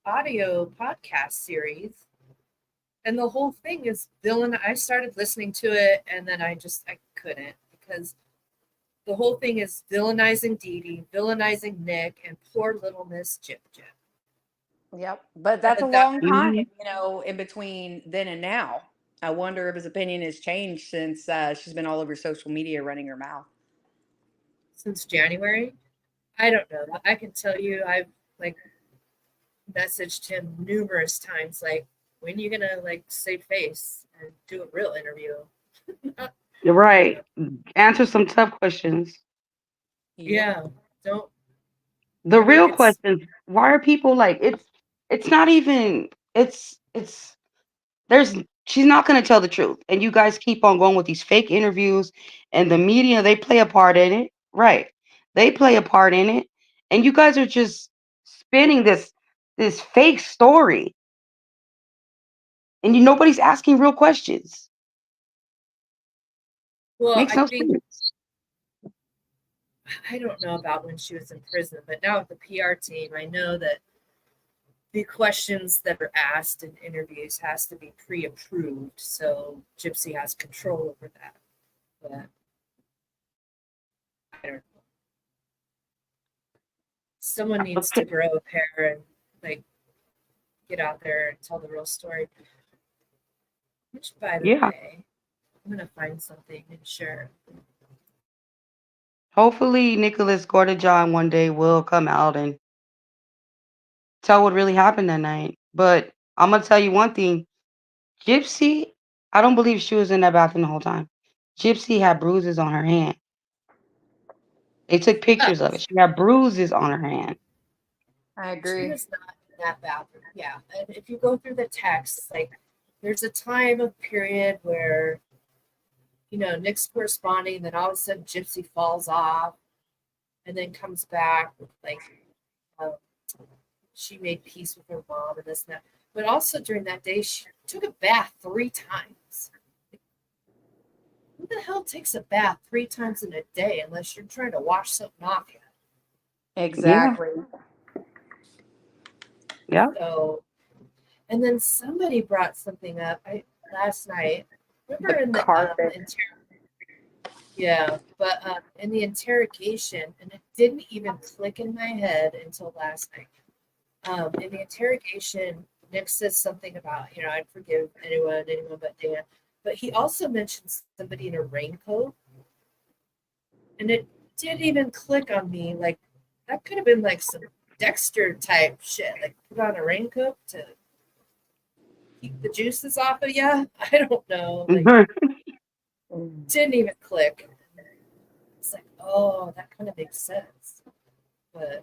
Speaker 4: audio podcast series. And the whole thing is villain. I started listening to it and then I couldn't because the whole thing is villainizing Dee Dee, villainizing Nick, and poor little Miss Jip Jip.
Speaker 2: Yep. But
Speaker 4: And
Speaker 2: that's a
Speaker 4: then that
Speaker 2: long time,
Speaker 1: Mhm.
Speaker 2: in between then and now. I wonder if his opinion has changed since she's been all over social media running her mouth.
Speaker 4: since January, I don't know. I can tell you, I've like messaged him numerous times, like, when are you gonna like save face and do a real interview?
Speaker 1: You're right. Answer some tough questions.
Speaker 2: Yep.
Speaker 4: Yeah, don't.
Speaker 1: The
Speaker 4: I mean,
Speaker 1: real
Speaker 4: it's
Speaker 1: questions, why are people like it's not even it's there's she's not going to tell the truth. And you guys keep on going with these fake interviews, and the media, they play a part in it. Right. They play a part in it. And you guys are just spinning this fake story, and nobody's asking real questions.
Speaker 4: well.
Speaker 1: Makes
Speaker 4: I
Speaker 1: no
Speaker 4: think
Speaker 1: sense.
Speaker 4: I don't know about when she was in prison, but now with the PR team, I know that the questions that are asked in interviews has to be pre-approved, so Gypsy has control over that. But I don't know. Someone needs to
Speaker 1: Okay.
Speaker 4: grow a pair and like get out there and tell the real story. Which, by the
Speaker 1: Yeah.
Speaker 4: way, I'm gonna find something and share.
Speaker 1: Hopefully Nicholas Gordon one day will come out and tell what really happened that night. But I'm gonna tell you one thing. Gypsy, I don't believe she was in that bathroom the whole time. Gypsy had bruises on her hand. They took
Speaker 4: Oh,
Speaker 1: pictures of it. She had bruises on her hand.
Speaker 2: I
Speaker 4: she
Speaker 2: agree.
Speaker 4: was not in that bathroom. Yeah, and if you go through the text, like there's a time of period where Nick's corresponding, then all of a sudden Gypsy falls off, and then comes back with like um, she made peace with her mom and this and that. But also during that day, she took a bath 3 times. Who the hell takes a bath 3 times in a day unless you're trying to wash something off you?
Speaker 1: Yeah.
Speaker 2: Exactly.
Speaker 1: Yeah.
Speaker 4: So, and then somebody brought something up last night. Remember
Speaker 2: The
Speaker 4: in the
Speaker 2: carpet.
Speaker 4: yeah, but in the interrogation, and it didn't even click in my head until last night. In the interrogation, Nick says something about, I'd forgive anyone but Dan. But he also mentions somebody in a raincoat. And it didn't even click on me. Like, that could have been like some Dexter type shit. Like, put on a raincoat to keep the juices off of you. I don't know. Like, didn't even click. It's like, oh, that kind of makes sense. But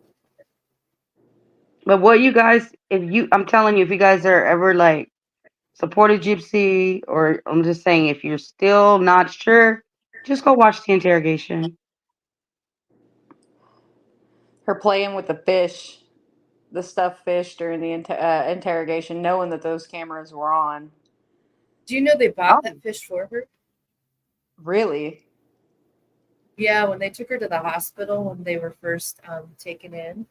Speaker 1: But what you guys, I'm telling you, if you guys are ever like supported Gypsy, or I'm just saying, if you're still not sure, just go watch the interrogation.
Speaker 2: Her playing with the fish, the stuffed fish during the interrogation, knowing that those cameras were on.
Speaker 4: do you know they bought
Speaker 1: Oh,
Speaker 4: that fish for her?
Speaker 2: Really?
Speaker 4: Yeah, when they took her to the hospital when they were first taken in,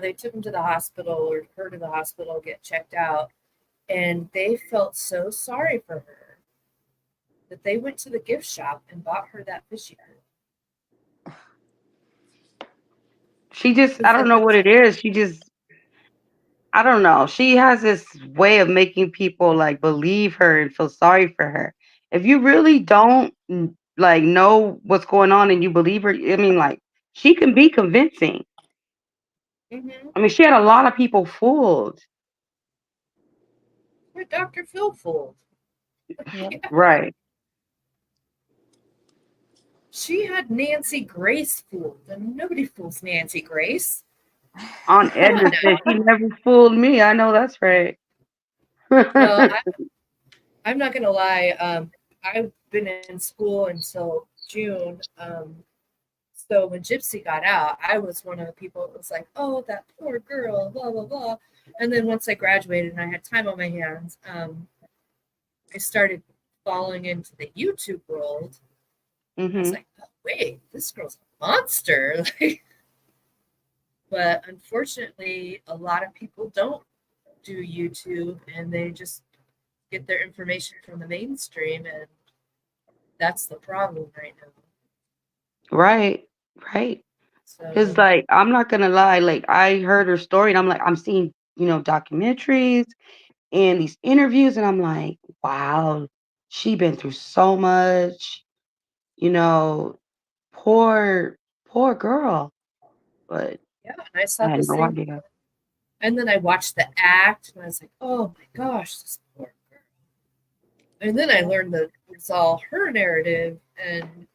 Speaker 4: they took him to the hospital or her to the hospital, get checked out, and they felt so sorry for her that they went to the gift shop and bought her that fishing pole.
Speaker 1: she just, I
Speaker 4: Because
Speaker 1: don't
Speaker 4: like
Speaker 1: know what it is. She just, I don't know. She has this way of making people like believe her and feel sorry for her. If you really don't like know what's going on and you believe her, I mean, like, she can be convincing.
Speaker 4: mm-hmm.
Speaker 1: I mean, she had a lot of people fooled.
Speaker 4: Where Dr. Phil fooled.
Speaker 2: Yep.
Speaker 4: Yeah.
Speaker 1: Right.
Speaker 4: She had Nancy Grace fooled, and nobody fools Nancy Grace.
Speaker 1: Aunt
Speaker 4: Come on
Speaker 1: Edna said
Speaker 4: now.
Speaker 1: she never fooled me. I know that's right.
Speaker 4: Well, I'm not gonna lie. I've been in school until June. So when Gypsy got out, I was one of the people that was like, "Oh, that poor girl," blah blah blah. And then once I graduated and I had time on my hands, I started falling into the YouTube world. I was
Speaker 1: Hmm.
Speaker 4: like, "Oh, wait, this girl's a monster!" But unfortunately, a lot of people don't do YouTube, and they just get their information from the mainstream, and that's the problem right now.
Speaker 1: Right. Right. Because,
Speaker 4: So
Speaker 1: like, I'm not gonna lie, like, I heard her story and I'm like, I'm seeing, documentaries and these interviews, and I'm like, wow, she been through so much, you know, poor, poor girl. But
Speaker 4: yeah, and I
Speaker 1: I
Speaker 4: saw
Speaker 1: had
Speaker 4: the
Speaker 1: no
Speaker 4: same.
Speaker 1: idea.
Speaker 4: And then I watched the act, and I was like, "Oh my gosh, this poor girl." And then I learned that it's all her narrative, and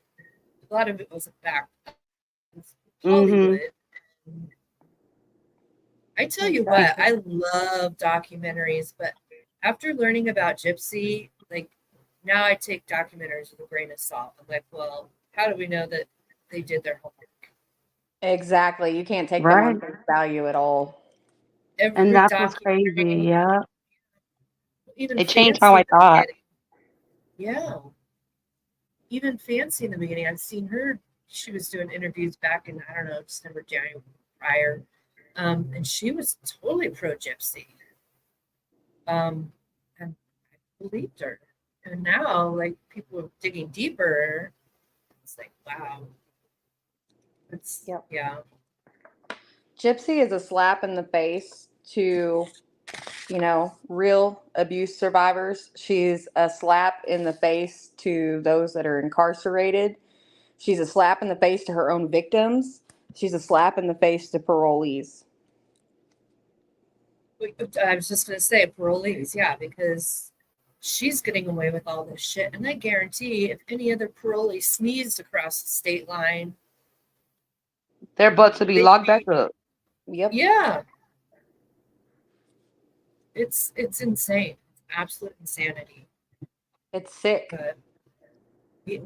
Speaker 4: a lot of it was about
Speaker 1: Hmm.
Speaker 4: Hollywood. I tell you what,
Speaker 2: Exactly.
Speaker 4: I love documentaries, but after learning about Gypsy, like now I take documentaries with a grain of salt. I'm like, well, how do we know that they did their homework?
Speaker 2: Exactly. You can't take them
Speaker 1: Right.
Speaker 2: on face value at all.
Speaker 1: And
Speaker 4: Every
Speaker 1: that's what's crazy.
Speaker 4: documentary,
Speaker 1: Yeah.
Speaker 4: even
Speaker 1: It changed how
Speaker 4: Fancy
Speaker 1: I
Speaker 4: in the
Speaker 1: thought.
Speaker 4: beginning. Yeah, even Fancy in the beginning. I've seen her. She was doing interviews back in, I don't know, December, January prior. And she was totally pro Gypsy. And I believed her. And now, like, people are digging deeper. It's like, wow. It's,
Speaker 2: Yep.
Speaker 4: yeah.
Speaker 2: Gypsy is a slap in the face to, real abuse survivors. She's a slap in the face to those that are incarcerated. She's a slap in the face to her own victims. She's a slap in the face to parolees.
Speaker 4: I was just going to say parolees, yeah, because she's getting away with all this shit. And I guarantee if any other parolee sneezed across the state line,
Speaker 1: Their butts to be
Speaker 4: they'd
Speaker 1: locked back
Speaker 4: be,
Speaker 1: up.
Speaker 2: Yep.
Speaker 4: yeah, it's insane. It's absolute insanity.
Speaker 2: It's sick.
Speaker 4: But,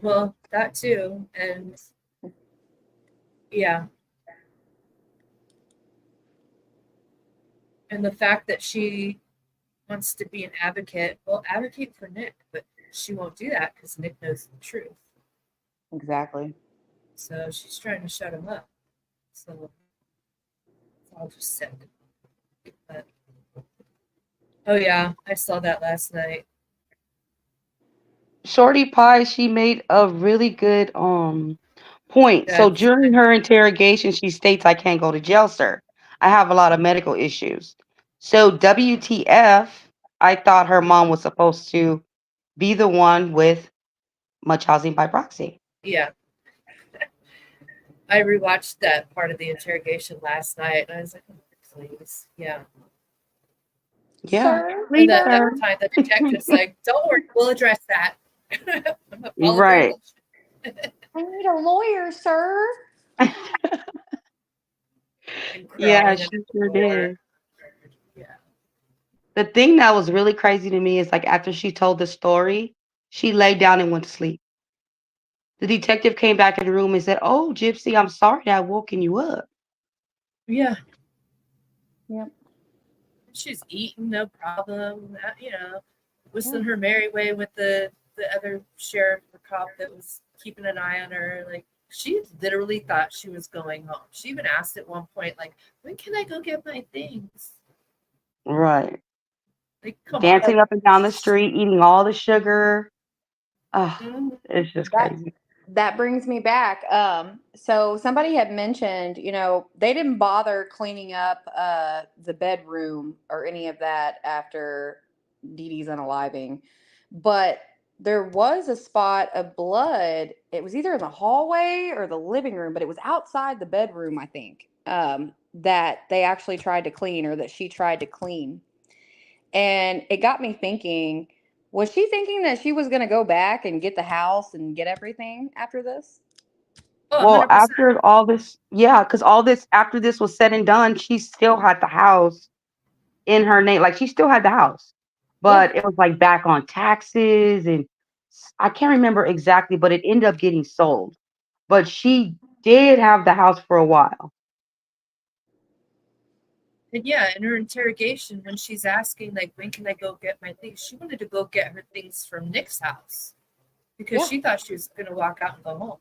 Speaker 4: well, that too. And yeah, And the fact that she wants to be an advocate, well, advocate for Nick, but she won't do that because Nick knows the truth.
Speaker 2: Exactly.
Speaker 4: So she's trying to shut him up. So it's all just sick. But, oh yeah, I saw that last night.
Speaker 1: Shorty Pie, she made a really good point. So
Speaker 4: That's
Speaker 1: during her interrogation, she states, "I can't go to jail, sir. I have a lot of medical issues." So WTF, I thought her mom was supposed to be the one with Munchausen by proxy.
Speaker 4: yeah. I rewatched that part of the interrogation last night, and I was like, oh, please, yeah.
Speaker 1: Yeah,
Speaker 2: Sir,
Speaker 4: And
Speaker 1: please,
Speaker 4: that
Speaker 1: sir.
Speaker 4: time the detective's like, don't worry, we'll address that. I'm not following
Speaker 1: Right.
Speaker 2: I need a lawyer, sir.
Speaker 4: and
Speaker 1: Yeah,
Speaker 4: crawling
Speaker 1: she
Speaker 4: under the
Speaker 1: sure
Speaker 4: floor.
Speaker 1: did.
Speaker 4: Yeah.
Speaker 1: The thing that was really crazy to me is like after she told the story, she laid down and went to sleep. The detective came back in the room and said, "Oh, Gypsy, I'm sorry that I've woken you up."
Speaker 4: Yeah.
Speaker 2: Yep.
Speaker 4: She's eating, no problem. Whistling her merry way with the other sheriff or cop that was keeping an eye on her. Like, she literally thought she was going home. She even asked at one point, like, when can I go get my things?
Speaker 1: Right.
Speaker 4: Like, come on.
Speaker 1: Dancing up and down the street, eating all the sugar. Oh,
Speaker 4: Mhm.
Speaker 1: it's just
Speaker 2: That
Speaker 1: crazy.
Speaker 2: that brings me back. So somebody had mentioned, they didn't bother cleaning up the bedroom or any of that after Dee Dee's unaliving, but there was a spot of blood. It was either in the hallway or the living room, but it was outside the bedroom, I think. That they actually tried to clean, or that she tried to clean. And it got me thinking, was she thinking that she was going to go back and get the house and get everything after this?
Speaker 4: Oh,
Speaker 1: Well,
Speaker 4: 100%.
Speaker 1: after all this, yeah, because all this, after this was said and done, she still had the house in her name. Like she still had the house,
Speaker 2: Yeah.
Speaker 1: but it was like back on taxes and I can't remember exactly, but it ended up getting sold. But she did have the house for a while.
Speaker 4: And yeah, in her interrogation, when she's asking, like, when can I go get my things? She wanted to go get her things from Nick's house because
Speaker 2: Yeah.
Speaker 4: she thought she was going to walk out and go home.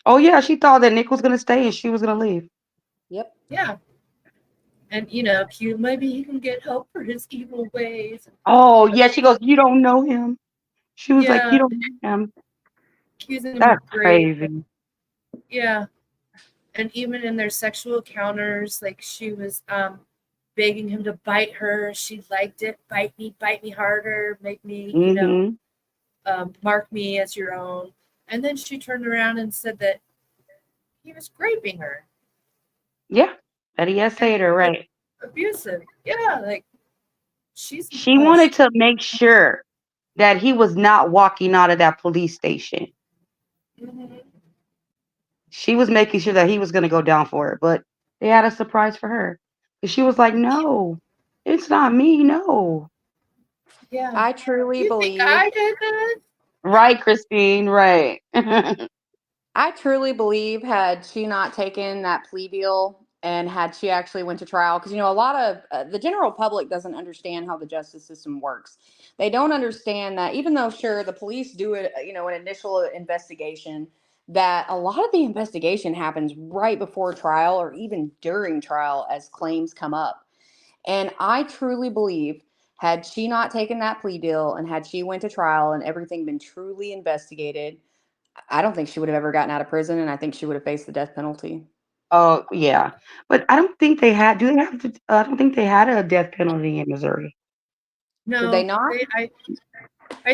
Speaker 1: Oh yeah, she thought that Nick was gonna stay and she was gonna leave.
Speaker 2: Yep.
Speaker 4: Yeah. And, maybe he can get help for his evil ways.
Speaker 1: Oh yeah, she goes, "You don't know him." She was like, "You
Speaker 4: Yeah,
Speaker 1: don't know him."
Speaker 4: accusing him of
Speaker 1: That's
Speaker 4: rape.
Speaker 1: crazy.
Speaker 4: Yeah. And even in their sexual encounters, like she was begging him to bite her. She liked it. Bite me harder, make me,
Speaker 1: Hmm.
Speaker 4: mark me as your own. And then she turned around and said that he was raping her.
Speaker 1: Yeah, Betty S.
Speaker 4: And
Speaker 1: Hater, right?
Speaker 4: abusive. Yeah, like she's
Speaker 1: She wanted to make sure that he was not walking out of that police station.
Speaker 4: Mhm.
Speaker 1: She was making sure that he was going to go down for it, but they had a surprise for her. And she was like, "No, it's not me. No."
Speaker 4: Yeah.
Speaker 2: I truly
Speaker 4: You think
Speaker 2: believe
Speaker 4: I did that?
Speaker 1: Right, Christine, right.
Speaker 2: I truly believe, had she not taken that plea deal and had she actually went to trial, because a lot of the general public doesn't understand how the justice system works. They don't understand that, even though sure the police do it, an initial investigation, that a lot of the investigation happens right before trial or even during trial as claims come up. And I truly believe, had she not taken that plea deal and had she went to trial and everything been truly investigated, I don't think she would have ever gotten out of prison, and I think she would have faced the death penalty.
Speaker 1: Oh, yeah. But I don't think they had, do they have to, I don't think they had a death penalty in Missouri.
Speaker 2: Did they
Speaker 4: No,
Speaker 2: not?
Speaker 4: I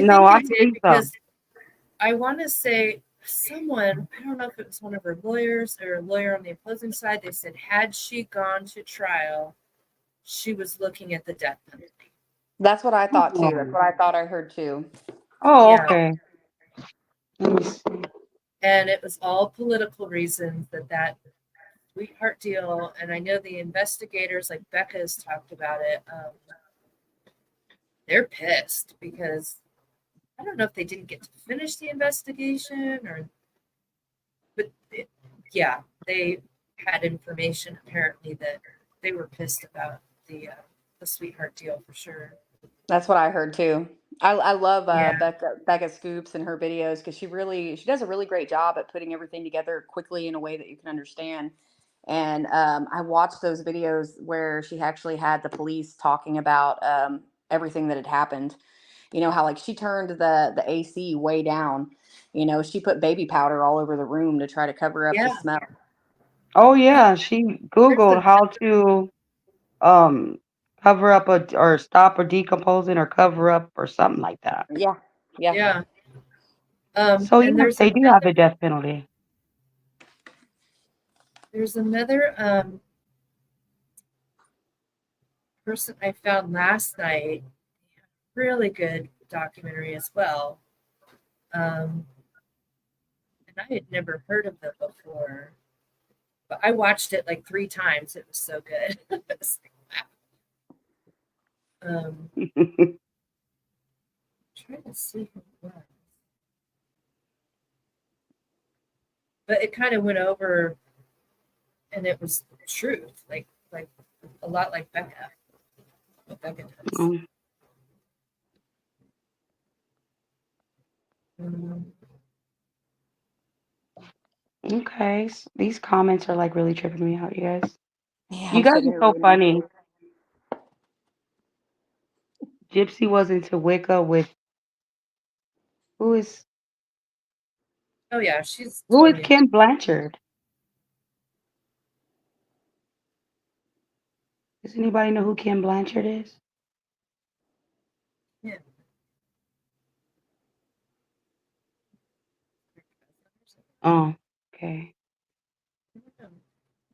Speaker 1: No,
Speaker 4: think
Speaker 1: I
Speaker 4: they
Speaker 1: don't
Speaker 4: did
Speaker 1: think so.
Speaker 4: because I want to say someone, I don't know if it was one of her lawyers or a lawyer on the opposing side, they said had she gone to trial, she was looking at the death penalty.
Speaker 2: That's what I thought too. That's
Speaker 1: Oh,
Speaker 2: what I thought I heard too.
Speaker 1: oh,
Speaker 4: Yeah.
Speaker 1: okay. Let me see.
Speaker 4: And it was all political reasons that sweetheart deal. And I know the investigators, like Becca has talked about it, they're pissed because I don't know if they didn't get to finish the investigation but yeah, they had information apparently that they were pissed about the a sweetheart deal for sure.
Speaker 2: That's what I heard too. I love
Speaker 4: Yeah.
Speaker 2: Becca Scoops and her videos because she does a really great job at putting everything together quickly in a way that you can understand. And I watched those videos where she actually had the police talking about everything that had happened. You know how like she turned the AC way down. You know, she put baby powder all over the room to try to cover up the
Speaker 4: Yeah.
Speaker 2: smell.
Speaker 1: Oh
Speaker 4: Yeah.
Speaker 1: yeah, she
Speaker 4: There's
Speaker 1: Googled
Speaker 4: a
Speaker 1: how to um cover up a or stop or decomposing or cover up or something like that.
Speaker 2: Yeah, yeah.
Speaker 4: yeah.
Speaker 1: So
Speaker 4: And
Speaker 1: yes, they do have a death penalty.
Speaker 4: there's another person I found last night. Really good documentary as well. Um, and I had never heard of them before, but I watched it like 3 times. It was so good. It's like, wow. Trying to see who it was, but it kind of went over, and it was truth, like a lot like Becca, what Becca does.
Speaker 1: Um,
Speaker 4: Um,
Speaker 1: okay, these comments are like really tripping me out, you guys.
Speaker 2: Yeah,
Speaker 1: You
Speaker 2: I'm
Speaker 1: guys
Speaker 2: sitting
Speaker 1: are
Speaker 2: here
Speaker 1: so
Speaker 2: reading them
Speaker 1: funny.
Speaker 2: too.
Speaker 1: Gypsy was into Wicca with who is
Speaker 4: oh yeah, she's
Speaker 1: who is
Speaker 4: totally.
Speaker 1: Kim Blanchard? Does anybody know who Kim Blanchard is?
Speaker 4: Yeah.
Speaker 1: Oh, okay.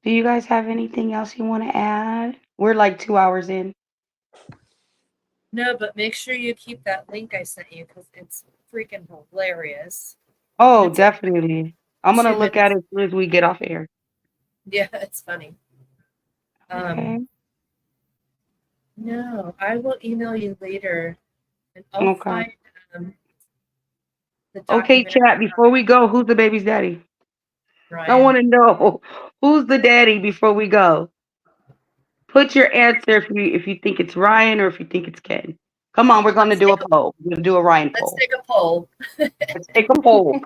Speaker 1: Do you guys have anything else you want to add? We're like 2 hours in.
Speaker 4: No, but make sure you keep that link I sent you because it's freaking hilarious. And
Speaker 1: Oh,
Speaker 4: it's only
Speaker 1: definitely. I'm gonna
Speaker 4: two
Speaker 1: look at
Speaker 4: minutes.
Speaker 1: it as soon as we get off air.
Speaker 4: Yeah, it's funny.
Speaker 1: Okay.
Speaker 4: No, I will email you later, and I'll
Speaker 1: Okay.
Speaker 4: find um, the
Speaker 1: Okay,
Speaker 4: documentary
Speaker 1: chat.
Speaker 4: on
Speaker 1: Before we go, who's the baby's daddy? I
Speaker 4: Ryan.
Speaker 1: want to know who's the daddy before we go. Put your answer if you think it's Ryan or if you think it's Ken. Come on, we're gonna
Speaker 4: Let's
Speaker 1: do
Speaker 4: take
Speaker 1: a poll. We're gonna do a Ryan
Speaker 4: let's
Speaker 1: poll.
Speaker 4: take a poll.
Speaker 1: Let's take a poll.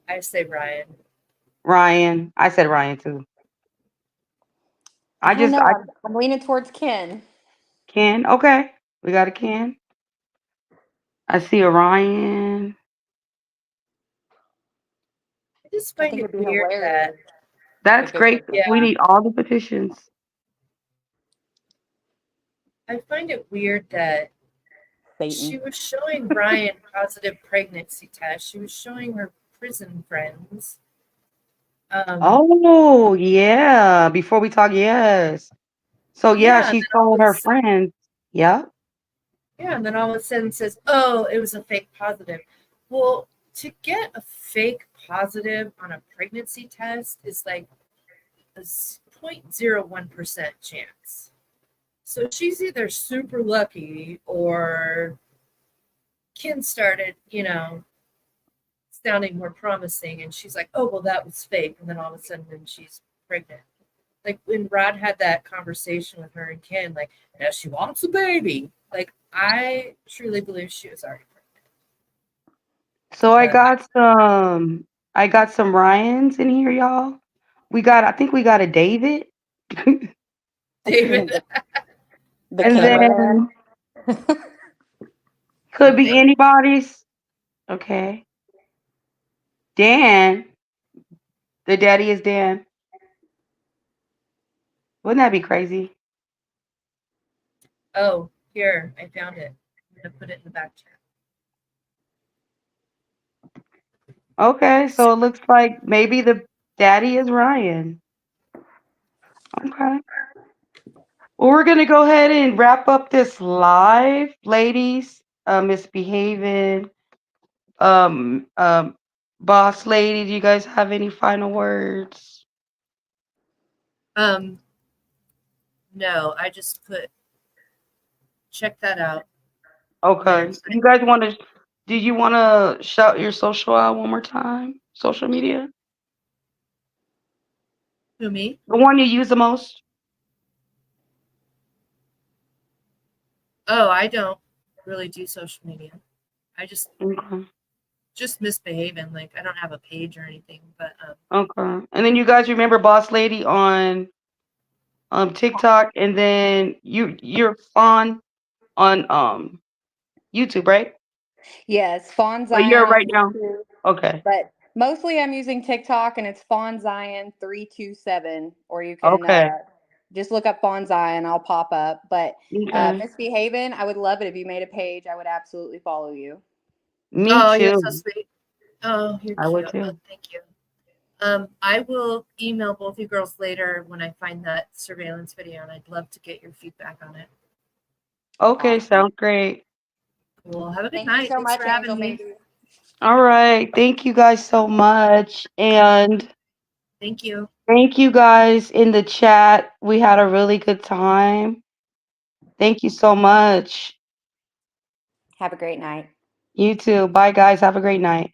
Speaker 4: I say Ryan.
Speaker 1: Ryan. I said Ryan too.
Speaker 2: I
Speaker 1: I
Speaker 2: don't
Speaker 1: just
Speaker 2: know.
Speaker 1: I
Speaker 2: I'm leaning towards Ken.
Speaker 1: Ken. Okay. We got a Ken. I see a Ryan.
Speaker 4: I just
Speaker 2: I
Speaker 4: find
Speaker 2: think
Speaker 4: it
Speaker 2: it'd be
Speaker 4: weird that
Speaker 2: hilarious
Speaker 1: That's
Speaker 2: if it
Speaker 1: great.
Speaker 2: was
Speaker 1: We
Speaker 4: yeah,
Speaker 1: need all the petitions.
Speaker 4: I find it weird that she
Speaker 2: Satan.
Speaker 4: was showing Ryan positive pregnancy tests. She was showing her prison friends. Um,
Speaker 1: Oh yeah. Before we talk, yes. So yeah,
Speaker 4: yeah, and
Speaker 1: she
Speaker 4: then all
Speaker 1: told
Speaker 4: of a
Speaker 1: her
Speaker 4: sudden,
Speaker 1: friends. Yeah.
Speaker 4: yeah, and then all of a sudden says, "Oh, it was a fake positive." Well, to get a fake positive on a pregnancy test is like a 0.01% chance. So she's either super lucky or Ken started, sounding more promising, and she's like, "Oh, well, that was fake," and then all of a sudden, then she's pregnant. Like when Rod had that conversation with her and Ken, like, now she wants a baby. Like, I truly believe she was already
Speaker 1: So I
Speaker 4: pregnant.
Speaker 1: got some Ryans in here, y'all. I think we got a David.
Speaker 4: But David,
Speaker 2: the, the
Speaker 1: And
Speaker 2: cameraman.
Speaker 1: then could be
Speaker 4: David,
Speaker 1: anybody's. Okay. Dan. The daddy is Dan. Wouldn't that be crazy?
Speaker 4: oh, here, I found it. I'm going to put it in the back chat.
Speaker 1: Okay, so it looks like maybe the daddy is Ryan. Okay. Well, we're gonna go ahead and wrap up this live, ladies. Misbehaving. Um, um, Boss lady, do you guys have any final words?
Speaker 4: Um, no, I just put, check that out.
Speaker 1: Okay.
Speaker 4: Then,
Speaker 1: You guys want to? Do you want to shout your social out one more time? Social media,
Speaker 4: who, me?
Speaker 1: the one you use the most.
Speaker 4: Oh, I don't really do social media. I
Speaker 1: Okay.
Speaker 4: just misbehaving. Like I don't have a page or anything, but
Speaker 1: Okay. And then you guys remember Boss Lady on TikTok, and then you're Fawn on YouTube, right?
Speaker 2: Yes, Fawn
Speaker 1: But
Speaker 2: Zion
Speaker 1: you're
Speaker 2: on
Speaker 1: right now.
Speaker 2: YouTube,
Speaker 1: Okay.
Speaker 2: but mostly I'm using TikTok and it's Fawn Zion 327, or you can
Speaker 1: Okay.
Speaker 2: just look up Fawn Zion, I'll pop up. But
Speaker 1: Okay.
Speaker 2: Misbehaving, I would love it if you made a page. I would absolutely follow you.
Speaker 1: Me
Speaker 4: oh, you're so
Speaker 1: too.
Speaker 4: sweet. Oh, you're
Speaker 1: I would
Speaker 4: cute. Oh,
Speaker 1: too.
Speaker 4: thank you. I will email both you girls later when I find that surveillance video, and I'd love to get your feedback on it.
Speaker 1: Okay,
Speaker 2: Awesome.
Speaker 1: sounds great.
Speaker 4: Cool. Have a good
Speaker 2: Thank you
Speaker 4: night.
Speaker 2: so
Speaker 4: Thanks
Speaker 2: much,
Speaker 4: for
Speaker 2: Angel
Speaker 4: having me.
Speaker 2: Baby.
Speaker 1: All right. Thank you guys so much. And
Speaker 4: Thank you.
Speaker 1: thank you guys in the chat. We had a really good time. Thank you so much.
Speaker 2: Have a great night.
Speaker 1: You too. Bye, guys. Have a great night.